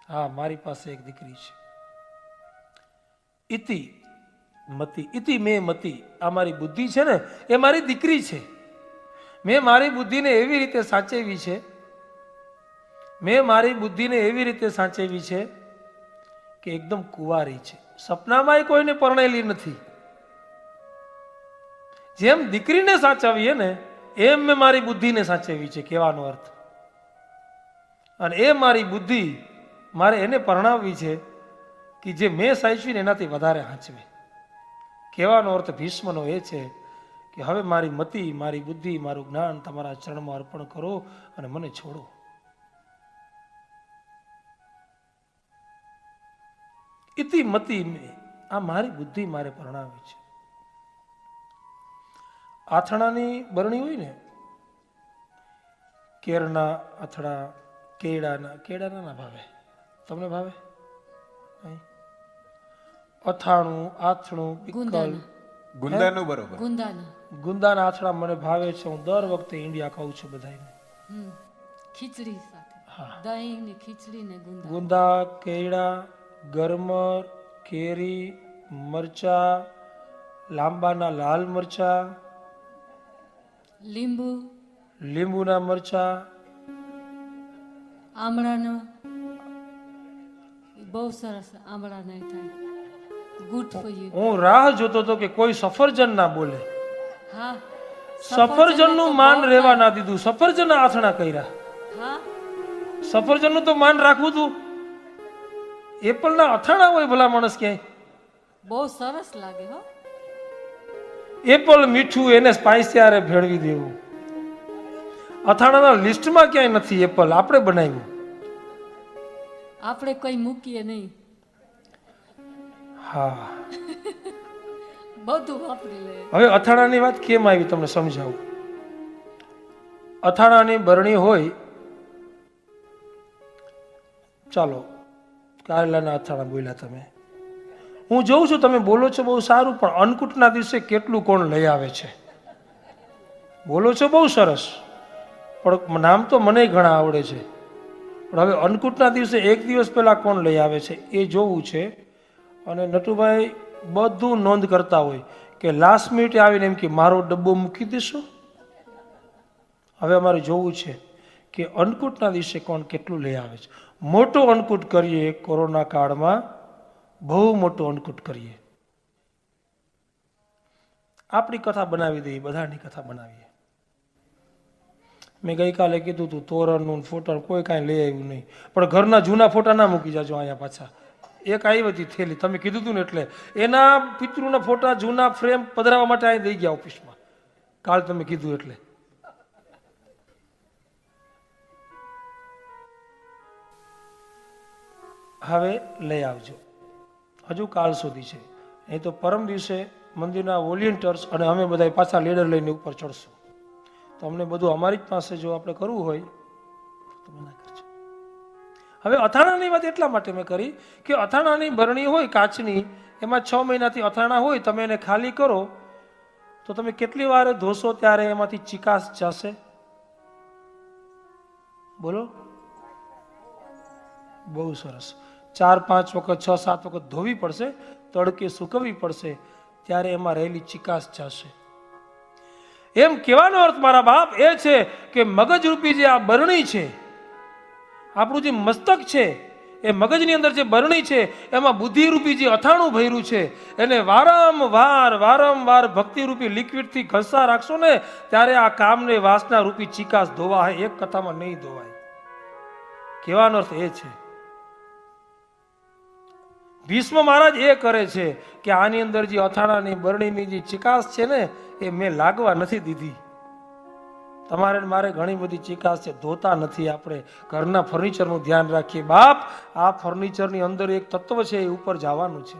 હા, મારી પાસે એક દીકરી છે. ઇતિ મતિ ઇતિ મેં મતિ, આ મારી બુદ્ધિ છે ને એ મારી દીકરી છે. મેં મારી બુદ્ધિને એવી રીતે સાચવી છે, મેં મારી બુદ્ધિને એવી રીતે સાચવી છે કે એકદમ કુંવારી છે. સપનામાંય કોઈને પરણેલી નથી. જેમ દીકરીને સાચવીએ ને એમ મેં મારી બુદ્ધિને સાચવી છે, કહેવાનો અર્થ. અને એ મારી બુદ્ધિ મારે એને પરણાવવી છે કે જે મેં સાચવીને એનાથી વધારે સાચવે. કહેવાનો અર્થ ભીષ્મનો એ છે કે હવે મારી મતિ, મારી બુદ્ધિ, મારું જ્ઞાન તમારા ચરણમાં અર્પણ કરો અને મને છોડો. ઇતિ મતિ મેં, આ મારી બુદ્ધિ મારે પરણાવી છે. આથણાની બરણી હોય ને, કેરના આથણા, કેળાના ના ભાવે, તમને ભાવે? અથાણું, આથણું, પિક્કલ, ગુંદાનું બરોબર. ગુંદાના આથણા મને ભાવે છે. હું દર વખતે ઈંડિયા ખાઉં છું બધાને. ખીચડી સાથે, હા. દહીં ને ખીચડી ને ગુંદા, કેળા, ગરમર, કેરી, મરચા, લાંબાના લાલ મરચા, લીંબુના મરચા, આમળાનો બહુ સરસ આમળાના થાય. Good for you. હું રાહ જોતો હતો કે કોઈ સફરજન ના બોલે. હા, સફરજન નું માન રહેવા ના દીધું. સફરજન આથણા કર્યા. હા, સફરજન નું તો માન રાખવું તું. એપલ ના અથાણા હોય ભલા માણસ ક્યાંય. બહુ સરસ લાગે હો. એપલ મીઠું એને સ્પાઈસી આરે ભેળવી દેવું. અથાણાના લિસ્ટમાં ક્યાંય નથી એપલ. આપણે બનાવ્યું. આપણે કોઈ મૂકીએ નહીં. હા, બધું વાપરી લે. હવે અથાણાની વાત કેમ આવી તમને સમજાવું. અથાણાની બરણી હોય, ચાલો કારેલાના અથાણા બોલ્યા તમે. હું જોઉં છું તમે બોલો છો બહુ સારું, પણ અન્નકૂટના દિવસે કેટલું કોણ લઈ આવે છે. બોલો છો બહુ સરસ, પણ નામ તો મને ઘણા આવડે છે. પણ હવે અન્નકૂટના દિવસે એક દિવસ પહેલા કોણ લઈ આવે છે એ જોવું છે. અને નટુભાઈ બધું નોંધ કરતા હોય કે લાસ્ટ મિનિટે આવીને એમ કે મારો ડબ્બો મૂકી દેશો. હવે અમારે જોવું છે કે અન્નકૂટના દિવસે કોણ કેટલું લઈ આવે છે. મોટો અન્નકૂટ કરીએ કોરોના કાળમાં, બહુ મોટો અન્નકૂટ કરીએ. આપણી કથા બનાવી દઈએ, બધાની કથા બનાવીએ. મેં ગઈકાલે કીધું તું તોરણનું ફોટા કોઈ કાંઈ લઈ આવ્યું નહીં, પણ ઘરના જૂના ફોટા ના મૂકી જાજો અહીંયા પાછા. એક આવી હતી થેલી, તમે કીધું તું ને એટલે એના પિતૃના ફોટા જૂના ફ્રેમ પધરાવવા માટે અહીં દઈ ગયા ઓફિસમાં. કાલ તમે કીધું એટલે હવે લઈ આવજો. હજુ કાલ સુધી છે. અહીં તો પરમ દિવસે મંદિરના વોલિયન્ટર્સ અને અમે બધા પાછા લીડર લઈને ઉપર ચડશું. તો અમને બધું અમારી જ પાસે જો આપણે કરવું હોય તો ના કરજો. હવે અથાણાની વાત એટલા માટે મેં કરી કે અથાણાની બરણી હોય કાચની, એમાં 6 મહિનાથી અથાણા હોય. તમે એને ખાલી કરો તો તમે કેટલી વાર ધોશો ત્યારે એમાંથી ચિકાસ જશે? બોલો. બહુ સરસ. 4-5 વખત 6-7 વખત ધોવી પડશે, તડકે સૂકવવી પડશે, ત્યારે એમાં રહેલી ચિકાસ જશે. એમ કહેવાનો અર્થ મારા બાપ એ છે કે મગજરૂપી જે આ બરણી છે, આપણું જે મસ્તક છે, એ મગજની અંદર જે બરણી છે એમાં બુદ્ધિરૂપી જે અથાણું ભર્યું છે, એને વારંવાર ભક્તિરૂપી લિક્વિડથી ઘસા રાખશો ને ત્યારે આ કામને વાસના રૂપી ચિકાસ ધોવાય, એક કથામાં નહીં ધોવાય. કહેવાનો અર્થ એ છે. ભીષ્મ મહારાજ એ કરે છે કે આની અંદર જે અથાણાની બરણીની જે ચિકાસ છે ને એ મેં લાગવા નથી દીધી. તમારે મારે ઘણી બધી ચિકાસ છે, ધોતા નથી. આપણે ઘરના ફર્નિચરનું ધ્યાન રાખીએ. બાપ, આ ફર્નિચરની અંદર એક તત્વ છે, એ ઉપર જવાનું છે.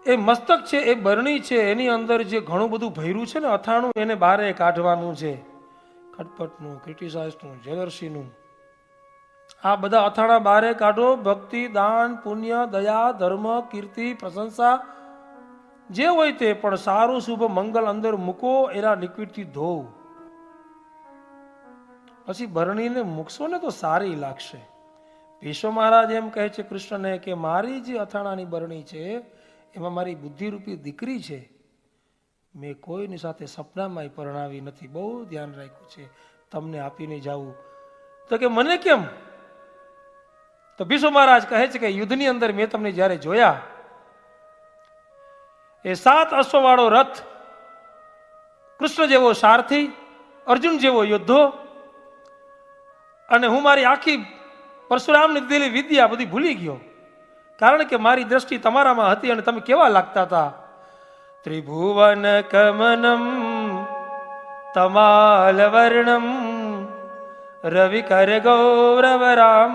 એ મસ્તક છે, એ બરણી છે, એની અંદર જે ઘણું બધું ભર્યું છે ને અથાણું, એને બારે કાઢવાનું છે. ખટપટનું, ક્રિટિસાઇઝનું, જેલરસીનું, આ બધા અથાણા બારે કાઢો. ભક્તિ, દાન, પુણ્ય, દયા, ધર્મ, કીર્તિ, પ્રશંસા જે હોય તે, પણ સારું શુભ મંગલ અંદર મૂકો, એના લિક્વિડથી ધો. પછી બરણીને મૂકશો ને તો સારી લાગશે. ભીષ્મ મહારાજ એમ કહે છે કૃષ્ણને કે મારી જે અથાણાની બરણી છે એમાં મારી બુદ્ધિરૂપી દીકરી છે, મેં કોઈની સાથે સપનામાં પરણાવી નથી, બહુ ધ્યાન રાખ્યું છે, તમને આપીને જાવું. તો કે મને કેમ? તો ભીષ્મ મહારાજ કહે છે કે યુદ્ધની અંદર મેં તમને જ્યારે જોયા, એ 7 અશ્વવાળો રથ, કૃષ્ણ જેવો સારથી, અર્જુન જેવો યોદ્ધો, અને હું મારી આખી પરશુરામની દીધેલી વિદ્યા બધી ભૂલી ગયો, કારણ કે મારી દ્રષ્ટિ તમારામાં હતી અને તમે કેવા લાગતા હતા. ત્રિભુવન કમનમ તમાલ વર્ણમ રવિ કર ગૌરવ રામ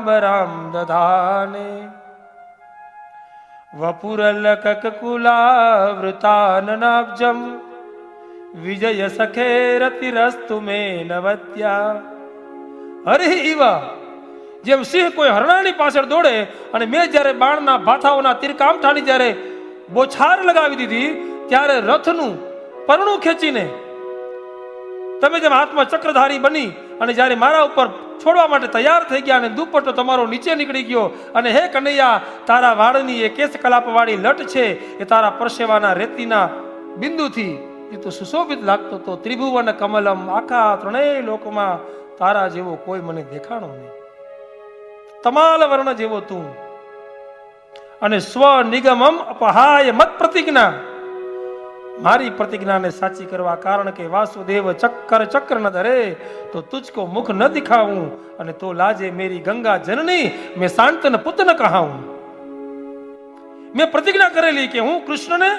દધાને વપુરલક કુલાવૃતાનનાબ્જમ વિજય સખે રતિરસ્તુ મે નવત્યા. અરે ઈવા, જેમ સિંહ કોઈ હરણાની પાછળ દોડે અને મેં જ્યારે બાણના ભાથાઓના તીરકામઠાની જ્યારે બોછાર લગાવી દીધી, ત્યારે રથનું પરણું ખેંચીને તમે જેમ હાથમાં ચક્રધારી બની અને જ્યારે મારા ઉપર છોડવા માટે તૈયાર થઈ ગયા અને દુપટ્ટો તમારો નીચે નીકળી ગયો, અને હે કનૈયા, તારા વાળની એ કેસ કલાપવાળી લટ છે એ તારા પરસેવાના રેતીના બિંદુથી એ તો સુશોભિત લાગતો તો. ત્રિભુવન કમલમ, આખા 3 લોકમાં તારા જેવો કોઈ મને દેખાણો નહીં, તમાલ વર્ણ જેવો તું. અને સ્વ નિગમમ અપહાય મત પ્રતિજ્ઞા, મારી પ્રતિજ્ઞાને સાચી કરવા, કારણ કે વાસુદેવ ચક્ર ન ધરે તો તુજકો મુખ ન દિખાવું, અને તો લાજે મેરી ગંગા જનની મેં શાંતન પુત ન કહાવું. મેં પ્રતિજ્ઞા કરેલી કે હું કૃષ્ણને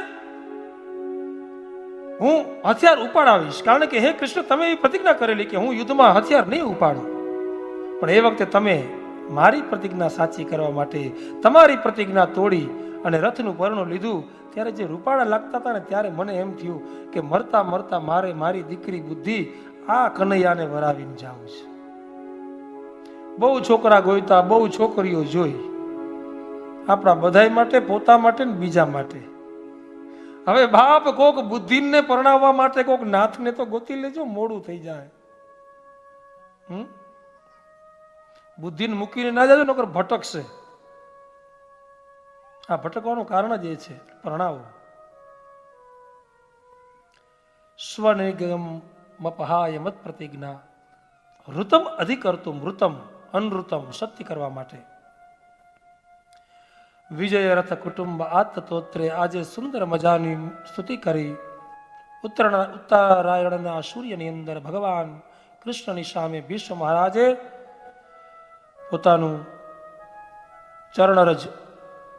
હું હથિયાર ઉપાડાવીશ, કારણ કે હે કૃષ્ણ, તમે એ પ્રતિજ્ઞા કરેલી કે હું યુદ્ધમાં હથિયાર નહીં ઉપાડું. પણ એ વખતે તમે મારી પ્રતિજ્ઞા સાચી કરવા માટે તમારી પ્રતિજ્ઞા તોડી અને રથનું પરણું લીધું, ત્યારે જે રૂપાળા લાગતા હતા ને, ત્યારે મને એમ થયું કે મરતા મરતા મારે મારી દીકરી બુદ્ધિ આ કનૈયાને વરાવીને જાવું છે. બહુ છોકરા ગોઈતા, બહુ છોકરીઓ જોઈ, આપણા બધાય માટે, પોતા માટે ને બીજા માટે. હવે બાપ કોક બુદ્ધિને પરણાવવા માટે કોક નાથને તો ગોતી લેજો, મોડું થઈ જાય. બુદ્ધિને મૂકીને ના જાજો, નકર ભટકશે. આ ભટકવાનું કારણ જ એ છે, પરણાવો. સ્વનિગમ મપહાય મત પ્રતિજ્ઞા ઋતમ અધિકર્તુમ, ઋતમ અનૃતમ, સત્ય કરવા માટે. વિજય રથ કુટુંબ આત્તોત્રે, આજે સુંદર મજાની સ્તુતિ કરી. ઉત્તરાયણના સૂર્યની અંદર ભગવાન કૃષ્ણની સામે ભીષ્મ મહારાજે પોતાનું ચરણરજ,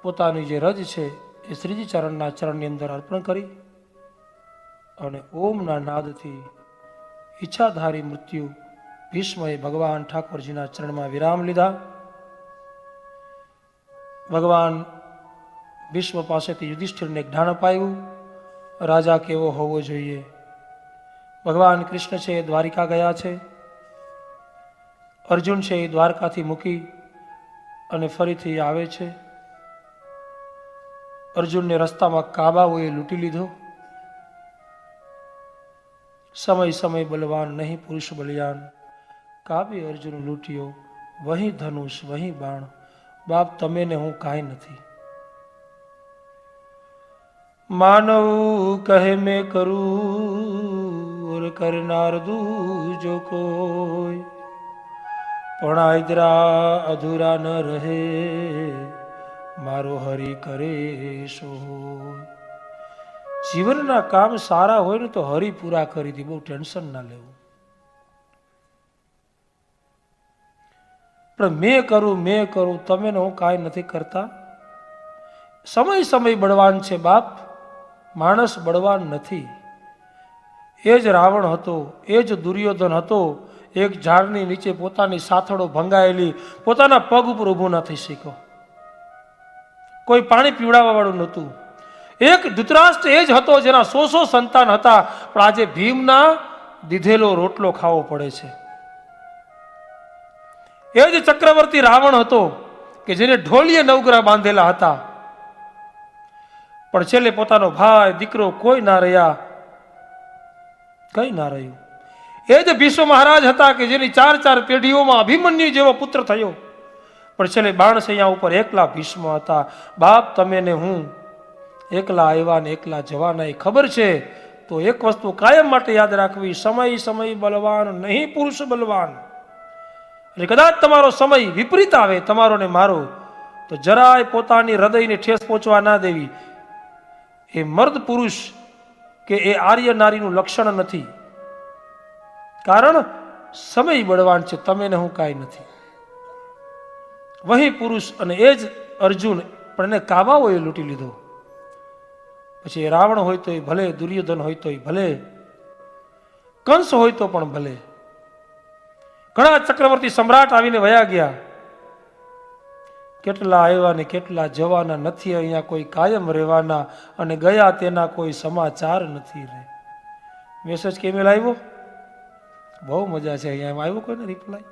પોતાની જે રજ છે એ શ્રીજી ચરણના ચરણની અંદર અર્પણ કરી અને ઓમના નાદથી ઈચ્છાધારી મૃત્યુ ભીષ્મએ ભગવાન ઠાકોરજીના ચરણમાં વિરામ લીધા. ભગવાન ભીષ્મ પાસેથી યુધિષ્ઠિરને જ્ઞાન અપાયું, રાજા કેવો હોવો જોઈએ. ભગવાન કૃષ્ણ છે એ દ્વારિકા ગયા છે, અર્જુન છે એ દ્વારકાથી મૂકી અને ફરીથી આવે છે. અર્જુનને રસ્તામાં કાબાઓએ લૂંટી લીધો. સમય સમય બલવાન નહીં પુરુષ બલિયાન, કાબે અર્જુન લૂંટ્યો, વહી ધનુષ વહી બાણ. બાપ, તમે ને હું કાંઈ નથી. માનવ કહે મેં કરું ઓર કરનાર દૂજો કોઈ, પણ આદરા અધૂરા ન રહે, મારો હરિ કરે સો. જીવનના કામ સારા હોય ને તો હરિ પૂરા કરી દી, બહુ ટેન્શન ના લેવું. પણ મેં કરું, તમે ને હું કાંઈ નથી કરતા. સમય સમય બળવાન છે બાપ, માણસ બળવાન નથી. એ જ રાવણ હતો, એ જ દુર્યોધન હતો, એક ઝાડની નીચે પોતાની સાથળો ભંગાયેલી, પોતાના પગ ઉપર ઊભો ના થઈ શક્યો. કોઈ પાણી પીવડાવવા વાળું નહોતું. એક ધૃતરાષ્ટ્ર એ જ હતો જેના 100 સંતાન હતા, પણ આજે ભીમના દીધેલો રોટલો ખાવો પડે છે. એ જ ચક્રવર્તી રાવણ હતો કે જેને ઢોલીએ નવગ્રહ બાંધેલા હતા, પણ છેલ્લે પોતાનો ભાઈ દીકરો કોઈ ના રહ્યા, કઈ ના રહ્યું. એ જ ભીષ્મ મહારાજ હતા કે જેની 4 પેઢીઓમાં અભિમન્યુ જેવો પુત્ર થયો, પણ છેલ્લે બાણસૈયા ઉપર એકલા ભીષ્મ હતા. બાપ તમે ને હું એકલા આવ્યા ને એકલા જવાના, એ ખબર છે. તો એક વસ્તુ કાયમ માટે યાદ રાખવી, સમય સમય બલવાન નહીં પુરુષ બલવાન. અને કદાચ તમારો સમય વિપરીત આવે તમારો ને મારો, તો જરાય પોતાની હૃદયને ઠેસ પહોંચવા ના દેવી. એ મર્દ પુરુષ કે એ આર્ય નારીનું લક્ષણ નથી. કારણ સમય બળવાન છે, તમે ને હું કાંઈ નથી. વહી પુરુષ, અને એ જ અર્જુન, પણ એને કાવાઓએ લૂંટી લીધો. પછી એ રાવણ હોય તોય ભલે, દુર્યોધન હોય તોય ભલે, કંસ હોય તો પણ ભલે. ઘણા ચક્રવર્તી સમ્રાટ આવીને વયા ગયા. કેટલા આવ્યા ને કેટલા જવાના, નથી અહીંયા કોઈ કાયમ રહેવાના, અને ગયા તેના કોઈ સમાચાર નથી રહે. મેસેજ કેમેલ આવ્યો? બહુ મજા છે. અહીંયા આવ્યો કોઈને રિપ્લાય?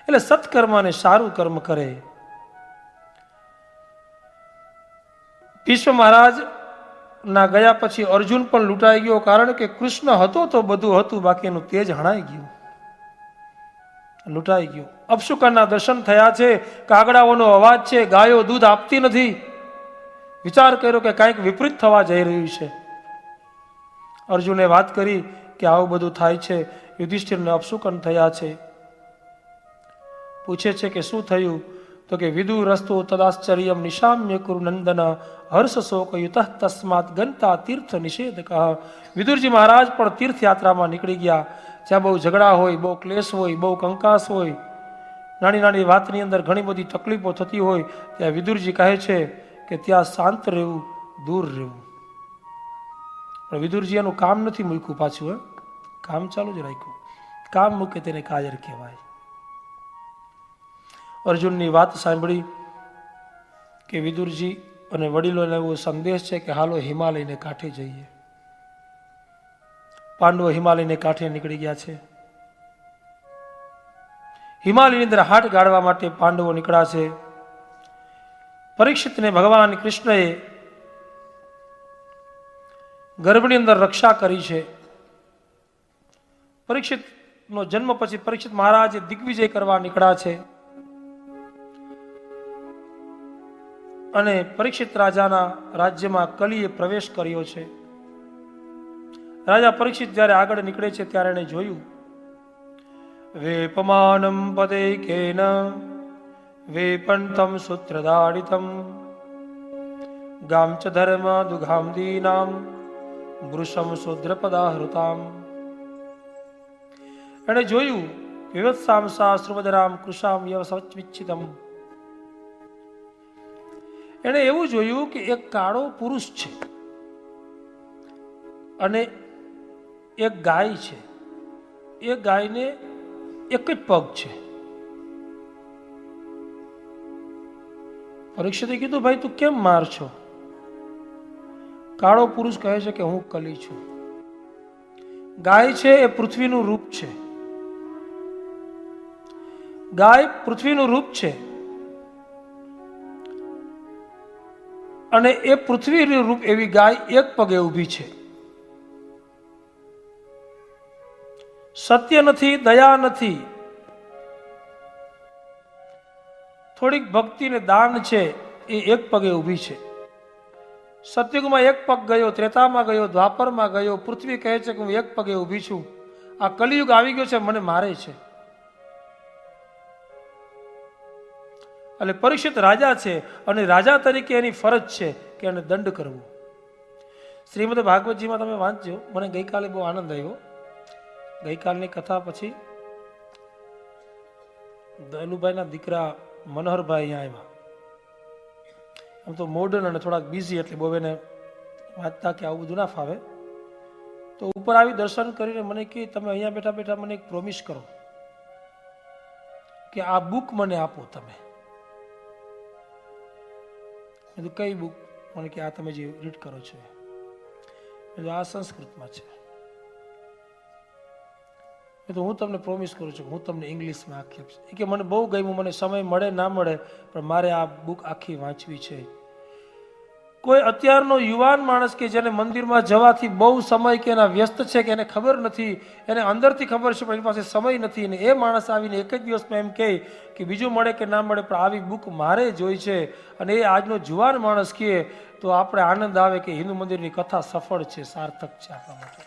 એટલે સત્કર્મ અને સારું કર્મ કરે. ભીષ્મ મહારાજ ના ગયા પછી અર્જુન પણ લૂંટાઈ ગયો, કારણ કે કૃષ્ણ હતો તો બધું હતું, બાકીનું તેજ હણાઈ ગયું, લૂંટાઈ ગયું. અપશુકનના દર્શન થયા છે, કાગડાઓનો અવાજ છે, ગાયો દૂધ આપતી નથી. વિચાર કર્યો કે કંઈક વિપરીત થવા જઈ રહ્યું છે. અર્જુને વાત કરી કે આવું બધું થાય છે, યુધિષ્ઠિરને અપશુકન થયા છે. પૂછે છે કે શું થયું? તો કે વિદુરસ્તુ તદાશ્ચર્યમ નિશામ્ય કુરુ નંદન હર્ષ શોક યુતઃ તસ્માત ગંતા તીર્થ નિષેધક. વિદુરજી મહારાજ પણ તીર્થયાત્રામાં નીકળી ગયા. જ્યાં બહુ ઝઘડા હોય, બહુ ક્લેશ હોય, બહુ કંકાસ હોય, નાની નાની વાતની અંદર ઘણી બધી તકલીફો થતી હોય, ત્યાં વિદુરજી કહે છે કે ત્યાં શાંત રહેવું, દૂર રહેવું. પણ વિદુરજી એનું કામ નથી મૂક્યું પાછું, કામ ચાલુ જ રાખ્યું. કામ મૂકે તેને કાયર કહેવાય. અર્જુનની વાત સાંભળી કે વિદુરજી અને વડીલોને એવો સંદેશ છે કે હાલો હિમાલયને કાંઠે જઈએ. પાંડવો હિમાલયને કાંઠે નીકળી ગયા છે. હિમાલયની અંદર હાટ ગાળવા માટે પાંડવો નીકળ્યા છે. પરીક્ષિતને ભગવાન કૃષ્ણએ ગર્ભની અંદર રક્ષા કરી છે. પરીક્ષિતનો જન્મ પછી પરીક્ષિત મહારાજે દિગ્વિજય કરવા નીકળ્યા છે. અને પરીક્ષિત રાજાના રાજ્યમાં કલીએ પ્રવેશ કર્યો છે. રાજા પરીક્ષિત જ્યારે આગળ નીકળે છે ત્યારે એને જોયું, વેપમાનમ પદેકેન વેપંતમ સૂત્રદાડિતમ ગામ ચ ધર્મ દુઘામ દીનામ વૃષમ શૂદ્રપદાહૃતામ. એને જોયું વિવત્સામ શાસ્ત્રવદરામ કૃષામ યવસવિચ્છિતમ. એને એવું જોયું કે એક કાળો પુરુષ છે અને એક ગાય છે. એ ગાયને એક જ પગ છે. પરીક્ષિતે કીધું, ભાઈ તું કેમ માર છો? કાળો પુરુષ કહે છે કે હું કલી છું. ગાય છે એ પૃથ્વીનું રૂપ છે. ગાય પૃથ્વીનું રૂપ છે અને એ પૃથ્વીનું રૂપ એવી ગાય એક પગે ઊભી છે. સત્ય નથી, દયા નથી, થોડીક ભક્તિ ને દાન છે, એ એક પગે ઊભી છે. સતયુગમાં એક પગ ગયો, ત્રેતામાં ગયો, દ્વાપરમાં ગયો. પૃથ્વી કહે છે કે હું એક પગે ઊભી છું. આ કલિયુગ આવી ગયો છે, મને મારે છે. એટલે પરીક્ષિત રાજા છે અને રાજા તરીકે એની ફરજ છે કે એને દંડ કરવો. શ્રીમદ ભાગવતજીમાં તમે વાંચજો. મને ગઈકાલે બહુ આનંદ આવ્યો. ગઈકાલની કથા પછી દનુભાઈના દીકરા મનોહરભાઈ અહીંયા આવ્યા. આમ તો મોડર્ન અને થોડાક બિઝી, એટલે બહુ એને વાંચતા કે આવું બધું ના ફાવે. તો ઉપર આવી દર્શન કરીને મને કહે, તમે અહીંયા બેઠા બેઠા મને એક પ્રોમિસ કરો કે આ બુક મને આપો તમે. કઈ બુક? મને કે આ તમે જે રીડ કરો છો આ સંસ્કૃતમાં છે. તો હું તમને પ્રોમિસ કરું છું હું તમને ઇંગ્લિશમાં આખી આપીશ. કે મને બહુ ગમ્યું, મને સમય મળે ના મળે પણ મારે આ બુક આખી વાંચવી છે. કોઈ અત્યારનો યુવાન માણસ કે જેને મંદિરમાં જવાથી બહુ સમય કે એના વ્યસ્ત છે કે એને ખબર નથી, એને અંદરથી ખબર છે પણ એની પાસે સમય નથી, અને એ માણસ આવીને એક જ દિવસમાં એમ કહે કે બીજું મળે કે ના મળે પણ આવી બુક મારે જોઈ છે, અને એ આજનો જુવાન માણસ કહે તો આપણે આનંદ આવે કે હિન્દુ મંદિરની કથા સફળ છે, સાર્થક છે આપણા માટે.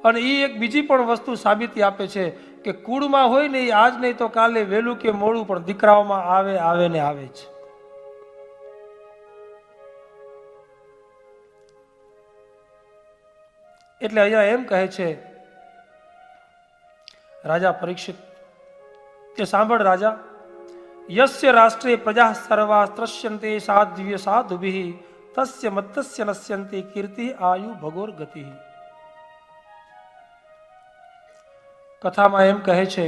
અને એ એક બીજી પણ વસ્તુ સાબિતી આપે છે કે કુળમાં હોય ને એ આજ નહીં તો કાલે વહેલું કે મોડું પણ દીકરાઓમાં આવે ને આવે છે. એટલે અહીંયા એમ કહે છે રાજા પરીક્ષિત કે સાંભળ રાજા, યસ્ય રાષ્ટ્રે પ્રજા સર્વા ત્રસ્યન્તે સાધ્ય સાધુભિ તસ્ય મત્તસ્ય નશ્યન્તિ કીર્તિ આયુ ભગોર ગતિ. કથામાં એમ કહે છે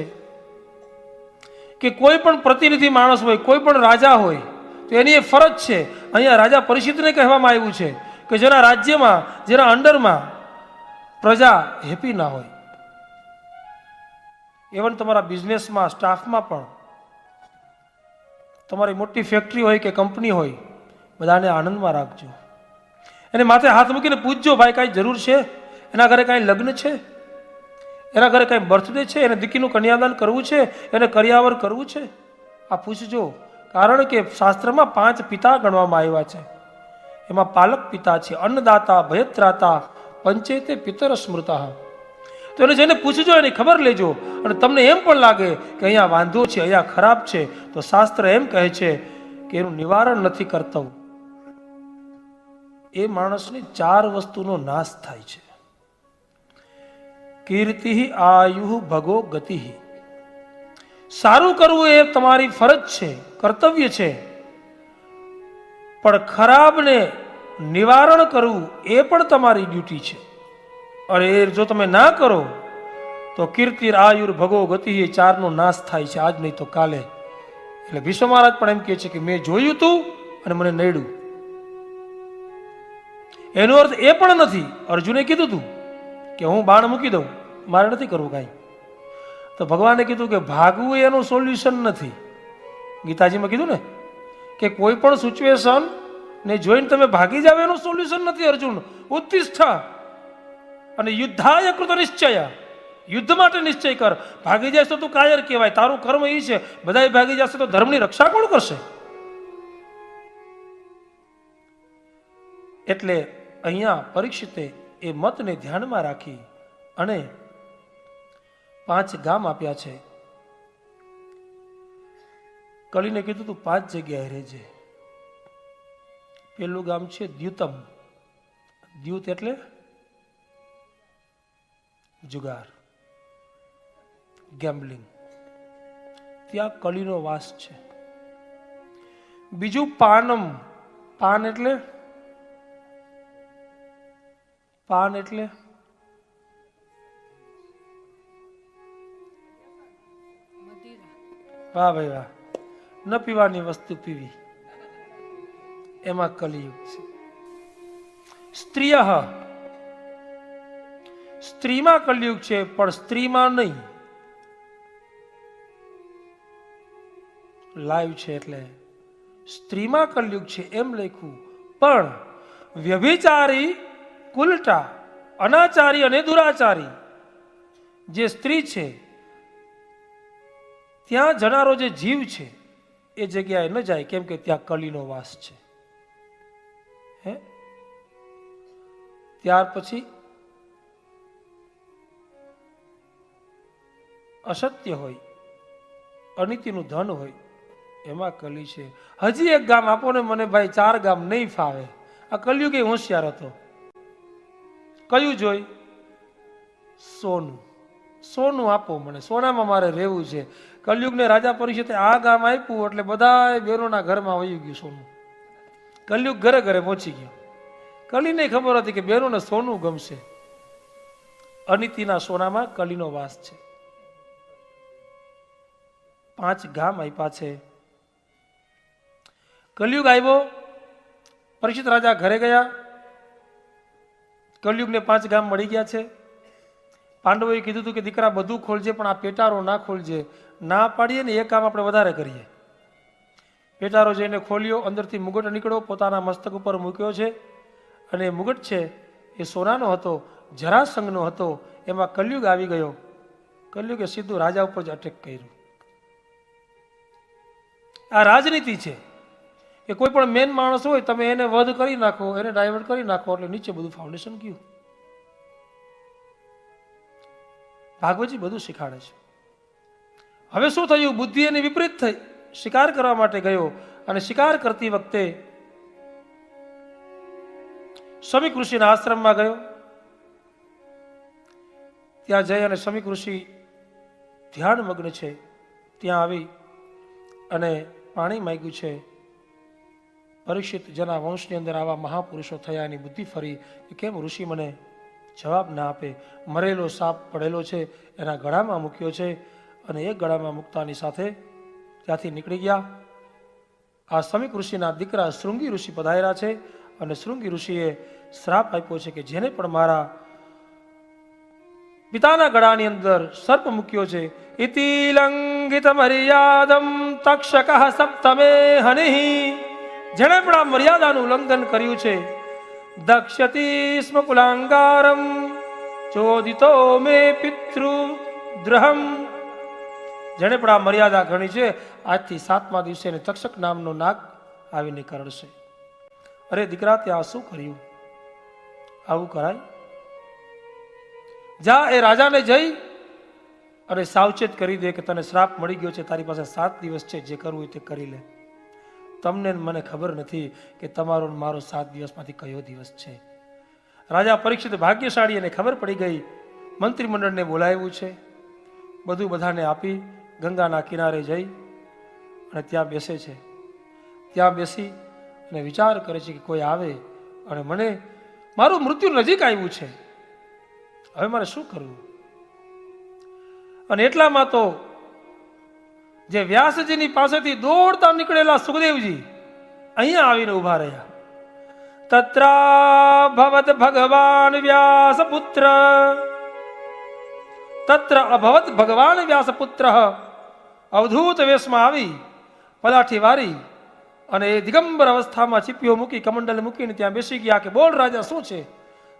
કે કોઈ પણ પ્રતિનિધિ માણસ હોય, કોઈ પણ રાજા હોય તો એની એ ફરજ છે. અહીંયા રાજા પરીક્ષિતને કહેવામાં આવ્યું છે કે જેના રાજ્યમાં, જેના અંડરમાં પ્રજા હેપી ના હોય, ઇવન તમારા બિઝનેસમાં, સ્ટાફમાં પણ, તમારી મોટી ફેક્ટરી હોય કે કંપની હોય, બધાને આનંદમાં રાખજો. એને માથે હાથ મૂકીને પૂછજો, ભાઈ કાંઈ જરૂર છે, એના ઘરે કાંઈ લગ્ન છે, એના ઘરે કાંઈ બર્થડે છે, એને દીકરીનું કન્યાદાન કરવું છે, એને કર્યાવર કરવું છે, આ પૂછજો. કારણ કે શાસ્ત્રમાં 5 પિતા ગણવામાં આવ્યા છે. એમાં પાલક પિતા છે, અન્નદાતા, ભયત્રાતા, પંચેતે પિતર સ્મૃતા. તો એને જેને પૂછજો, એની ખબર લેજો. અને તમને એમ પણ લાગે કે અહીંયા વાંધો છે, અહીંયા ખરાબ છે, તો શાસ્ત્ર એમ કહે છે કે એનું નિવારણ નથી કરતો, એ માણસની 4 વસ્તુનો નાશ થાય છે. કીર્તિ આયુ ભગો ગતિ. સારું કરવું એ તમારી ફરજ છે, કર્તવ્ય છે, પણ ખરાબને નિવારણ કરવું એ પણ તમારી ડ્યુટી છે. અને એ જો તમે ના કરો તો કીર્તિ આયુર ભગો ગતિ એ 4નો નાશ થાય છે, આજ નહીં તો કાલે. એટલે ભીષ્મ મહારાજ પણ એમ કહે છે કે મેં જોયું તું અને મને નડ્યું. એનો અર્થ એ પણ નથી, અર્જુને કીધું તું કે હું બાણ મૂકી દઉં, મારે નથી કરવું કાંઈ. તો ભગવાને કીધું કે ભાગવું એનું સોલ્યુશન નથી. ગીતાજીમાં કીધું ને કે કોઈ પણ સિચ્યુએશન ને જોઈને તમે ભાગી જાવ એનું સોલ્યુશન નથી. અર્જુન ઉત્તિષ્ઠ અને યુદ્ધાય કૃત નિશ્ચય, યુદ્ધ માટે નિશ્ચય કર. ભાગી જાય તો તું કાયર કહેવાય, તારું કર્મ એ છે. બધા ભાગી જશે તો ધર્મની રક્ષા કોણ કરશે? એટલે અહીંયા પરીક્ષિતે એ મતને ધ્યાનમાં રાખી અને 5 ગામ આપ્યા છે. કલીને કીધું તું 5 જગ્યાએ રહેજે. પેલું ગામ છે દ્યુતમ. દ્યુત એટલે જુગાર, ગેમ્બલિંગ. ત્યાં કલીનો વાસ છે. બીજું પાનમ. પાન એટલે વાહ ભાઈ વાહ, ન પીવાની વસ્તુ પીવી, એમાં કલિયુગ છે. સ્ત્રીય, સ્ત્રીમાં કલિયુગ છે પણ સ્ત્રીમાં નહીં. લાઈવ છે એટલે સ્ત્રીમાં કલિયુગ છે એમ લખ્યું. પણ વ્યભિચારી, કુલટા, અનાચારી અને દુરાચારી જે સ્ત્રી છે ત્યાં જનારો જે જીવ છે એ જગ્યાએ ન જાય, કેમ કે ત્યાં કલીનો વાસ છે. હે, ત્યાર પછી અસત્ય હોય, અનીતિનું ધન હોય, એમાં કલી છે. હજી એક ગામ આપો ને મને ભાઈ, 4 ગામ નહીં ફાવે. આ કલયુગ એ હોશિયાર હતો. કયું જોઈ? સોનું. સોનું આપો મને, સોનામાં મારે રહેવું છે. કલયુગને રાજા પરીક્ષિતે આ ગામ આપ્યું એટલે બધા બેરોના ઘરમાં વયું ગયું સોનું. કલયુગ ઘરે ઘરે પહોંચી ગયો. કલીને ખબર હતી કે બેરોને સોનું ગમશે. અનિતિના સોનામાં કલીનો વાસ છે. 5 ગામ આપ્યા છે. કલયુગ આવ્યો, પરીક્ષિત રાજા ઘરે ગયા. કલયુગને 5 ગામ મળી ગયા છે. પાંડવોએ કીધું હતું કે દીકરા બધું ખોલજે પણ આ પેટારો ના ખોલજે. ના પાડીએ ને એ કામ આપણે વધારે કરીએ. પેટારો જઈને ખોલ્યો, અંદરથી મુગટ નીકળ્યો, પોતાના મસ્તક ઉપર મૂક્યો છે, અને એ મુગટ છે એ સોનાનો હતો, જરાસંઘનો હતો. એમાં કલયુગ આવી ગયો. કલયુગે સીધું રાજા ઉપર જ અટેક કર્યું. આ રાજનીતિ છે કે કોઈ પણ મેન માણસ હોય તમે એને વધ કરી નાખો, એને ડાયવર્ટ કરી નાખો એટલે નીચે બધું ફાઉન્ડેશન ગયું. ભાગવતજી બધું શીખાડે છે. હવે શું થયું? બુદ્ધિ એની વિપરીત થઈ, શિકાર કરવા માટે ગયો, અને શિકાર કરતી વખતે શમીક ઋષિના આશ્રમમાં ગયો. ત્યાં જઈ અને શમીક ઋષિ ધ્યાન મગ્ન છે. ત્યાં આવી અને પાણી માંગ્યું છે. પરીક્ષિત જેના વંશની અંદર આવા મહાપુરુષો થયા, એની બુદ્ધિ ફરી કે કેમ ઋષિ મને જવાબ ના આપે. મરેલો સાપ પડેલો છે, એના ગળામાં મૂક્યો છે, અને એક ગળામાં મૂકતાની સાથે ત્યાંથી નીકળી ગયા. આ શમીક ઋષિના દીકરા શૃંગી ઋષિ પધાર્યા છે, અને શૃંગી ઋષિએ શ્રાપ આપ્યો છે કે જેને પણ મારા પિતાના ગળાની અંદર સર્પ મૂક્યો છે, ઇતિ લંઘિત મર્યાદમ તક્ષકઃ સપ્તમે હનિ, જેણે પણ આ મર્યાદાનું ઉલ્લંઘન કર્યું છે, દક્ષતિ સ્મ કુલાંગારમ ચોદિતો મે પિતૃદ્રહમ, જેણે પણ આ મર્યાદા ગણી છે, આજથી 7મા દિવસે તક્ષક નામનો નાગ આવીને કરડશે. અરે દીકરા, ત્યાં શું કર્યું? આવું કરાય? જા એ રાજાને જઈ અને સાવચેત કરી દે કે તને શ્રાપ મળી ગયો છે, તારી પાસે 7 દિવસ છે, જે કરવું હોય તે કરી લે. તમને મને ખબર નથી કે તમારો મારો 7 દિવસમાંથી કયો દિવસ છે. રાજા પરીક્ષિત ભાગ્યશાળી, એને ખબર પડી ગઈ. મંત્રીમંડળને બોલાવ્યું છે, બધું બધાને આપી ગંગાના કિનારે જઈ અને ત્યાં બેસે છે. ત્યાં બેસી અને વિચાર કરે છે કે કોઈ આવે અને મને મારું મૃત્યુ નજીક આવ્યું છે, હવે મારે શું કરવું? અને એટલામાં તો જે વ્યાસજીની પાસેથી દોડતા નીકળેલા સુખદેવજી અહીંયા આવીને ઉભા રહ્યા. તત્રાભવત ભગવાન વ્યાસપુત્ર, તત્ર અભવત ભગવાન વ્યાસપુત્ર, અવધૂત વેશમાં આવી પલાઠી વારી અને એ દિગંબર અવસ્થામાં ચીપીઓ મૂકી, કમંડલ મૂકીને ત્યાં બેસી ગયા કે બોલ રાજા, શું છે?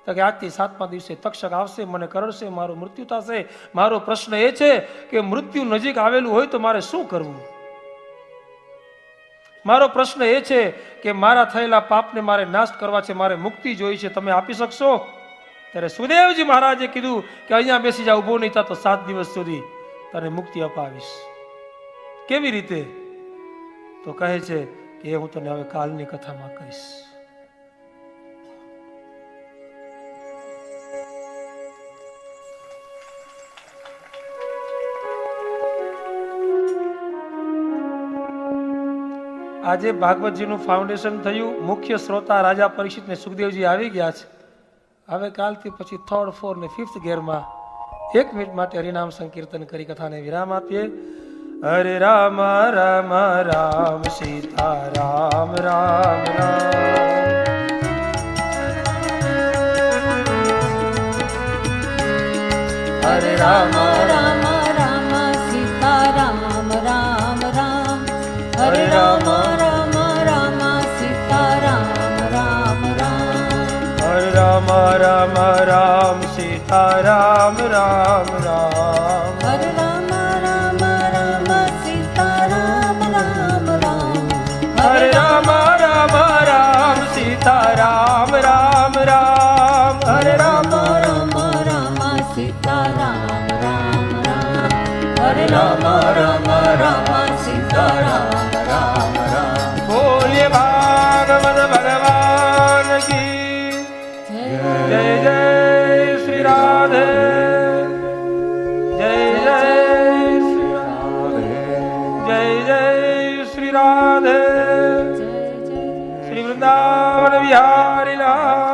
તો કે આજથી 7મા દિવસે તક્ષક આવશે, મને કરડશે, મારું મૃત્યુ થશે. મારો પ્રશ્ન એ છે કે મૃત્યુ નજીક આવેલું હોય તો મારે શું કરવું? મારો પ્રશ્ન એ છે કે મારા થયેલા પાપને મારે નાશ કરવા છે, મારે મુક્તિ જોઈ છે, તમે આપી શકશો? ત્યારે સુદેવજી મહારાજે કીધું કે અહીંયા બેસી જા, ઉભો નહીં થતો, 7 દિવસ સુધી તને મુક્તિ અપાવીશ. કેવી રીતે? તો કહે છે કે હું તને હવે કાલની કથામાં કહીશ. આજે ભાગવતજીનું ફાઉન્ડેશન થયું. મુખ્ય શ્રોતા રાજા પરીક્ષિત ને સુખદેવજી આવી ગયા છે. હવે કાલથી પછી 3rd, 4th ને 5th ગેરમાં 1 મિનિટ માટે હરિનામ સંકીર્તન કરી કથાને વિરામ આપીએ. હરે રામ રામ રામ સીતા રામ રામ રામ, હરે રામ રામ રામ સીતા રામ રામ રામ, હરે રામ રામ રામ સીતા રામ રામ રામ, હરે રામ રામ રામ સીતા રામ રામ રામ, હરે રામ રામ રામ સીતા રામ રામ રામ, હરે રામ રામ રામ સીતા રામ રામ રામ, હરે રામ રામ રામ સીતા રામ રામ રામ, હરે રામ રામ રામ સીતા રામ રામ રામ. બોલીએ ભાગવત ભગવાન કી જય જય શ્રી રાધે, જય જય શ્રી રાધે, જય જય શ્રી રાધે, શ્રી વૃંદાવન વિહારી લાલ